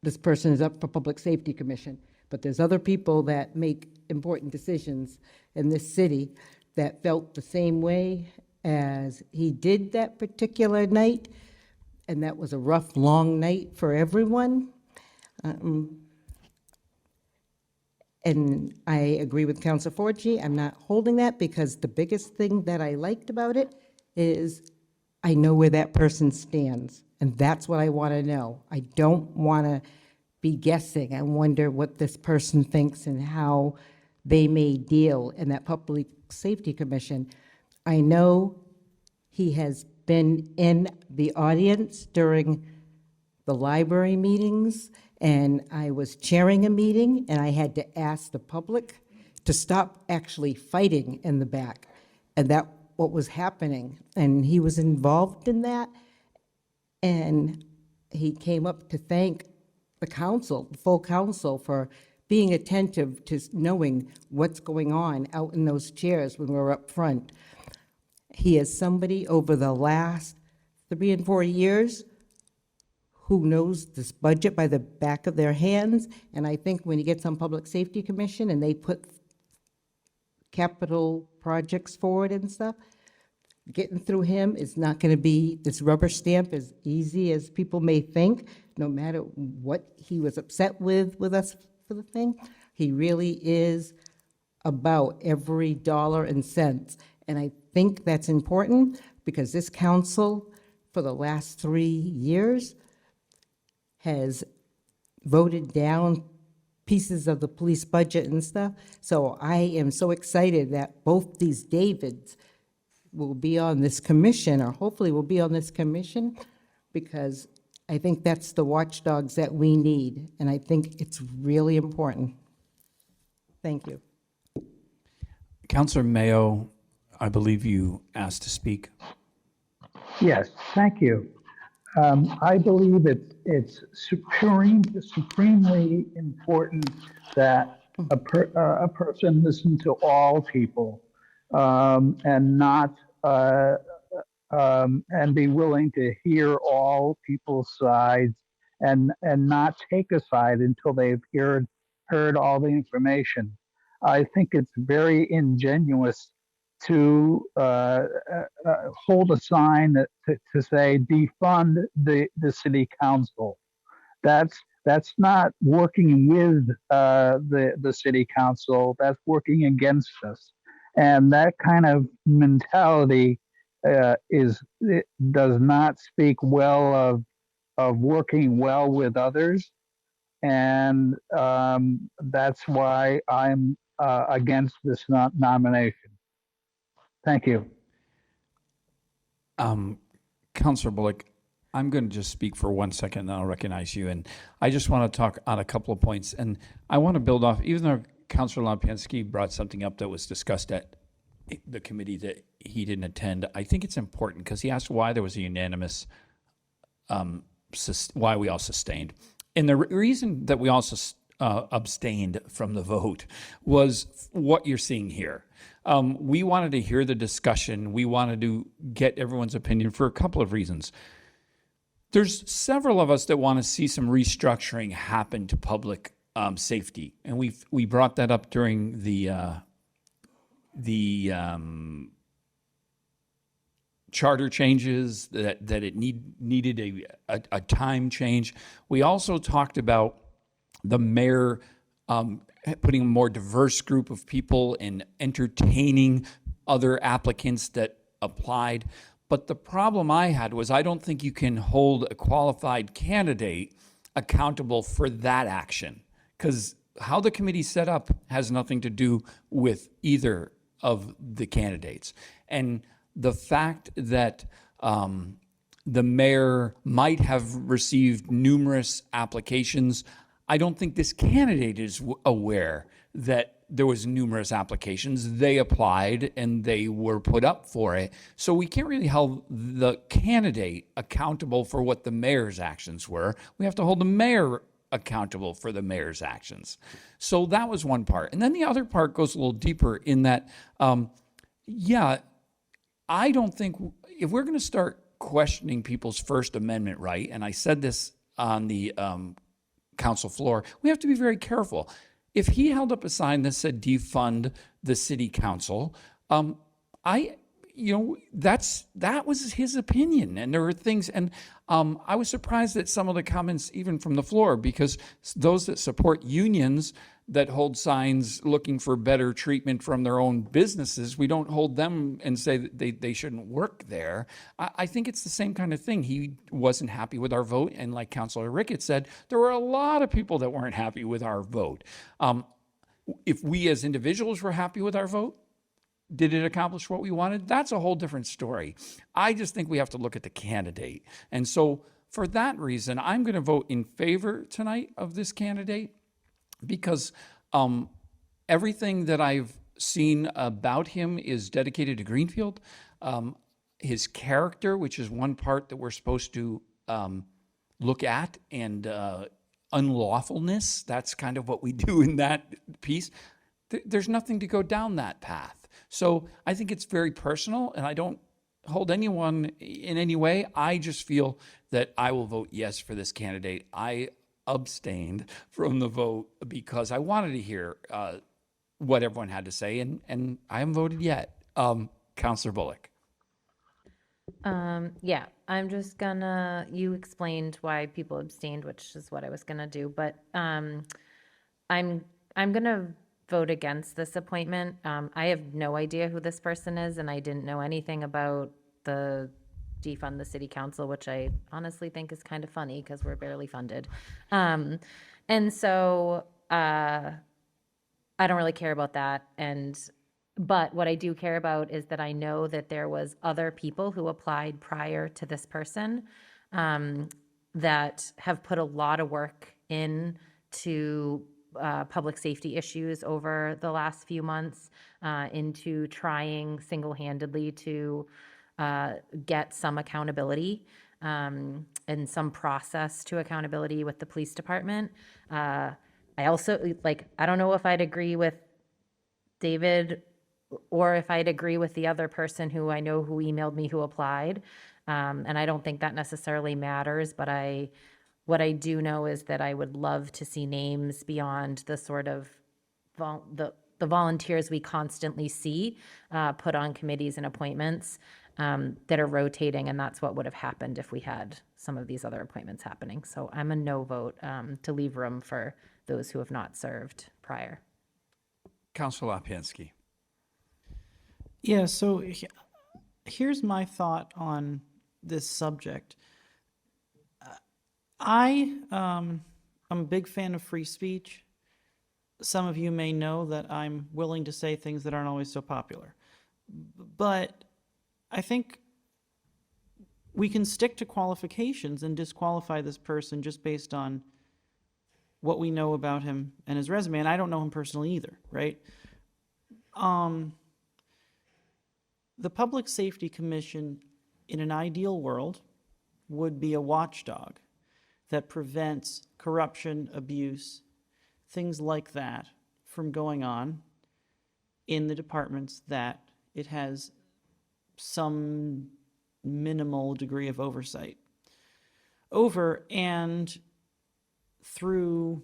this person is up for Public Safety Commission. But there's other people that make important decisions in this city that felt the same way as he did that particular night, and that was a rough, long night for everyone. And I agree with Councilor Forgy. I'm not holding that, because the biggest thing that I liked about it is I know where that person stands, and that's what I want to know. I don't want to be guessing. I wonder what this person thinks and how they may deal in that Public Safety Commission. I know he has been in the audience during the library meetings, and I was chairing a meeting, and I had to ask the public to stop actually fighting in the back, and that what was happening. And he was involved in that, and he came up to thank the council, the full council, for being attentive to knowing what's going on out in those chairs when we're up front. He is somebody over the last 3 and 4 years who knows this budget by the back of their hands. And I think when he gets on Public Safety Commission and they put capital projects forward and stuff, getting through him is not going to be this rubber stamp as easy as people may think, no matter what he was upset with us for the thing. He really is about every dollar and cents. And I think that's important, because this council for the last 3 years has voted down pieces of the police budget and stuff. So I am so excited that both these Davids will be on this commission, or hopefully will be on this commission, because I think that's the watchdogs that we need, and I think it's really important. Thank you. Councilor Mayo, I believe you asked to speak. Yes, thank you. I believe it's supremely important that a person listen to all people, and not and be willing to hear all people's sides and not take a side until they've heard all the information. I think it's very ingenuous to hold a sign to say defund the city council. That's not working with the city council. That's working against us, and that kind of mentality it does not speak well of working well with others, and that's why I'm against this nomination. Thank you. Councilor Bullock, I'm going to just speak for 1 second, and then I'll recognize you. And I just want to talk on a couple of points. And I want to build off, even though Councilor Lompiansky brought something up that was discussed at the committee that he didn't attend, I think it's important because he asked why there was a unanimous, why we all sustained. And the reason that we also abstained from the vote was what you're seeing here. We wanted to hear the discussion. We wanted to get everyone's opinion for a couple of reasons. There's several of us that want to see some restructuring happen to public safety, and we brought that up during the charter changes that it needed a time change. We also talked about the mayor putting a more diverse group of people and entertaining other applicants that applied. But the problem I had was I don't think you can hold a qualified candidate accountable for that action, because how the committee's set up has nothing to do with either of the candidates. And the fact that the mayor might have received numerous applications, I don't think this candidate is aware that there was numerous applications. They applied and they were put up for it. So we can't really hold the candidate accountable for what the mayor's actions were. We have to hold the mayor accountable for the mayor's actions. So that was one part. And then the other part goes a little deeper in that, I don't think if we're going to start questioning people's First Amendment right, and I said this on the council floor, we have to be very careful. If he held up a sign that said defund the city council, that was his opinion, and there were things, and I was surprised at some of the comments even from the floor, because those that support unions that hold signs looking for better treatment from their own businesses, we don't hold them and say that they shouldn't work there. I think it's the same kind of thing. He wasn't happy with our vote, and like Councilor Ricketts said, there were a lot of people that weren't happy with our vote. If we as individuals were happy with our vote, did it accomplish what we wanted? That's a whole different story. I just think we have to look at the candidate. And so for that reason, I'm going to vote in favor tonight of this candidate, because everything that I've seen about him is dedicated to Greenfield. His character, which is one part that we're supposed to look at, and unlawfulness, that's kind of what we do in that piece. There's nothing to go down that path. So I think it's very personal, and I don't hold anyone in any way. I just feel that I will vote yes for this candidate. I abstained from the vote because I wanted to hear what everyone had to say, and I haven't voted yet. Councilor Bullock. I'm just gonna, you explained why people abstained, which is what I was gonna do, but I'm gonna vote against this appointment. I have no idea who this person is, and I didn't know anything about the defund the city council, which I honestly think is kind of funny because we're barely funded. And so I don't really care about that. But what I do care about is that I know that there was other people who applied prior to this person that have put a lot of work into public safety issues over the last few months, into trying single-handedly to get some accountability and some process to accountability with the police department. I also, I don't know if I'd agree with David or if I'd agree with the other person who I know who emailed me who applied. And I don't think that necessarily matters, but what I do know is that I would love to see names beyond the sort of the volunteers we constantly see put on committees and appointments that are rotating, and that's what would have happened if we had some of these other appointments happening. So I'm a no vote to leave room for those who have not served prior. Councilor Lapinski. Yeah, so here's my thought on this subject. I'm a big fan of free speech. Some of you may know that I'm willing to say things that aren't always so popular. But I think we can stick to qualifications and disqualify this person just based on what we know about him and his resume. And I don't know him personally either, right? The Public Safety Commission, in an ideal world, would be a watchdog that prevents corruption, abuse, things like that from going on in the departments that it has some minimal degree of oversight over. And through,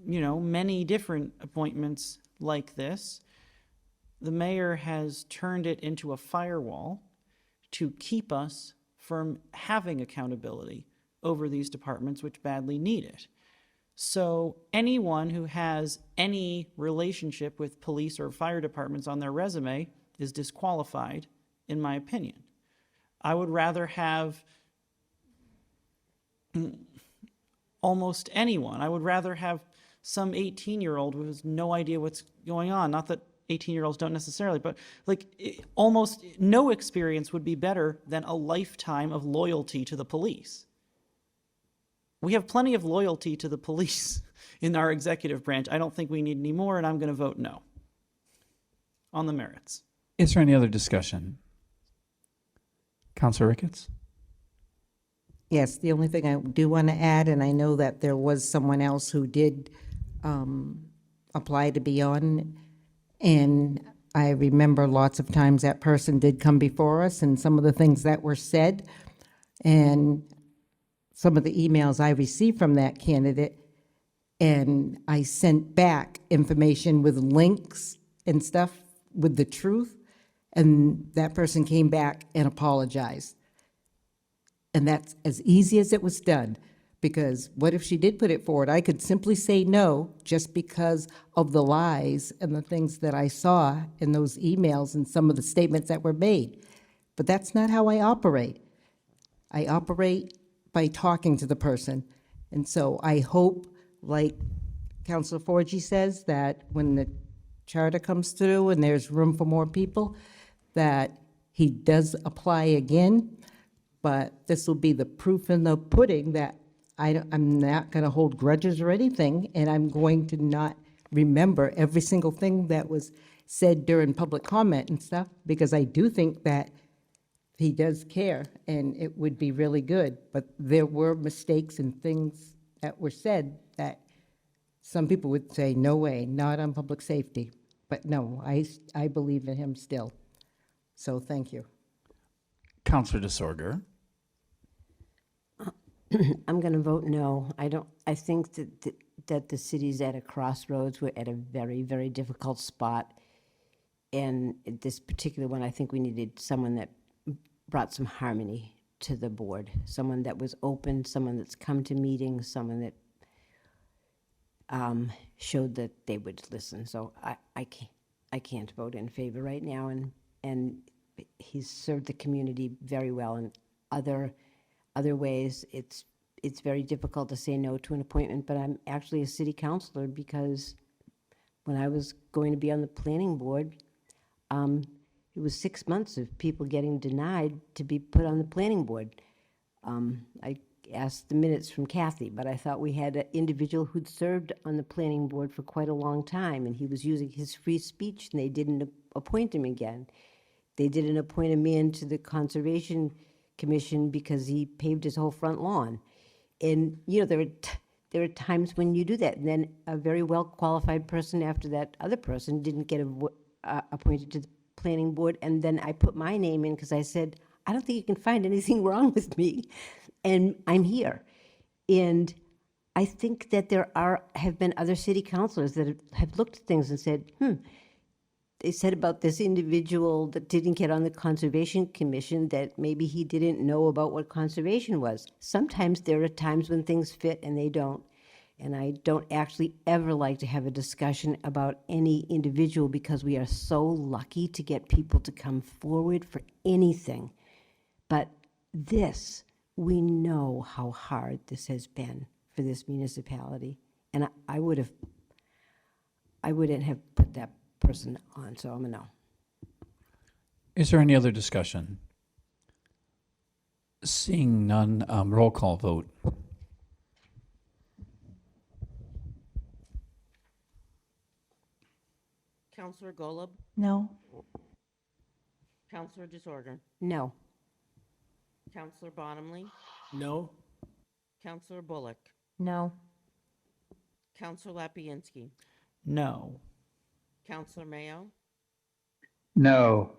many different appointments like this, the mayor has turned it into a firewall to keep us from having accountability over these departments which badly need it. So anyone who has any relationship with police or fire departments on their resume is disqualified, in my opinion. I would rather have almost anyone. I would rather have some 18-year-old who has no idea what's going on. Not that 18-year-olds don't necessarily, but almost no experience would be better than a lifetime of loyalty to the police. We have plenty of loyalty to the police in our executive branch. I don't think we need any more, and I'm going to vote no on the merits. Is there any other discussion? Councilor Ricketts? Yes, the only thing I do want to add, and I know that there was someone else who did apply to be on, and I remember lots of times that person did come before us and some of the things that were said, and some of the emails I received from that candidate, and I sent back information with links and stuff with the truth, and that person came back and apologized. And that's as easy as it was done, because what if she did put it forward? I could simply say no just because of the lies and the things that I saw in those emails and some of the statements that were made. But that's not how I operate. I operate by talking to the person. And so I hope, like Councilor Forgy says, that when the charter comes through and there's room for more people, that he does apply again. But this will be the proof in the pudding that I'm not going to hold grudges or anything, and I'm going to not remember every single thing that was said during public comment and stuff, because I do think that he does care, and it would be really good. But there were mistakes and things that were said that some people would say, no way, not on public safety. But no, I believe in him still. So thank you. Councilor DeSorger? I'm going to vote no. I think that the city's at a crossroads. We're at a very, very difficult spot. And this particular one, I think we needed someone that brought some harmony to the board, someone that was open, someone that's come to meetings, someone that showed that they would listen. So I can't vote in favor right now. And he's served the community very well in other ways. It's very difficult to say no to an appointment, but I'm actually a city councilor because when I was going to be on the planning board, it was 6 months of people getting denied to be put on the planning board. I asked the minutes from Kathy, but I thought we had an individual who'd served on the planning board for quite a long time, and he was using his free speech, and they didn't appoint him again. They didn't appoint a man to the Conservation Commission because he paved his whole front lawn. And, there are times when you do that, and then a very well-qualified person after that other person didn't get appointed to the planning board, and then I put my name in because I said, I don't think you can find anything wrong with me, and I'm here. And I think that have been other city councilors that have looked at things and said, they said about this individual that didn't get on the Conservation Commission that maybe he didn't know about what conservation was. Sometimes there are times when things fit and they don't. And I don't actually ever like to have a discussion about any individual because we are so lucky to get people to come forward for anything. But this, we know how hard this has been for this municipality. And I wouldn't have put that person on, so I'm a no. Is there any other discussion? Seeing none, roll call vote. Counselor Golub, No. Counselor Disorder, No. Counselor Bottomley, No. Counselor Bullock, No. Counselor Lapiansky, No. Counselor Mayo, No.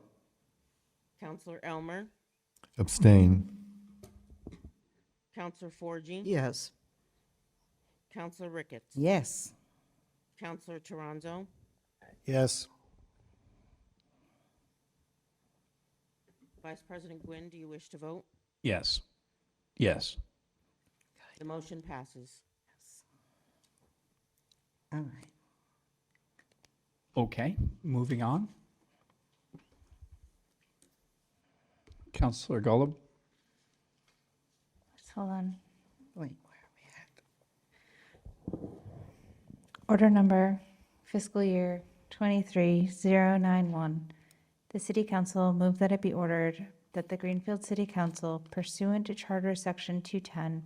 Counselor Elmer, Abstain. Counselor Forgy, Yes. Counselor Ricketts, Yes. Counselor Toronzo, Yes. Vice President Gwynn, do you wish to vote? Yes. Yes. The motion passes. All right. Okay, moving on. Councillor Golub? Just hold on. Wait, Order number fiscal year 23091. The City Council move that it be ordered that the Greenfield City Council, pursuant to Charter Section 210,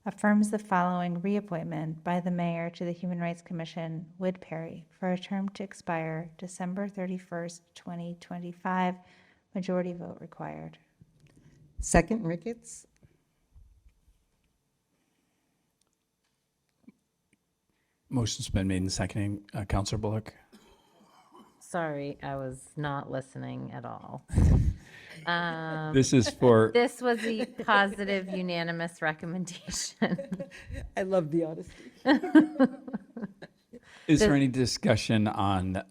affirms the following reappointment by the mayor to the Human Rights Commission, Wood Perry, for a term to expire December 31st, 2025. Majority vote required. Second, Ricketts? Motion's been made and seconding. Councillor Bullock? Sorry, I was not listening at all. This is for... This was a positive unanimous recommendation. I love the honesty. Is there any discussion on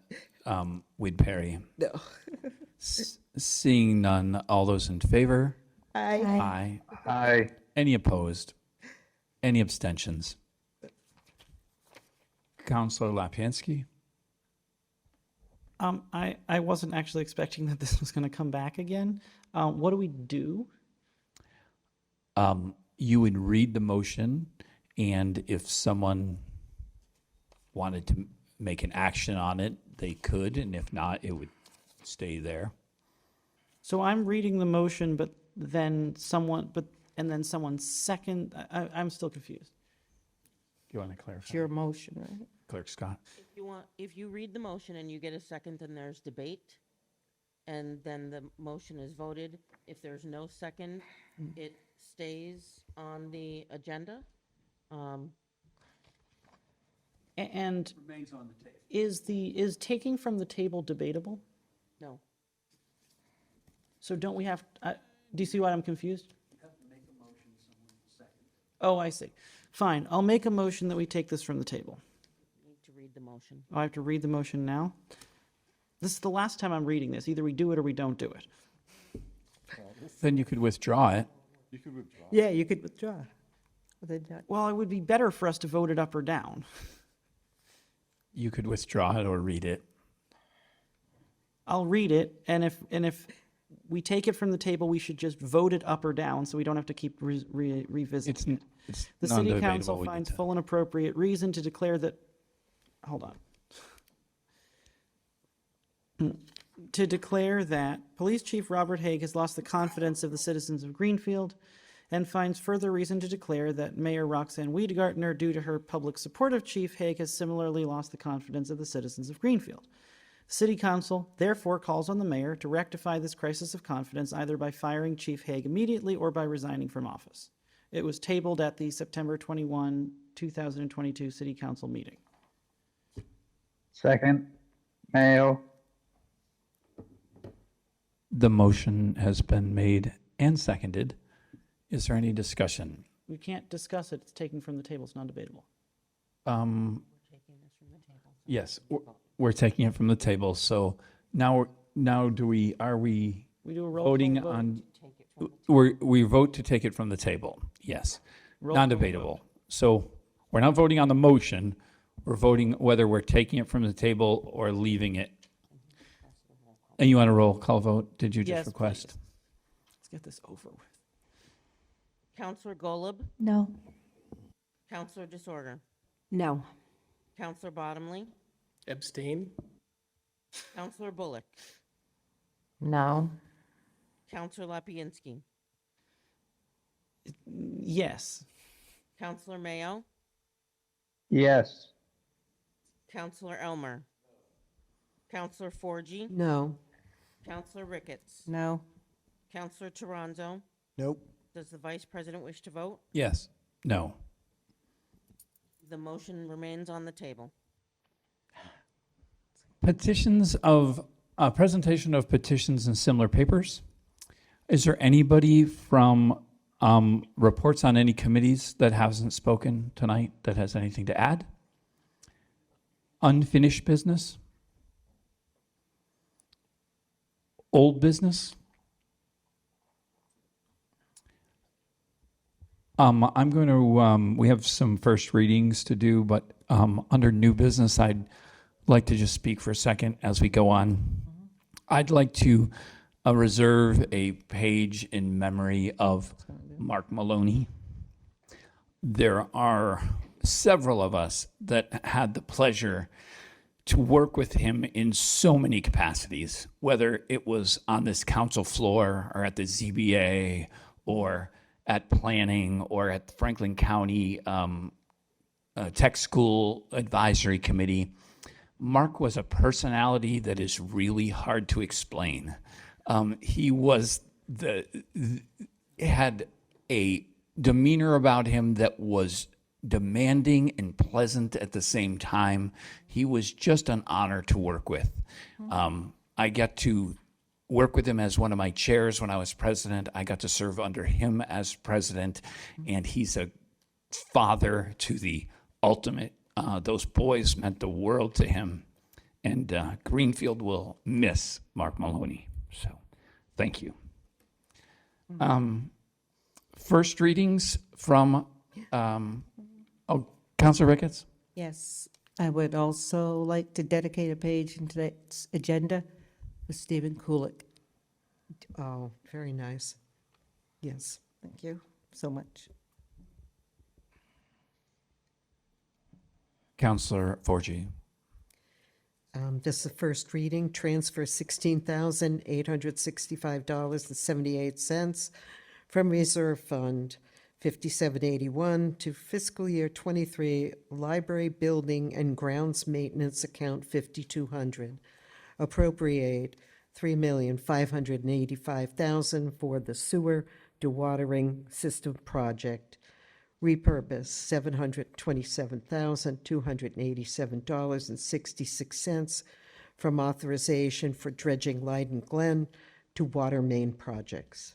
Wood Perry? No. Seeing none, all those in favor? Aye. Aye. Aye. Any opposed? Any abstentions? Councillor Lapiansky? I wasn't actually expecting that this was going to come back again. What do we do? You would read the motion, and if someone wanted to make an action on it, they could, and if not, it would stay there. So I'm reading the motion, but then someone second. I'm still confused. Do you want to clarify? It's your motion, right? Clerk Scott? If you read the motion and you get a second, then there's debate, and then the motion is voted. If there's no second, it stays on the agenda. And remains on the table. Is taking from the table debatable? No. So don't we have? Do you see why I'm confused? You have to make a motion. Someone second. Oh, I see. Fine. I'll make a motion that we take this from the table. Need to read the motion. Oh, I have to read the motion now? This is the last time I'm reading this. Either we do it or we don't do it. Then you could withdraw it. You could withdraw. Yeah, you could withdraw. Well, it would be better for us to vote it up or down. You could withdraw it or read it. I'll read it, and if we take it from the table, we should just vote it up or down, so we don't have to keep revisiting it. The City Council finds full and appropriate reason to declare that, hold on. To declare that Police Chief Robert Haig has lost the confidence of the citizens of Greenfield, and finds further reason to declare that Mayor Roxanne Wiedegartner, due to her public support of Chief Haig, has similarly lost the confidence of the citizens of Greenfield. The City Council therefore calls on the mayor to rectify this crisis of confidence either by firing Chief Haig immediately or by resigning from office. It was tabled at the September 21, 2022 City Council meeting. Second, Mayo. The motion has been made and seconded. Is there any discussion? We can't discuss it. It's taken from the table. It's non-debatable. Yes, we're taking it from the table. So now, are we We do a roll voting call vote. on? We vote to take it from the table. Yes, Roll call non-debatable. So we're not voting on the motion. We're voting whether we're taking it from the table or leaving it. And you want a roll call vote? Did you just Yes, request? please. Let's get this over with. Counselor Golub, No. Counselor Disorder, No. Counselor Bottomley, Abstain? Counselor Bullock, No. Counselor Lapinski, Yes. Counselor Mayo, Yes. Counselor Elmer, Counselor Forgy, No. Counselor Ricketts, No. Counselor Toronzo. Nope. Does the Vice President wish to vote? Yes. No. The motion remains on the table. Petitions of, presentation of petitions and similar papers. Is there anybody from reports on any committees that hasn't spoken tonight that has anything to add? Unfinished business? Old business? I'm going to, we have some first readings to do, but under new business, I'd like to just speak for a second as we go on. I'd like to reserve a page in memory of Mark Maloney. There are several of us that had the pleasure to work with him in so many capacities, whether it was on this council floor or at the ZBA or at planning or at the Franklin County Tech School Advisory Committee. Mark was a personality that is really hard to explain. He was had a demeanor about him that was demanding and pleasant at the same time. He was just an honor to work with. I got to work with him as one of my chairs when I was president. I got to serve under him as president, and he's a father to the ultimate. Those boys meant the world to him, and Greenfield will miss Mark Maloney. So, thank you. First readings from, Councilor Ricketts? Yes. I would also like to dedicate a page in today's agenda for Stephen Kulik. Oh, very nice. Yes. Thank you so much. Councilor Forgy. This is the first reading, transfer $16,865.78 from Reserve Fund 5781 to fiscal year 23 Library Building and Grounds Maintenance Account 5200. Appropriate $3,585,000 for the sewer dewatering system project. Repurpose $727,287.66 from authorization for dredging Leiden Glen to water main projects.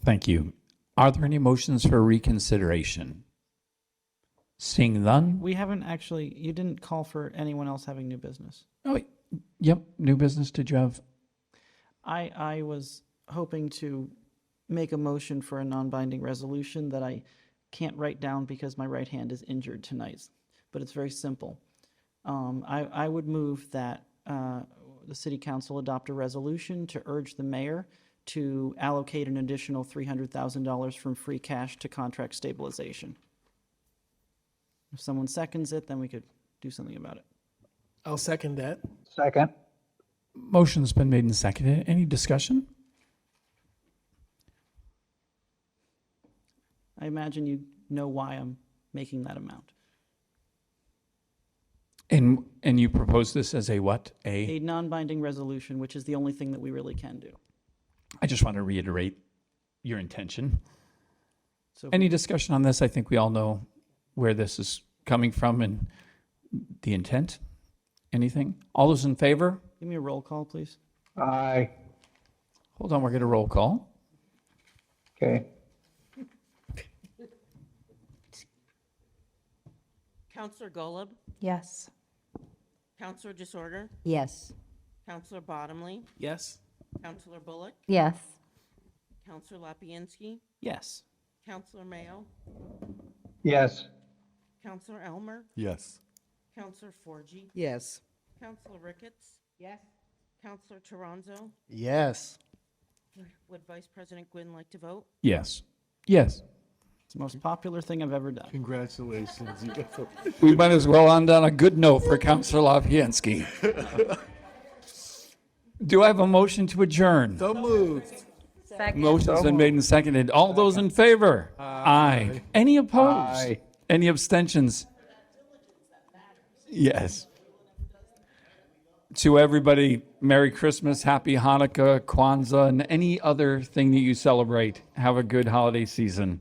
Thank you. Are there any motions for reconsideration? Seeing none? We haven't actually, you didn't call for anyone else having new business. Oh, yep, new business. Did you have? I was hoping to make a motion for a non-binding resolution that I can't write down because my right hand is injured tonight, but it's very simple. I would move that the City Council adopt a resolution to urge the mayor to allocate an additional $300,000 from free cash to contract stabilization. If someone seconds it, then we could do something about it. I'll second that. Second. Motion's been made and seconded. Any discussion? I imagine you know why I'm making that amount. And you propose this as a what? A non-binding resolution, which is the only thing that we really can do. I just want to reiterate your intention. So Any discussion on this? I think we all know where this is coming from and the intent. Anything? All those in favor? give me a roll call, please. Aye. Hold on, we're going to roll call. Okay. Counselor Golub, Yes. Counselor Disorder, Yes. Counselor Bottomley, Yes? Counselor Bullock, Yes. Counselor Lapinski, Yes. Counselor Mayo, Yes. Counselor Elmer, Yes. Counselor Forgy, Yes. Counselor Ricketts. Yes. Counselor Toronzo. Yes. Would Vice President Gwynn like to vote? Yes. Yes. It's the most popular thing I've ever done. Congratulations. You got the- We might as well end on a good note for Councilor Lapinski. Do I have a motion to adjourn? So moved. Second. Motion's been made and seconded. All those in favor? Aye. Any opposed? Aye. Any abstentions? Yes. To everybody, Merry Christmas, Happy Hanukkah, Kwanzaa, and any other thing that you celebrate. Have a good holiday season.